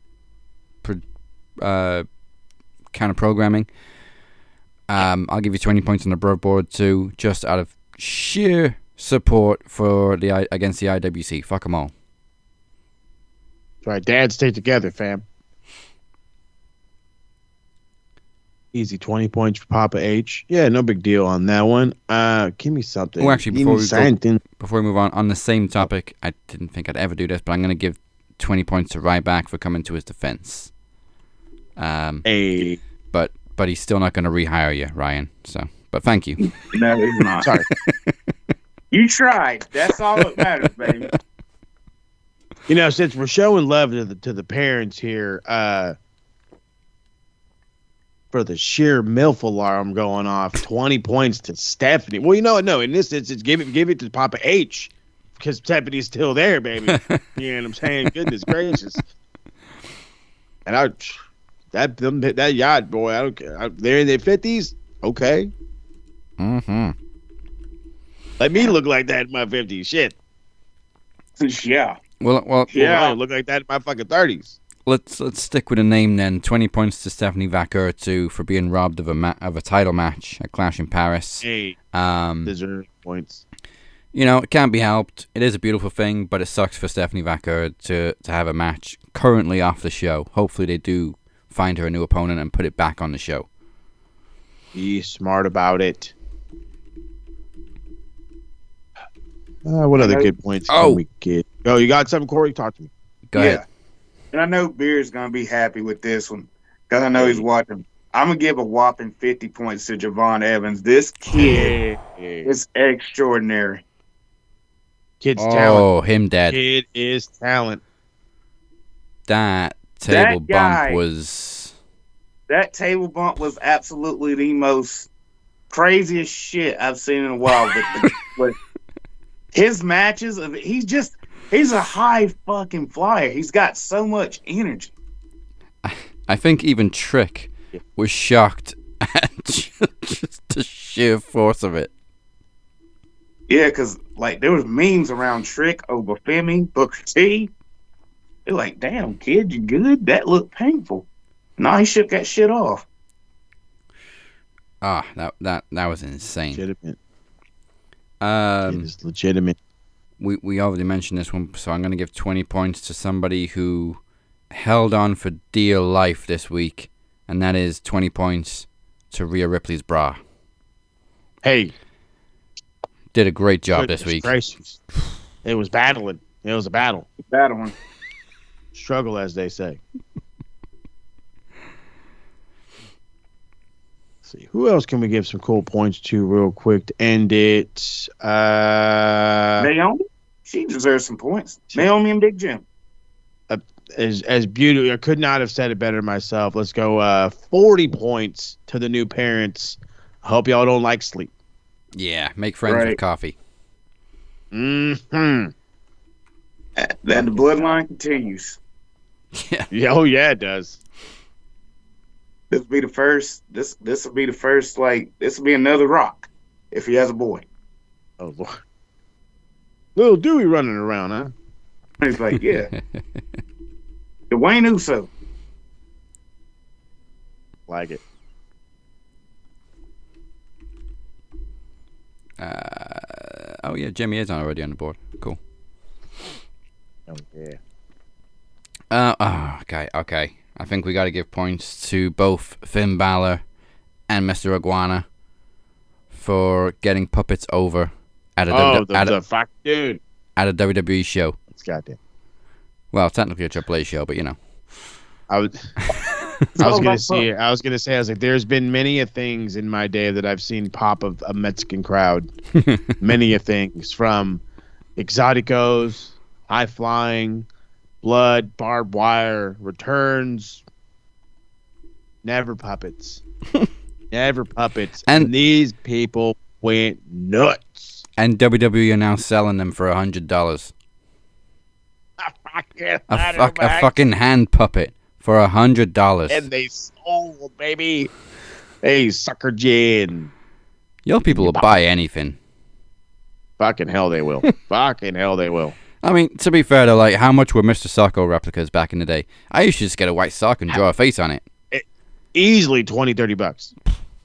programming. I'll give you 20 points on the broad board too, just out of sheer support for against the IWC. Fuck them all. That's right. Dad, stay together, fam. Easy 20 points for Papa H. Yeah, no big deal on that one. Give me something. Oh, actually, before we move on the same topic, I didn't think I'd ever do this, but I'm going to give 20 points to Ryback for coming to his defense. But he's still not going to rehire you, Ryan. So, but thank you. No, he's not. Sorry. You tried. That's all that matters, baby. You know, since we're showing love to the parents here, for the sheer MILF alarm going off, 20 points to Stephanie. Well, you know what? No, in this instance, give it to Papa H, because Stephanie's still there, baby. You know what I'm saying? Goodness gracious. And that yacht, boy, I don't care. They're in their 50s? Okay. Mm-hmm. Let me look like that in my 50s. Shit. Yeah. Well, yeah. I don't look like that in my fucking 30s. Let's stick with a name then. 20 points to Stephanie Vaquer too for being robbed of a title match at Clash in Paris. Hey, deserved points. You know, it can't be helped. It is a beautiful thing, but it sucks for Stephanie Vaquer to have a match currently off the show. Hopefully they do find her a new opponent and put it back on the show. Be smart about it. What other good points can we get? Oh, you got something, Corey? Talk to me. Go ahead. And I know Beer's going to be happy with this one because I know he's watching. I'm going to give a whopping 50 points to Javon Evans. This kid is extraordinary. Kid's talent. Oh, him dead. Kid is talent. That table bump was... That table bump was absolutely the most craziest shit I've seen in a while. But his matches, he's a high fucking flyer. He's got so much energy. I think even Trick was shocked at just the sheer force of it. Yeah, because there was memes around Trick, Obafemi, Booker T. They're like, damn, kid, you good? That looked painful. No, he shook that shit off. Ah, that was insane. Legitimate. It is legitimate. We already mentioned this one, so I'm going to give 20 points to somebody who held on for dear life this week, and that is 20 points to Rhea Ripley's bra. Hey. Did a great job this week. Gracious. It was battling. It was a battle. Battling. Struggle, as they say. See, who else can we give some cool points to real quick to end it? Naomi? She deserves some points. Naomi and Big Jim. As beautiful, I could not have said it better myself. Let's go 40 points to the new parents. I hope y'all don't like sleep. Yeah, make friends with coffee. Mm-hmm. And the bloodline continues. Yeah. Oh, yeah, it does. This will be the first. This will be the first. This will be another Rock if he has a boy. Oh Lord, little Dewey running around, huh? He's like, yeah, Dwayne Uso. Like it. Oh yeah, Jimmy is already on the board. Cool. Oh yeah. Okay. I think we got to give points to both Finn Balor and Mr. Iguana for getting puppets over at a WWE show. It's goddamn. Well, technically a AAA show, but you know. I was gonna say, there's been many a things in my day that I've seen pop of a Mexican crowd. Many a things from exoticos, high flying, blood, barbed wire, returns. Never puppets. Never puppets. And these people went nuts. And WWE are now selling them for $100. A fucking hand puppet for $100. And they sold, baby. Hey, sucker gin. Y'all people will buy anything. Fucking hell they will. Fucking hell they will. I mean, to be fair, though, like, how much were Mr. Socko replicas back in the day? I used to just get a white sock and draw a face on it. Easily $20, $30.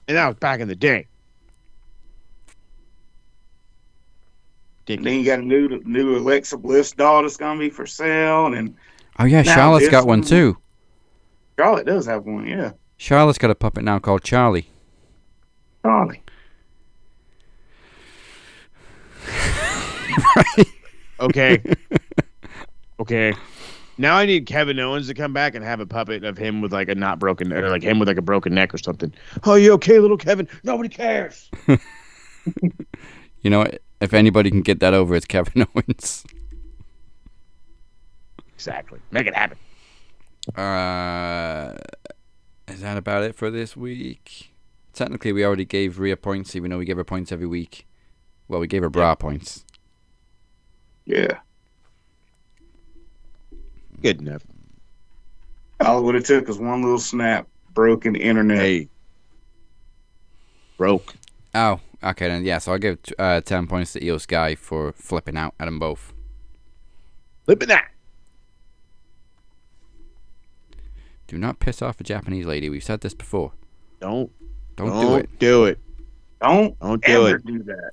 And that was back in the day. And then you got a new Alexa Bliss doll that's gonna be for sale, and oh yeah, Charlotte's got one too. Charlotte does have one, yeah. Charlotte's got a puppet now called Charlie. Charlie. Right. Okay. Okay. Now I need Kevin Owens to come back and have a puppet of him with like a not broken, or like him with like a broken neck or something. Oh, you okay, little Kevin? Nobody cares. You know, if anybody can get that over, it's Kevin Owens. Exactly. Make it happen. Is that about it for this week? Technically, we already gave Rhea points, even though we give her points every week. Well, we gave her bra points. Yeah. Good enough. All it would have took was one little snap, broken the internet. Hey. Broke. Oh, okay then. Yeah, so I'll give 10 points to Io Sky for flipping out at them both. Flipping out. Do not piss off a Japanese lady. We've said this before. Don't do it. Do it. Don't do ever it. do that.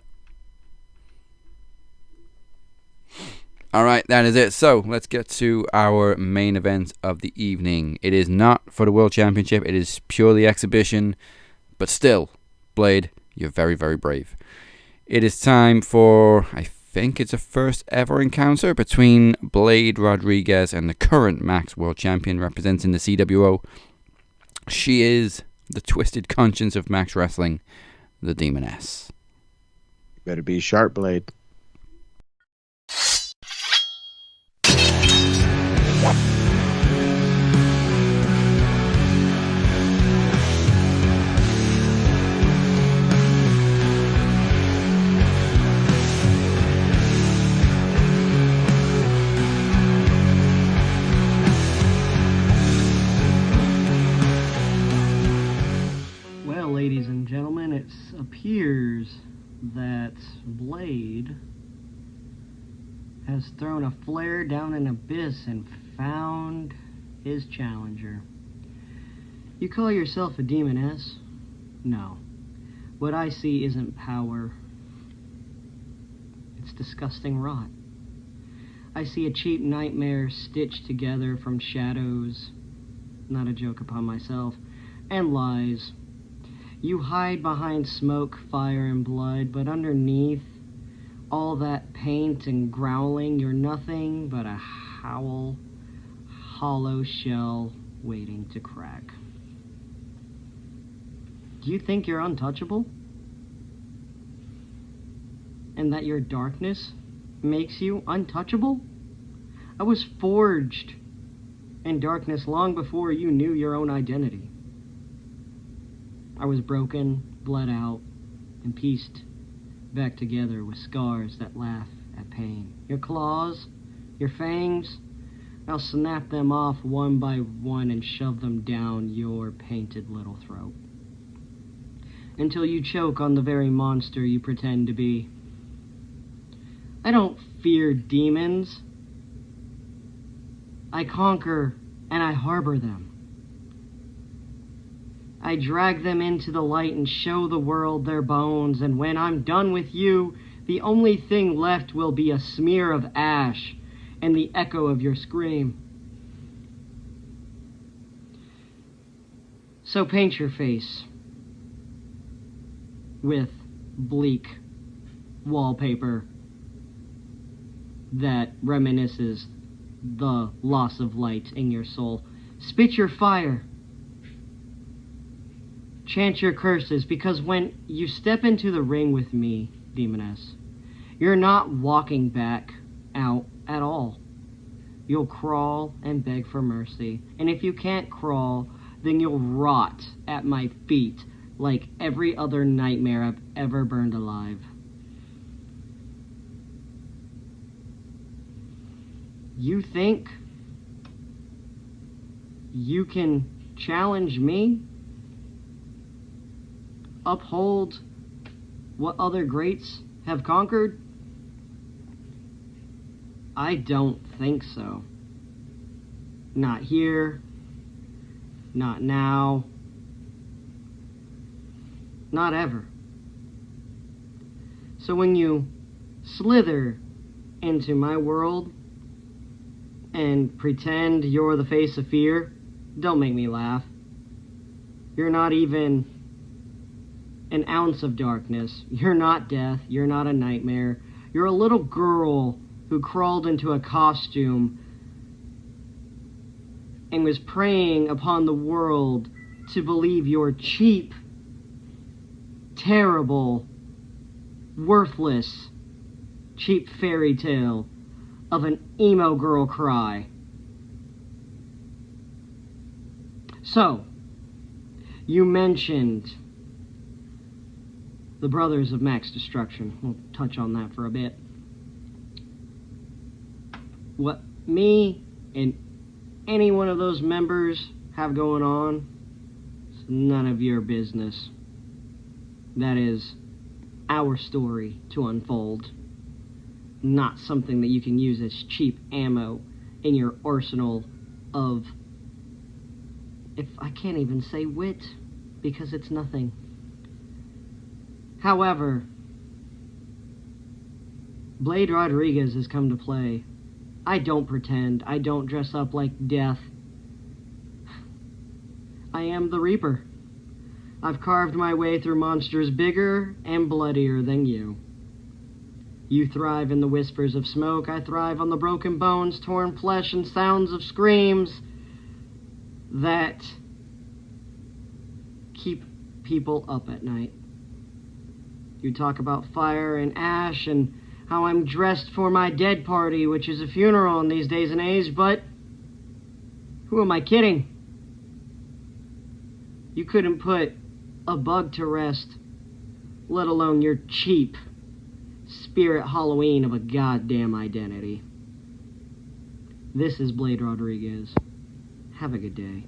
All right, that is it. So let's get to our main event of the evening. It is not for the World Championship. It is purely exhibition. But still, Blade, you're very, very brave. It is time for, I think it's a first ever encounter between Blade Rodriguez and the current Max World Champion representing the CWO. She is the twisted conscience of Max Wrestling, the Demoness. Better be sharp, Blade. Well, ladies and gentlemen, it appears that Blade has thrown a flare down an abyss and found his challenger. You call yourself a demoness? No. What I see isn't power. It's disgusting rot. I see a cheap nightmare stitched together from shadows, not a joke upon myself, and lies. You hide behind smoke, fire, and blood, but underneath all that paint and growling, you're nothing but a hollow shell waiting to crack. Do you think you're untouchable? And that your darkness makes you untouchable? I was forged in darkness long before you knew your own identity. I was broken, bled out, and pieced back together with scars that laugh at pain. Your claws, your fangs, I'll snap them off one by one and shove them down your painted little throat. Until you choke on the very monster you pretend to be. I don't fear demons. I conquer and I harbor them. I drag them into the light and show the world their bones, and when I'm done with you, the only thing left will be a smear of ash and the echo of your scream. So paint your face with bleak wallpaper that reminisces the loss of light in your soul. Spit your fire. Chant your curses, because when you step into the ring with me, Demoness, you're not walking back out at all. You'll crawl and beg for mercy. And if you can't crawl, then you'll rot at my feet like every other nightmare I've ever burned alive. You think you can challenge me? Uphold what other greats have conquered? I don't think so. Not here. Not now. Not ever. So when you slither into my world and pretend you're the face of fear, don't make me laugh. You're not even an ounce of darkness. You're not death. You're not a nightmare. You're a little girl who crawled into a costume and was preying upon the world to believe your cheap, terrible, worthless, cheap fairy tale of an emo girl cry. So, you mentioned the Brothers of Max Destruction. We'll touch on that for a bit. What me and any one of those members have going on is none of your business. That is our story to unfold, not something that you can use as cheap ammo in your arsenal of, if I can't even say wit, because it's nothing. However, Blade Rodriguez has come to play. I don't pretend. I don't dress up like death. I am the Reaper. I've carved my way through monsters bigger and bloodier than you. You thrive in the whispers of smoke. I thrive on the broken bones, torn flesh, and sounds of screams that keep people up at night. You talk about fire and ash and how I'm dressed for my dead party, which is a funeral in these days and age, but who am I kidding? You couldn't put a bug to rest, let alone your cheap spirit Halloween of a goddamn identity. This is Blade Rodriguez. Have a good day.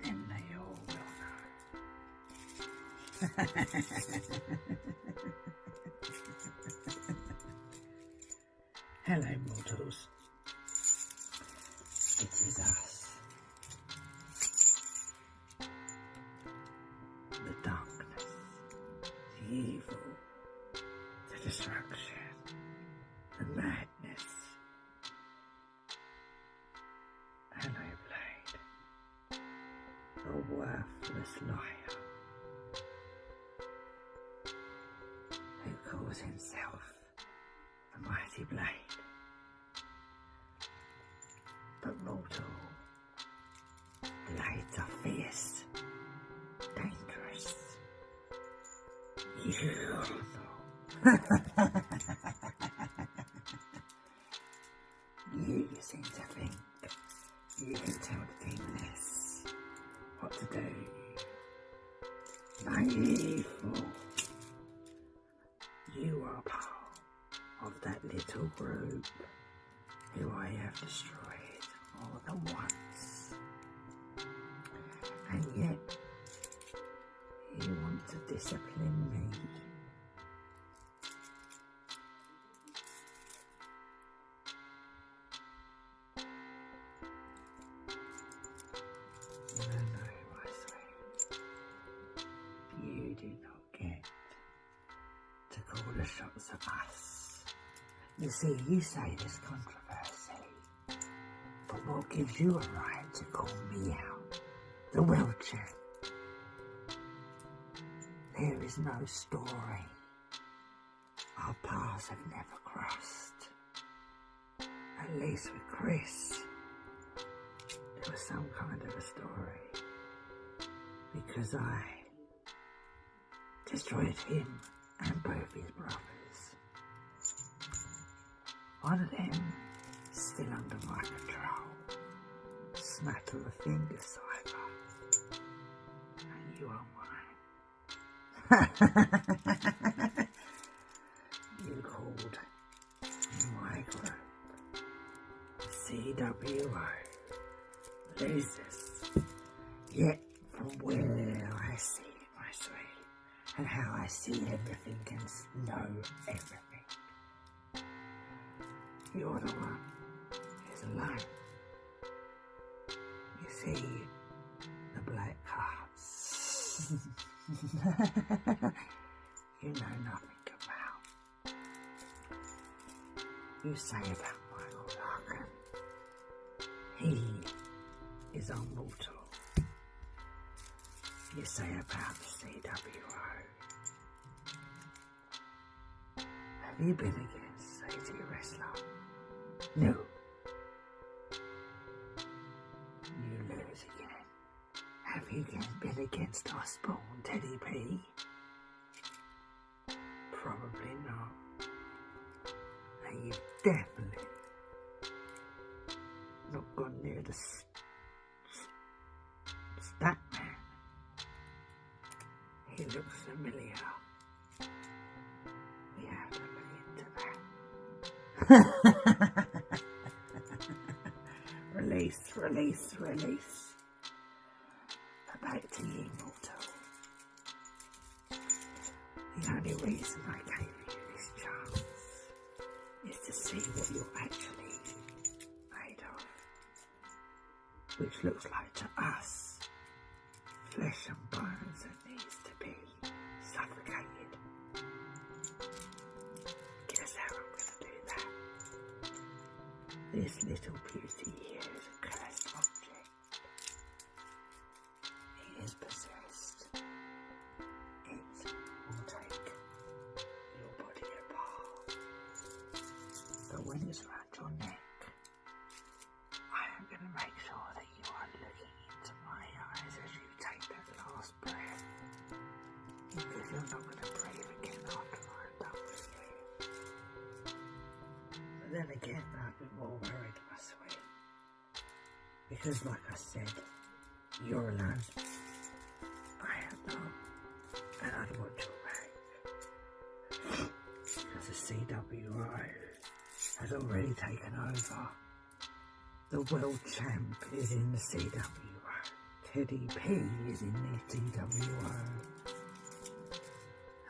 Then they all will know. Hello, mortals. It is us. The darkness, the evil, the destruction, the madness. Hello, Blade. A worthless liar who calls himself the mighty Blade. But mortal, blades are fierce, dangerous. You You seem to think you can tell the Demoness what to do. Naive fool. You are part of that little group who I have destroyed more than once. And yet, you want to discipline me. Shots of us. You see, you say there's controversy, but what gives you a right to call me out, the world champ? There is no story. Our paths have never crossed. At least with Chris, there was some kind of a story. Because I destroyed him and both his brothers. One of them still under my control. Snap of a finger, Cypher. And you are mine. You called my group CWO Losers. Yet from where I see it, my sweet, and how I see everything and know everything. You're the one who's alone. You see the black cards. You know nothing about. You say about Mike Larkin. He is immortal. You say about the CWO. Have you been against AT Wrestler? No. You lose again. Have you been against Osborne, Teddy P? Probably not. And you've definitely not gone near the stat man. He looks familiar. We have to look into that. Release. But back to you, mortal. The only reason I gave you this chance is to see what you're actually made of. Which looks like to us flesh and bones that needs to be suffocated. Guess how I'm going to do that? This little beauty here is a cursed object. It is possessed. It will take your body apart. But when it's around your neck, I am going to make sure that you are looking into my eyes as you take that last breath. Because you're not going to breathe again after I'm done with you. But then again, I've been more worried, my sweet. Because like I said, you're alone. I am not. And I'd watch your back. Because the CWO has already taken over. The world champ is in the CWO. Teddy P is in the CWO.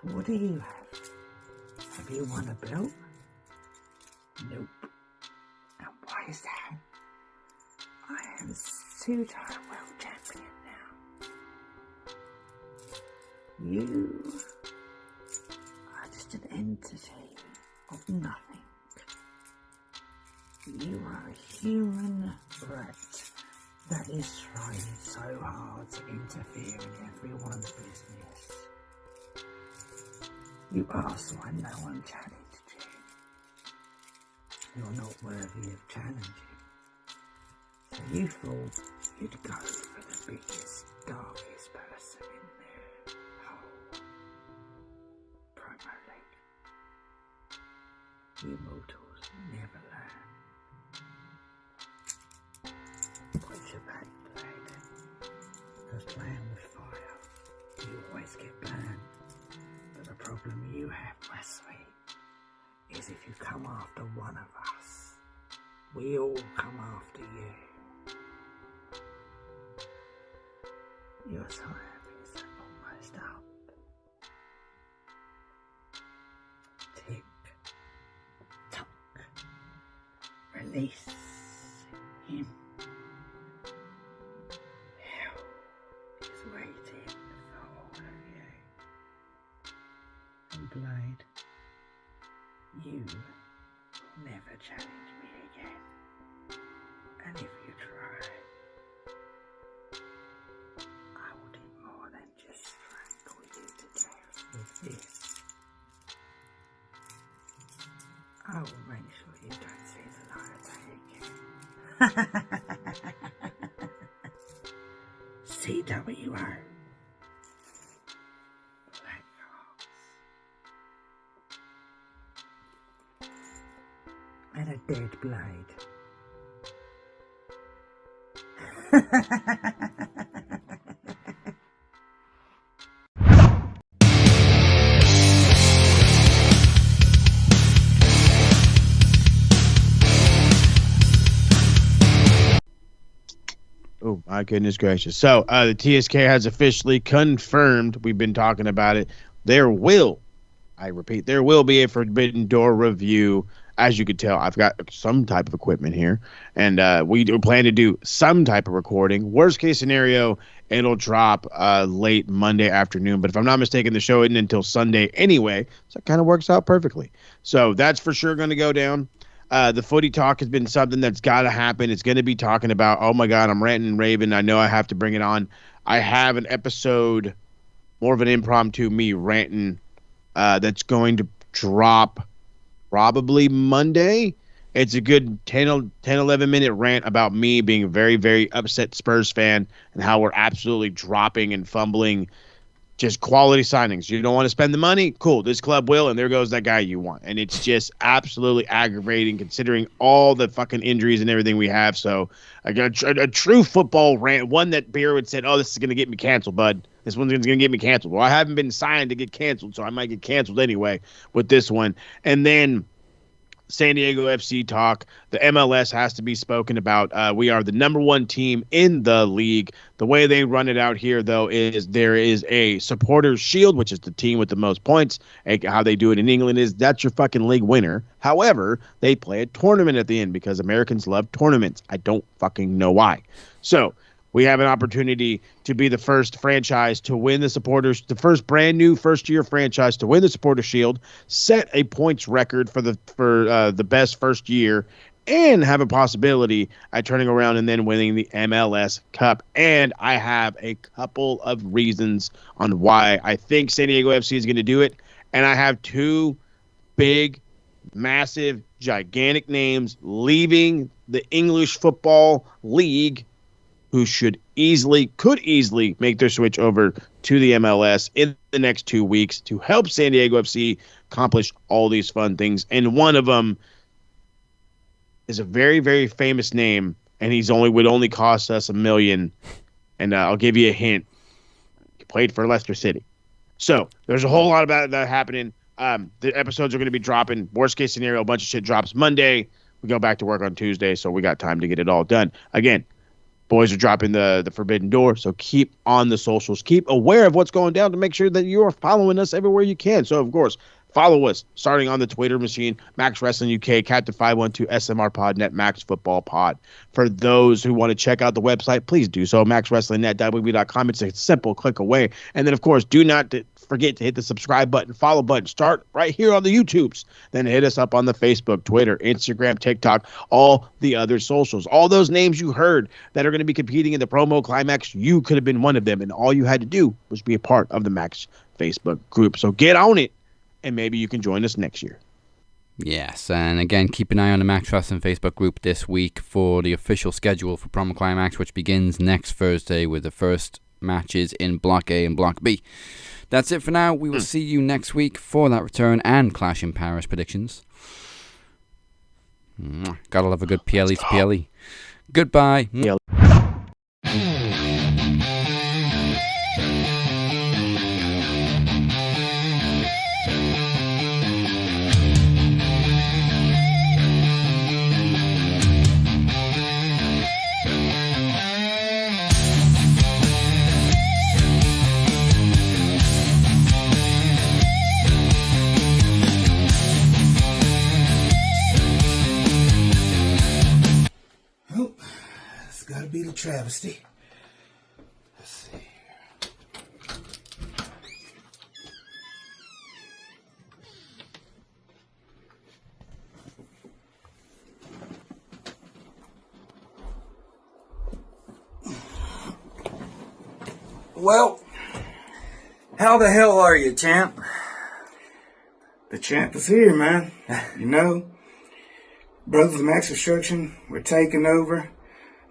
And what do you have? Have you won a belt? Nope. And why is that? I am two-time world champion now. You are just an entity of nothing. You are a human rat that is trying so hard to interfere in everyone's business. You asked why no one challenged you. You're not worthy of challenging. So you thought you'd go for the biggest, darkest person in their whole promo league. You mortals never learn. Watch your back, Blade. Because playing with fire, you always get burned. But the problem you have, my sweet, is if you come after one of us, we all come after you. Your time is almost up. Tick tock. Release him. Hell is waiting for all of you. And Blade, you will never challenge me again. And if you try, I will do more than just strangle you to death with this. I will make sure you don't see the light of day again. CWR. And a dead blade. Oh, my goodness gracious. So, the TSK has officially confirmed, we've been talking about it, I repeat, there will be a Forbidden Door review. As you could tell, I've got some type of equipment here, and we do plan to do some type of recording. Worst case scenario, it'll drop late Monday afternoon, but if I'm not mistaken, the show isn't until Sunday anyway, so it kind of works out perfectly. So that's for sure going to go down. The footy talk has been something that's got to happen. It's going to be talking about, oh my God, I'm ranting and raving. I know I have to bring it on. I have an episode, more of an impromptu me ranting, that's going to drop probably Monday. It's a good 10, 11 minute rant about me being a very, very upset Spurs fan and how we're absolutely dropping and fumbling just quality signings. You don't want to spend the money? Cool. This club will, and there goes that guy you want. And it's just absolutely aggravating considering all the fucking injuries and everything we have. So I got a true football rant, one that Beer would said, oh, this is going to get me canceled, bud. This one's going to get me canceled. Well, I haven't been signed to get canceled, so I might get canceled anyway with this one. And then San Diego FC talk. The MLS has to be spoken about. We are the number one team in the league. The way they run it out here, though, is there is a supporters shield, which is the team with the most points. And how they do it in England is that's your fucking league winner. However, they play a tournament at the end because Americans love tournaments. I don't fucking know why. So we have an opportunity to be the first franchise to win the first brand new first-year franchise to win the Supporter Shield, set a points record for the best first year, and have a possibility at turning around and then winning the MLS Cup. And I have a couple of reasons on why I think San Diego FC is going to do it. And I have two big, massive, gigantic names leaving the English Football League who could easily make their switch over to the MLS in the next 2 weeks to help San Diego FC accomplish all these fun things. And one of them is a very, very famous name, and would only cost us $1 million. And I'll give you a hint. He played for Leicester City. So there's a whole lot about that happening. The episodes are going to be dropping. Worst case scenario, a bunch of shit drops Monday. We go back to work on Tuesday, so we got time to get it all done. Again, boys are dropping the Forbidden Door, so keep on the socials. Keep aware of what's going down to make sure that you are following us everywhere you can. So, of course, follow us, starting on the Twitter machine, Max Wrestling UK, Captain 512, SMR Pod Net, Max Football Pod. For those who want to check out the website, please do so, maxwrestlingnet.wb.com. It's a simple click away. And then, of course, do not forget to hit the subscribe button, follow button, start right here on the YouTubes. Then hit us up on the Facebook, Twitter, Instagram, TikTok, all the other socials. All those names you heard that are going to be competing in the Promo Climax, you could have been one of them. And all you had to do was be a part of the Max Facebook group. So get on it, and maybe you can join us next year. Yes, and again, keep an eye on the Max Wrestling Facebook group this week for the official schedule for Promo Climax, which begins next Thursday with the first matches in Block A and Block B. That's it for now. We will see you next week for that return and Clash in Paris predictions. Gotta love a good PLE to PLE. Goodbye. Gotta be the travesty. Let's see here. Well, how the hell are you, champ? The champ is here, man. You know, Brothers of Max Destruction, we're taking over.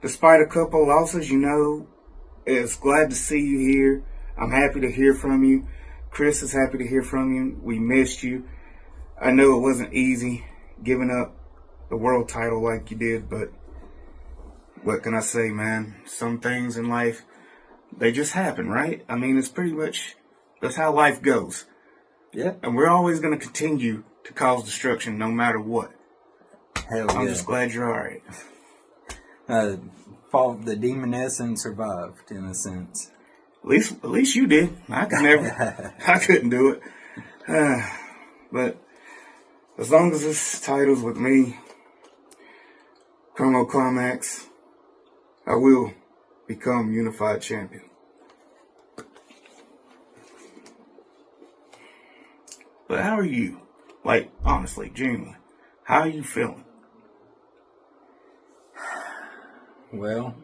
Despite a couple of losses, you know, it's glad to see you here. I'm happy to hear from you. Chris is happy to hear from you. We missed you. I know it wasn't easy giving up the world title like you did, but what can I say, man? Some things in life, they just happen, right? I mean, it's pretty much, that's how life goes. Yeah. And we're always going to continue to cause destruction no matter what. Hell I'm yeah. just glad you're alright. Fought the Demoness and survived, in a sense. At least you did. I could never. I couldn't do it. But as long as this title's with me, Promo Climax, I will become unified champion. But how are you? Like, honestly, genuinely, how are you feeling? Well,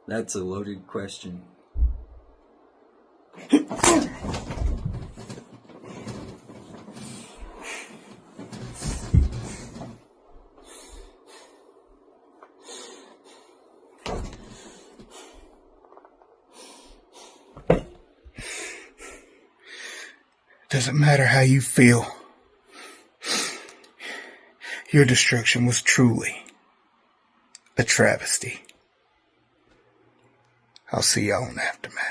that's a loaded question. Doesn't matter how you feel. Your destruction was truly a travesty. I'll see y'all in Aftermath.